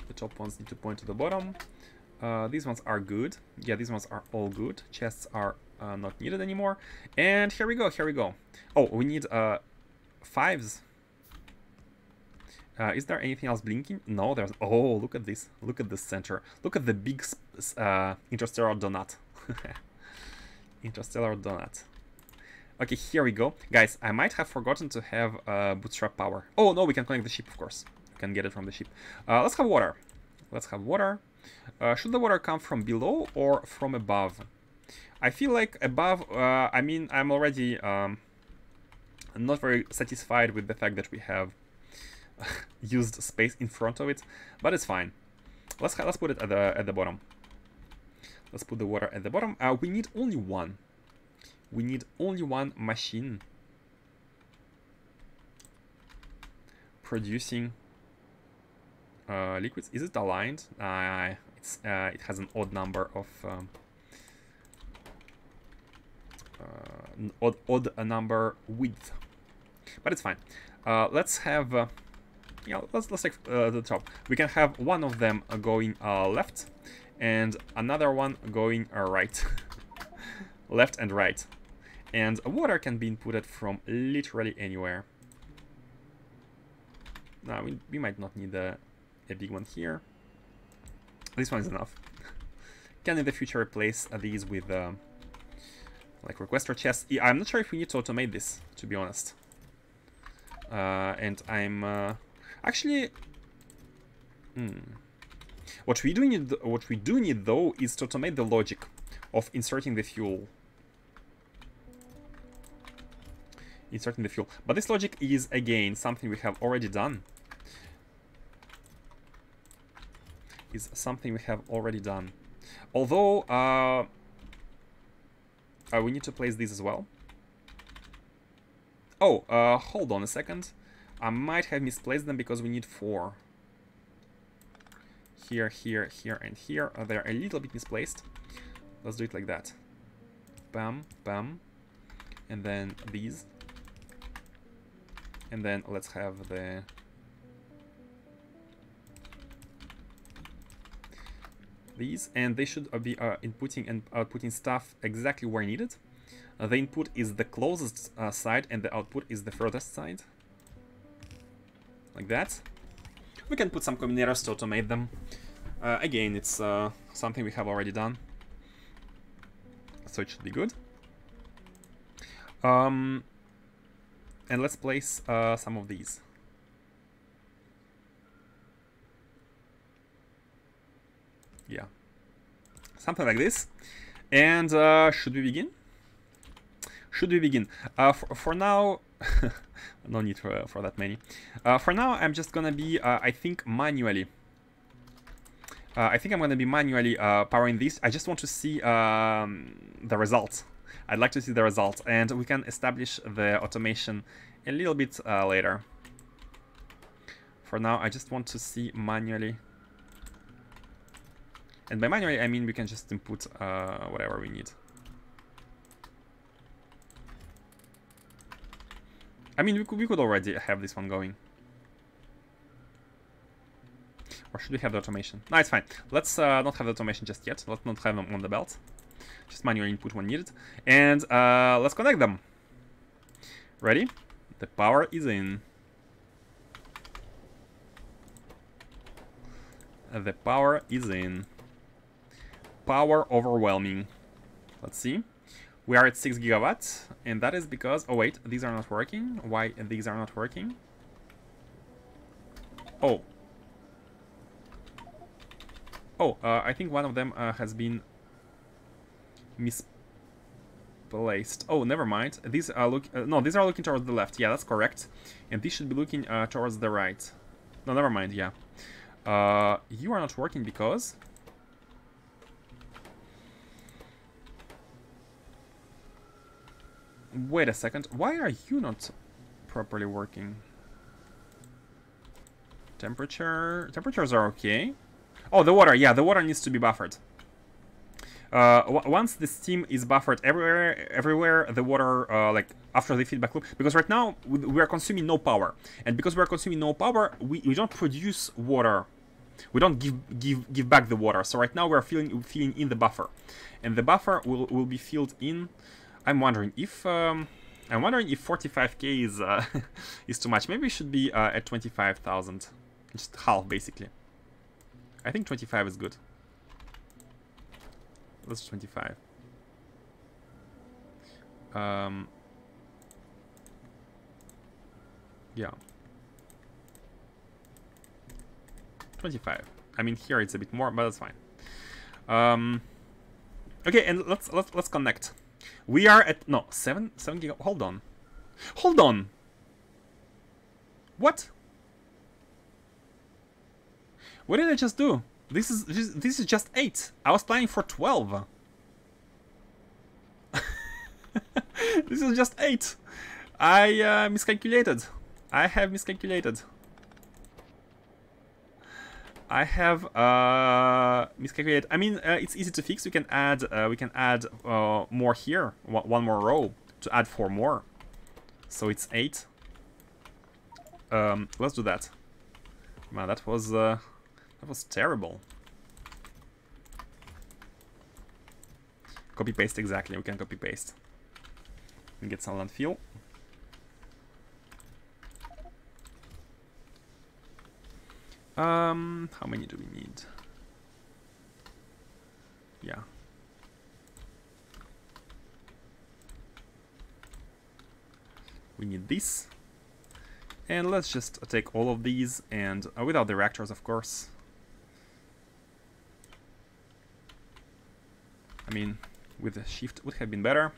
The top ones need to point to the bottom. These ones are good. Yeah, these ones are all good. Chests are not needed anymore. And here we go, here we go. Oh, we need 5s. Is there anything else blinking? No, there's... Oh, look at this. Look at the center. Look at the big interstellar donut. Interstellar donut. Okay, here we go. Guys, I might have forgotten to have bootstrap power. Oh, no, we can connect the ship, of course. We can get it from the ship. Let's have water. Let's have water. Should the water come from below or from above? I feel like above... I mean, I'm already not very satisfied with the fact that we have used space in front of it, but it's fine. Let's put it at the bottom. Let's put the water at the bottom. We need only one. We need only one machine producing liquids. Is it aligned? It has an odd number of odd number width, but it's fine. Let's have. Yeah, let's take the top. We can have one of them going left and another one going right. Left and right. And water can be inputted from literally anywhere. No, we might not need a big one here. This one is enough. Can in the future replace these with like requester chests. I'm not sure if we need to automate this, to be honest. And I'm actually what we do need though is to automate the logic of inserting the fuel. But this logic is again something we have already done. Although we need to place these as well. Oh, hold on a second. I might have misplaced them because we need 4. Here, here, here, and here. They're a little bit misplaced. Let's do it like that. Bam, bam. And then these. And then let's have the... these. And they should be inputting and outputting stuff exactly where needed. The input is the closest side and the output is the furthest side. Like that. We can put some combinators to automate them. Again, it's something we have already done. So it should be good. And let's place some of these. Yeah. Something like this. And should we begin? For now, no need for that many. For now, I'm just gonna be, I think, manually. I think I'm gonna be manually powering this. I just want to see the results. I'd like to see the results, and we can establish the automation a little bit later. For now, I just want to see manually. And by manually, I mean we can just input whatever we need. I mean, we could already have this one going. Or should we have the automation? No, it's fine. Let's not have the automation just yet. Let's not have them on the belt. Just manual input when needed. And let's connect them. Ready? The power is in. The power is in. Power overwhelming. Let's see. We are at 6 gigawatts, and that is because... oh wait, these are not working. Why these are not working? Oh. Oh, I think one of them has been misplaced. Oh, never mind. These are no, these are looking towards the left. Yeah, that's correct. And these should be looking towards the right. No, never mind. Yeah. You are not working because... wait a second. Why are you not properly working? Temperatures are okay. Oh, the water. Yeah, the water needs to be buffered. Once the steam is buffered everywhere, the water, like after the feedback loop, because right now we are consuming no power, and because we are consuming no power, we don't produce water. We don't give back the water. So right now we are filling in the buffer, and the buffer will be filled in. I'm wondering if 45k is is too much. Maybe it should be at 25,000, just half basically. I think 25 is good. Let's 25. Yeah. 25. I mean, here it's a bit more, but that's fine. Okay, and let's connect. We are at 7 gig. Hold on. What? What did I just do? This is just 8. I was planning for 12. This is just 8. I miscalculated. I have miscalculated. Miscalculated. I mean, it's easy to fix. We can add more here, one more row to add 4 more. So it's 8. Let's do that. Man, that was terrible. Copy paste exactly. We can copy paste and get some landfill. How many do we need? Yeah. We need this. And let's just take all of these, and without the reactors, of course. I mean, with the shift would have been better.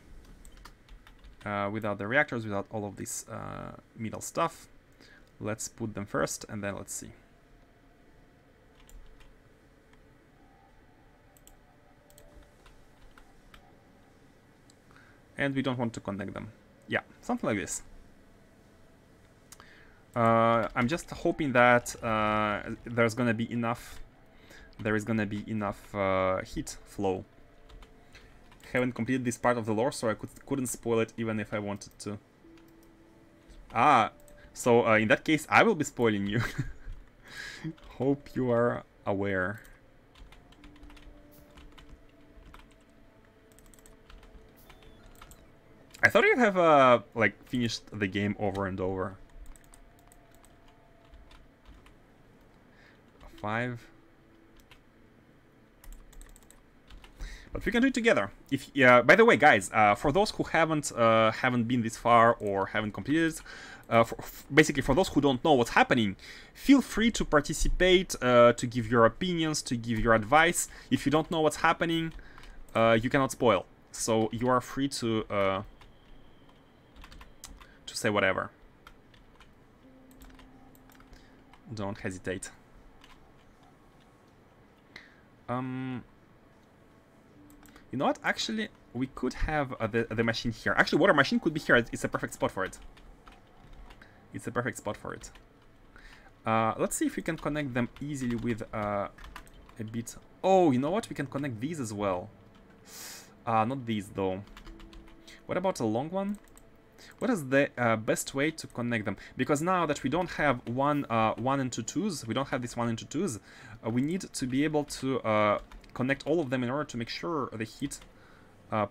Without the reactors, without all of this middle stuff. Let's put them first, and then let's see. And we don't want to connect them. Yeah, something like this. I'm just hoping that there's gonna be enough. There is gonna be enough heat flow. Haven't completed this part of the lore, so I couldn't spoil it even if I wanted to. Ah, so in that case, I will be spoiling you. Hope you are aware. I thought you'd have like finished the game over and over. 5. But we can do it together. If by the way, guys, for those who haven't been this far or haven't completed, basically for those who don't know what's happening, feel free to participate, to give your opinions, to give your advice. If you don't know what's happening, you cannot spoil. So you are free to say whatever. Don't hesitate. You know what? Actually, we could have the machine here. Actually, water machine could be here. It's a perfect spot for it. It's a perfect spot for it. Let's see if we can connect them easily with a bit. Oh, you know what? We can connect these as well. Not these though. What about a long one? What is the best way to connect them? Because now that we don't have 1 and 2 twos, we don't have this 1 and 2 twos, we need to be able to connect all of them in order to make sure the heat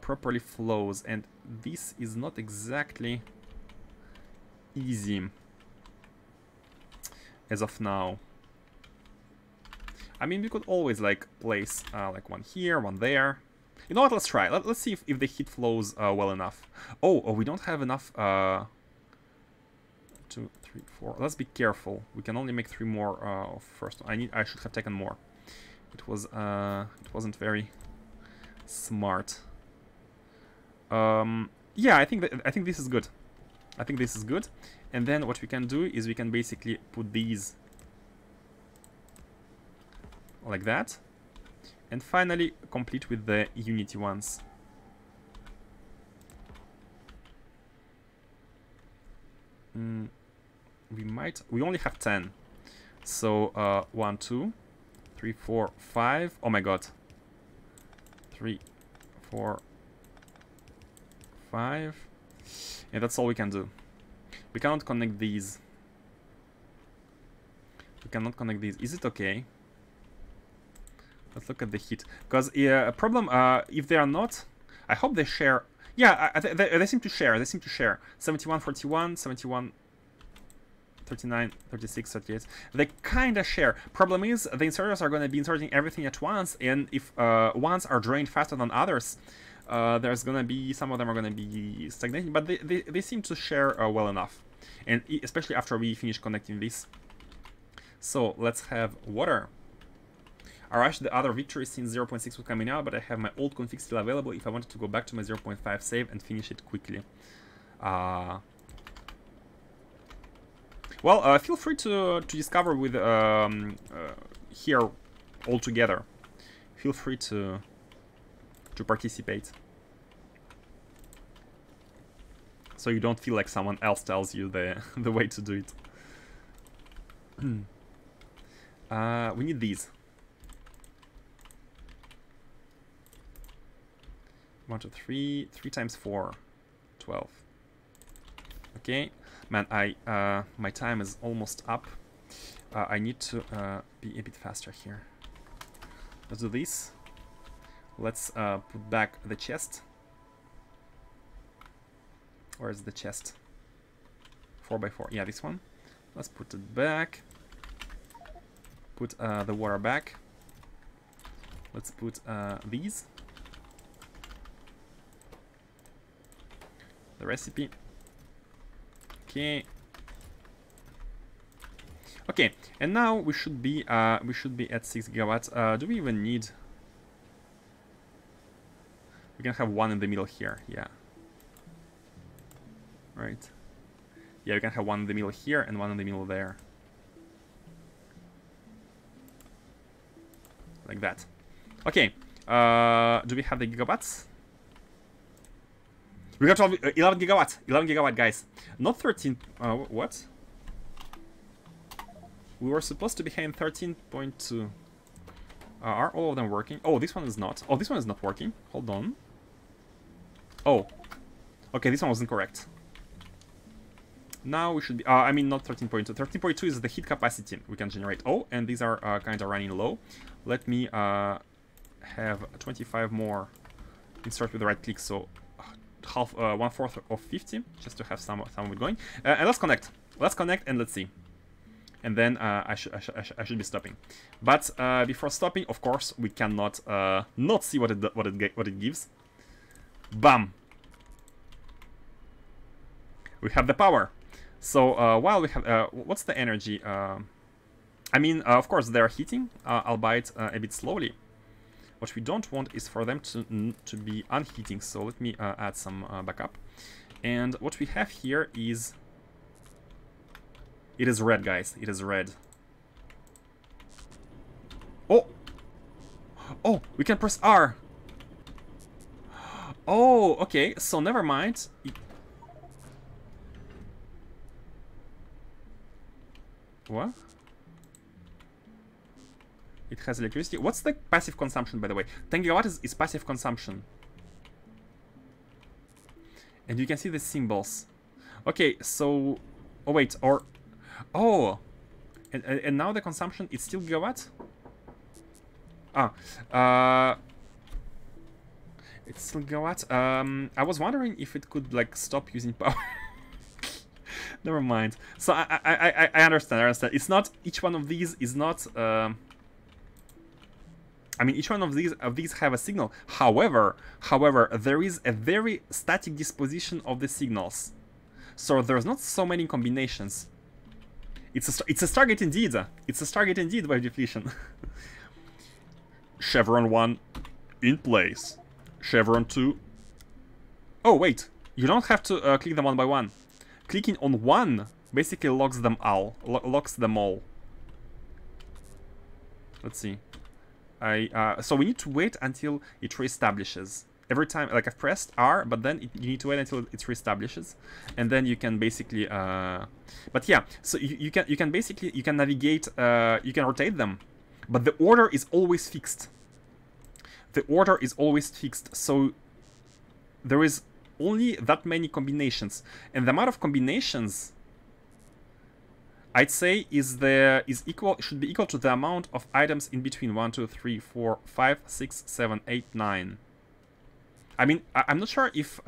properly flows. And this is not exactly easy as of now. I mean, we could always like place like one here, one there. You know what? Let's try. Let's see if the heat flows well enough. Oh, we don't have enough. 2, 3, 4. Let's be careful. We can only make 3 more first. I should have taken more. It wasn't very smart. Yeah, I think this is good. I think this is good. And then what we can do is we can basically put these like that. And finally, complete with the Unity ones. We only have 10. So, 1, 2, 3, 4, 5. Oh my god. 3, 4, 5. Yeah, that's all we can do. We cannot connect these. We cannot connect these. Is it okay? Let's look at the heat. Because a problem, if they are not, I hope they share. Yeah, they seem to share. They seem to share. 71, 41, 71, 39, 36, 38. They kind of share. Problem is, the inserters are going to be inserting everything at once, and if ones are drained faster than others, there's going to be, some of them are going to be stagnating, but they seem to share well enough. And especially after we finish connecting this. So let's have water. I rushed the other victory since 0.6 was coming out, but I have my old config still available if I wanted to go back to my 0.5 save and finish it quickly. Well, feel free to discover with here all together. Feel free to participate, so you don't feel like someone else tells you the way to do it. We need these. 1, 2, 3. 3 times 4, 12. Okay, man. My time is almost up. I need to be a bit faster here. Let's do this. Let's put back the chest. Where's the chest? 4x4. Yeah, this one. Let's put it back. put the water back. Let's put these. The recipe. Okay. Okay, and now we should be at 6 gigawatts. Do we even need? We can have one in the middle here. Yeah. Right. Yeah, we can have one in the middle here and one in the middle there. Like that. Okay. Do we have the gigawatts? We got 11 gigawatts. 11 gigawatt, guys. Not 13. What? We were supposed to be having 13.2. Are all of them working? Oh, this one is not. Oh, this one is not working. Hold on. Oh. Okay, this one wasn't correct. Now we should be... I mean, not 13.2. 13.2 is the heat capacity we can generate. Oh, and these are kind of running low. Let me have 25 more. Insert with the right click, so half, 1/4 of 50, just to have some of it going. And let's connect. Let's connect and let's see. And then I should be stopping. But before stopping, of course, we cannot not see what it gives. Bam! We have the power. So while we have, what's the energy? I mean, of course, they are heating, albeit a bit slowly. What we don't want is for them to be unheating. So let me add some backup. And what we have here is, it is red, guys. It is red. Oh, oh, we can press R. Oh, okay. So never mind. What? It has electricity. What's the passive consumption, by the way? 10 gigawatt is passive consumption. And you can see the symbols. Okay, so... Oh, wait, or... Oh! And now the consumption is still gigawatt? It's still gigawatt. I was wondering if it could, like, stop using power. Never mind. So I understand. It's not, each one of these is not... I mean, each one of these have a signal. However, there is a very static disposition of the signals. So there's not so many combinations. It's a Stargate indeed. It's a Stargate indeed by depletion. Chevron 1 in place. Chevron 2. Oh wait, you don't have to click them one by one. Clicking on one basically locks them all. Locks them all. Let's see. So we need to wait until it reestablishes. Every time, like I've pressed R, but then you need to wait until it reestablishes, and then you can basically. But yeah, so you can basically navigate. You can rotate them, but the order is always fixed. The order is always fixed. So there is only that many combinations, and the amount of combinations, I'd say, should be equal to the amount of items in between 1, 2, 3, 4, 5, 6, 7, 8, 9. I mean, I'm not sure if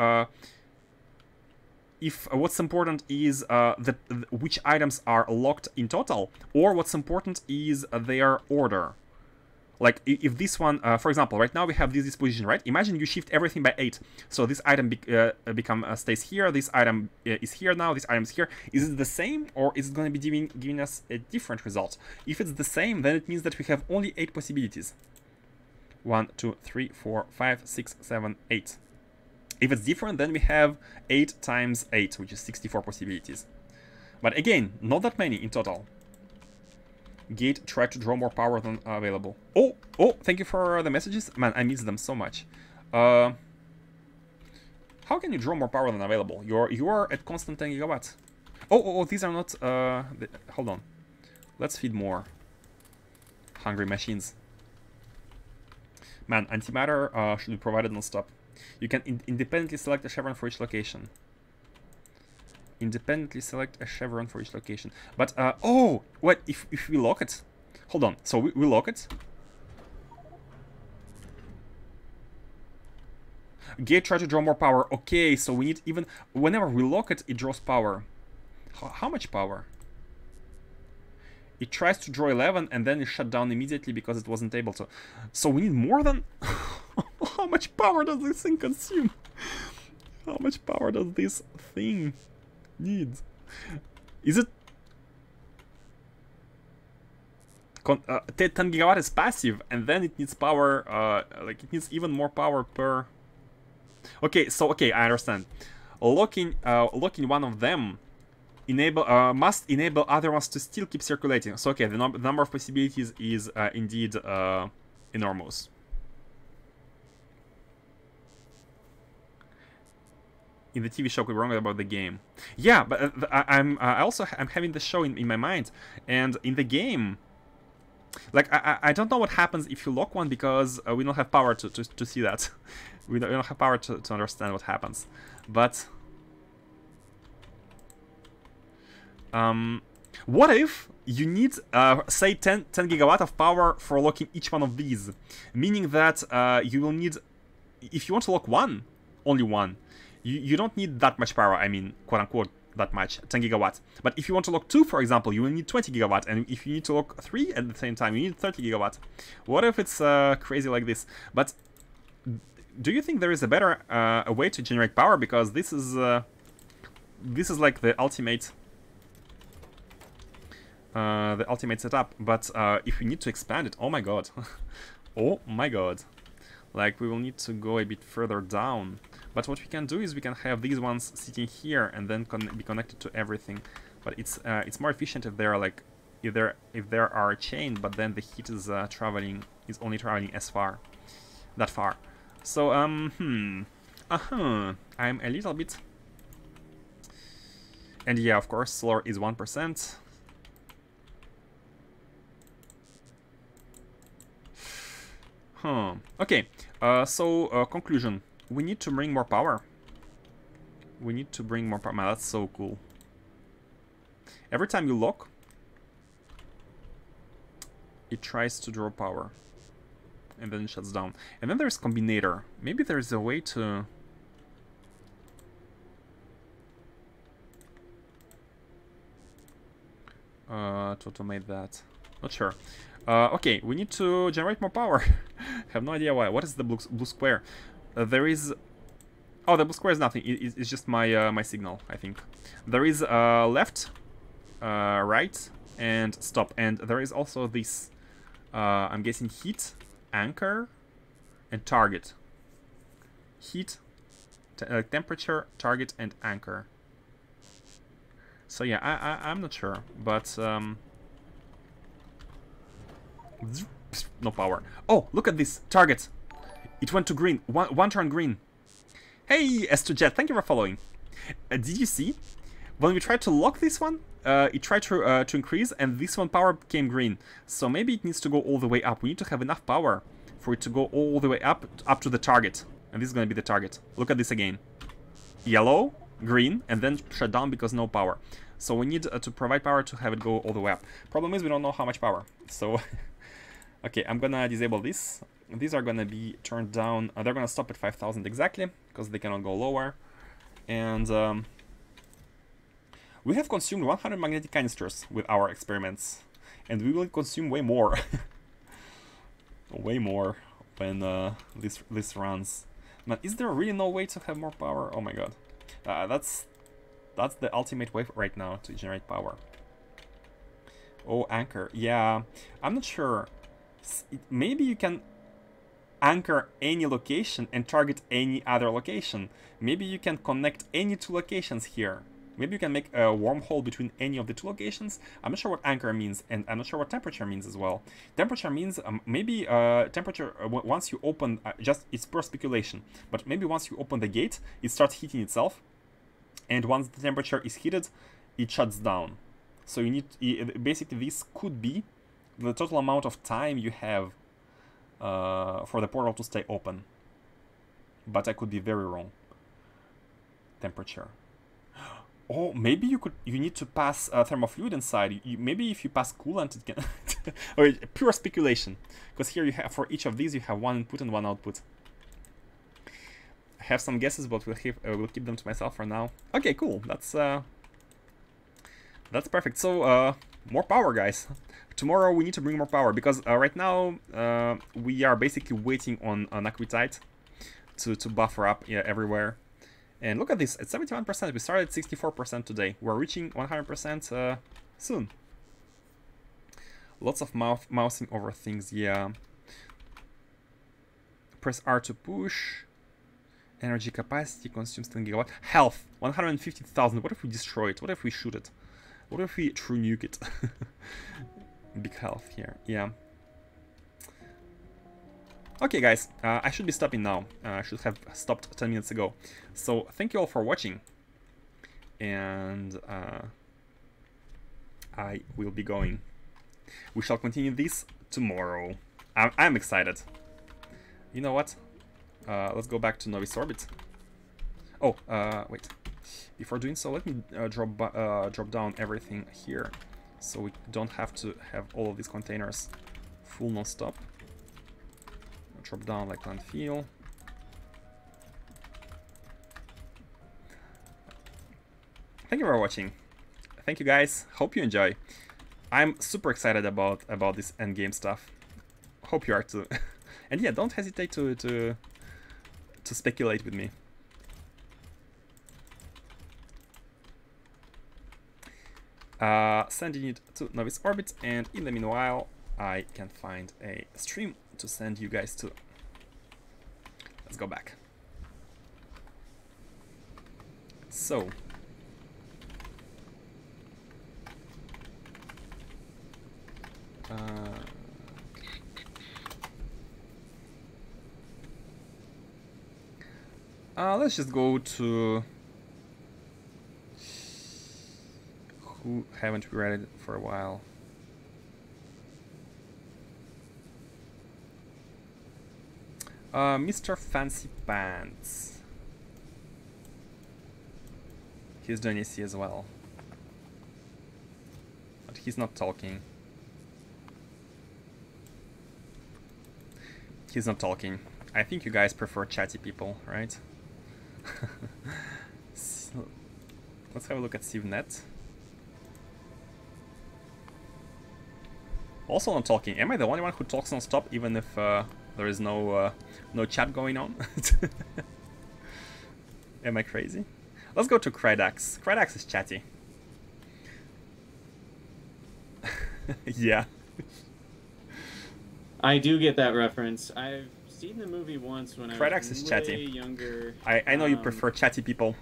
what's important is which items are locked in total, or what's important is their order. Like if this one, for example, right now we have this disposition, right? Imagine you shift everything by 8, so this item stays here. This item is here now. This item is here. Is it the same, or is it going to be giving us a different result? If it's the same, then it means that we have only 8 possibilities. 1, 2, 3, 4, 5, 6, 7, 8. If it's different, then we have 8 times 8, which is 64 possibilities. But again, not that many in total. Gate tried to draw more power than available. Oh, thank you for the messages. Man, I miss them so much. How can you draw more power than available? You are at constant 10 gigawatts. Oh, these are not... hold on. Let's feed more. Hungry machines. Man, antimatter should be provided non-stop. You can independently select a chevron for each location. Independently select a chevron for each location. But, oh! What, if we lock it? Hold on, so we lock it. Gate try to draw more power. Okay, so we need even... Whenever we lock it, it draws power. How much power? It tries to draw 11 and then it shut down immediately because it wasn't able to. So we need more than... How much power does this thing consume? How much power does this thing need? Is it... 10 gigawatt is passive, and then it needs power, like it needs even more power per... Okay, so, okay, I understand. Locking one of them must enable other ones to still keep circulating. So, okay, the number of possibilities is indeed enormous. In the TV show, we were wrong about the game. Yeah, but I'm having the show in my mind, and in the game, like I don't know what happens if you lock one because we don't have power to see that. we don't have power to understand what happens. But what if you need say 10 gigawatt of power for locking each one of these, meaning that you will need, if you want to lock one, only one. You don't need that much power, I mean, quote-unquote, that much, 10 gigawatts. But if you want to lock 2, for example, you will need 20 gigawatt, and if you need to lock 3 at the same time, you need 30 gigawatt. What if it's crazy like this? But do you think there is a better a way to generate power? Because this is like the ultimate setup. But if we need to expand it, oh my god, oh my god, like we will need to go a bit further down. But what we can do is we can have these ones sitting here and then be connected to everything. But it's more efficient if they're like if they are chained, but then the heat is only traveling that far. So I'm a little bit. And yeah, of course, solar is 1%. Okay. So conclusion. We need to bring more power. We need to bring more power. Man, that's so cool. Every time you lock, it tries to draw power. And then it shuts down. And then there's combinator. Maybe there's a way to... to automate that. Not sure. Okay, we need to generate more power. Have no idea why. What is the blue square? There is... Oh, the blue square is nothing. It's just my my signal, I think. There is left, right, and stop. And there is also this, I'm guessing, heat, anchor, and target. Heat, temperature, target, and anchor. So yeah, I'm not sure, but... no power. Oh, look at this target. It went to green. One turn green. Hey, S2Jet, thank you for following. Did you see? When we tried to lock this one, it tried to increase, and this one power became green. So maybe it needs to go all the way up. We need to have enough power for it to go all the way up to the target. And this is going to be the target. Look at this again. Yellow, green, and then shut down because no power. So we need to provide power to have it go all the way up. Problem is we don't know how much power. So, okay, I'm gonna disable this. These are gonna be turned down. They're gonna stop at 5,000 exactly because they cannot go lower. And we have consumed 100 magnetic canisters with our experiments, and we will consume way more, way more when this runs. But is there really no way to have more power? Oh my god, that's the ultimate way right now to generate power. Oh, anchor. Yeah, I'm not sure. Maybe you can anchor any location and target any other location. Maybe you can connect any two locations here. Maybe you can make a wormhole between any of the two locations. I'm not sure what anchor means, and I'm not sure what temperature means as well. Temperature means maybe temperature, once you open, just it's pure speculation, but maybe once you open the gate, it starts heating itself, and once the temperature is heated, it shuts down. So you need, basically this could be the total amount of time you have for the portal to stay open. But I could be very wrong. Temperature. Oh, maybe you need to pass thermofluid inside. Maybe if you pass coolant, it can... or pure speculation. Because here you have, for each of these, you have one input and one output. I have some guesses, but we'll keep them to myself for now. Okay, cool. That's perfect. So, More power, guys. Tomorrow we need to bring more power, because right now we are basically waiting on Naquium to buffer up, yeah, everywhere. And look at this, at 71%. We started at 64% today. We're reaching 100% soon. Lots of mousing over things, yeah. Press R to push. Energy capacity consumes 10 gigawatt. Health, 150,000. What if we destroy it? What if we shoot it? What if we true nuke it? Big health here, yeah. Okay, guys, I should be stopping now. I should have stopped 10 minutes ago. So, thank you all for watching. And I will be going. We shall continue this tomorrow. I'm excited. You know what? Let's go back to Novice Orbit. Oh, wait. Before doing so, let me drop down everything here, so we don't have to have all of these containers full non-stop. Drop down like landfill. Thank you for watching. Thank you, guys. Hope you enjoy. I'm super excited about this endgame stuff. Hope you are too. And yeah, don't hesitate to speculate with me. Sending it to Novice Orbit, and in the meanwhile, I can find a stream to send you guys to. Let's go back. So. Let's just go to who haven't we read it for a while. Mr. Fancy Pants. He's doing AC as well. But he's not talking. He's not talking. I think you guys prefer chatty people, right? So, let's have a look at SieveNet. Also not talking. Am I the only one who talks non-stop even if there is no chat going on? Am I crazy? Let's go to Krydax. Krydax is chatty. Yeah. I do get that reference. I've seen the movie once when I was is way chatty. younger. I know you prefer chatty people,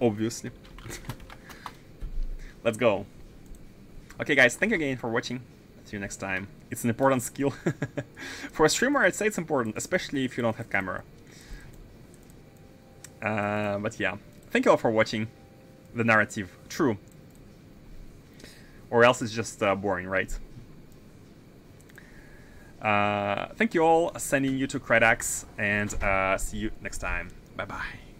obviously. Let's go. Okay, guys, thank you again for watching. See you next time. It's an important skill. For a streamer, I'd say it's important, especially if you don't have camera. But yeah, thank you all for watching the narrative. True. Or else it's just boring, right? Thank you all, sending you to Krydax, and see you next time. Bye-bye.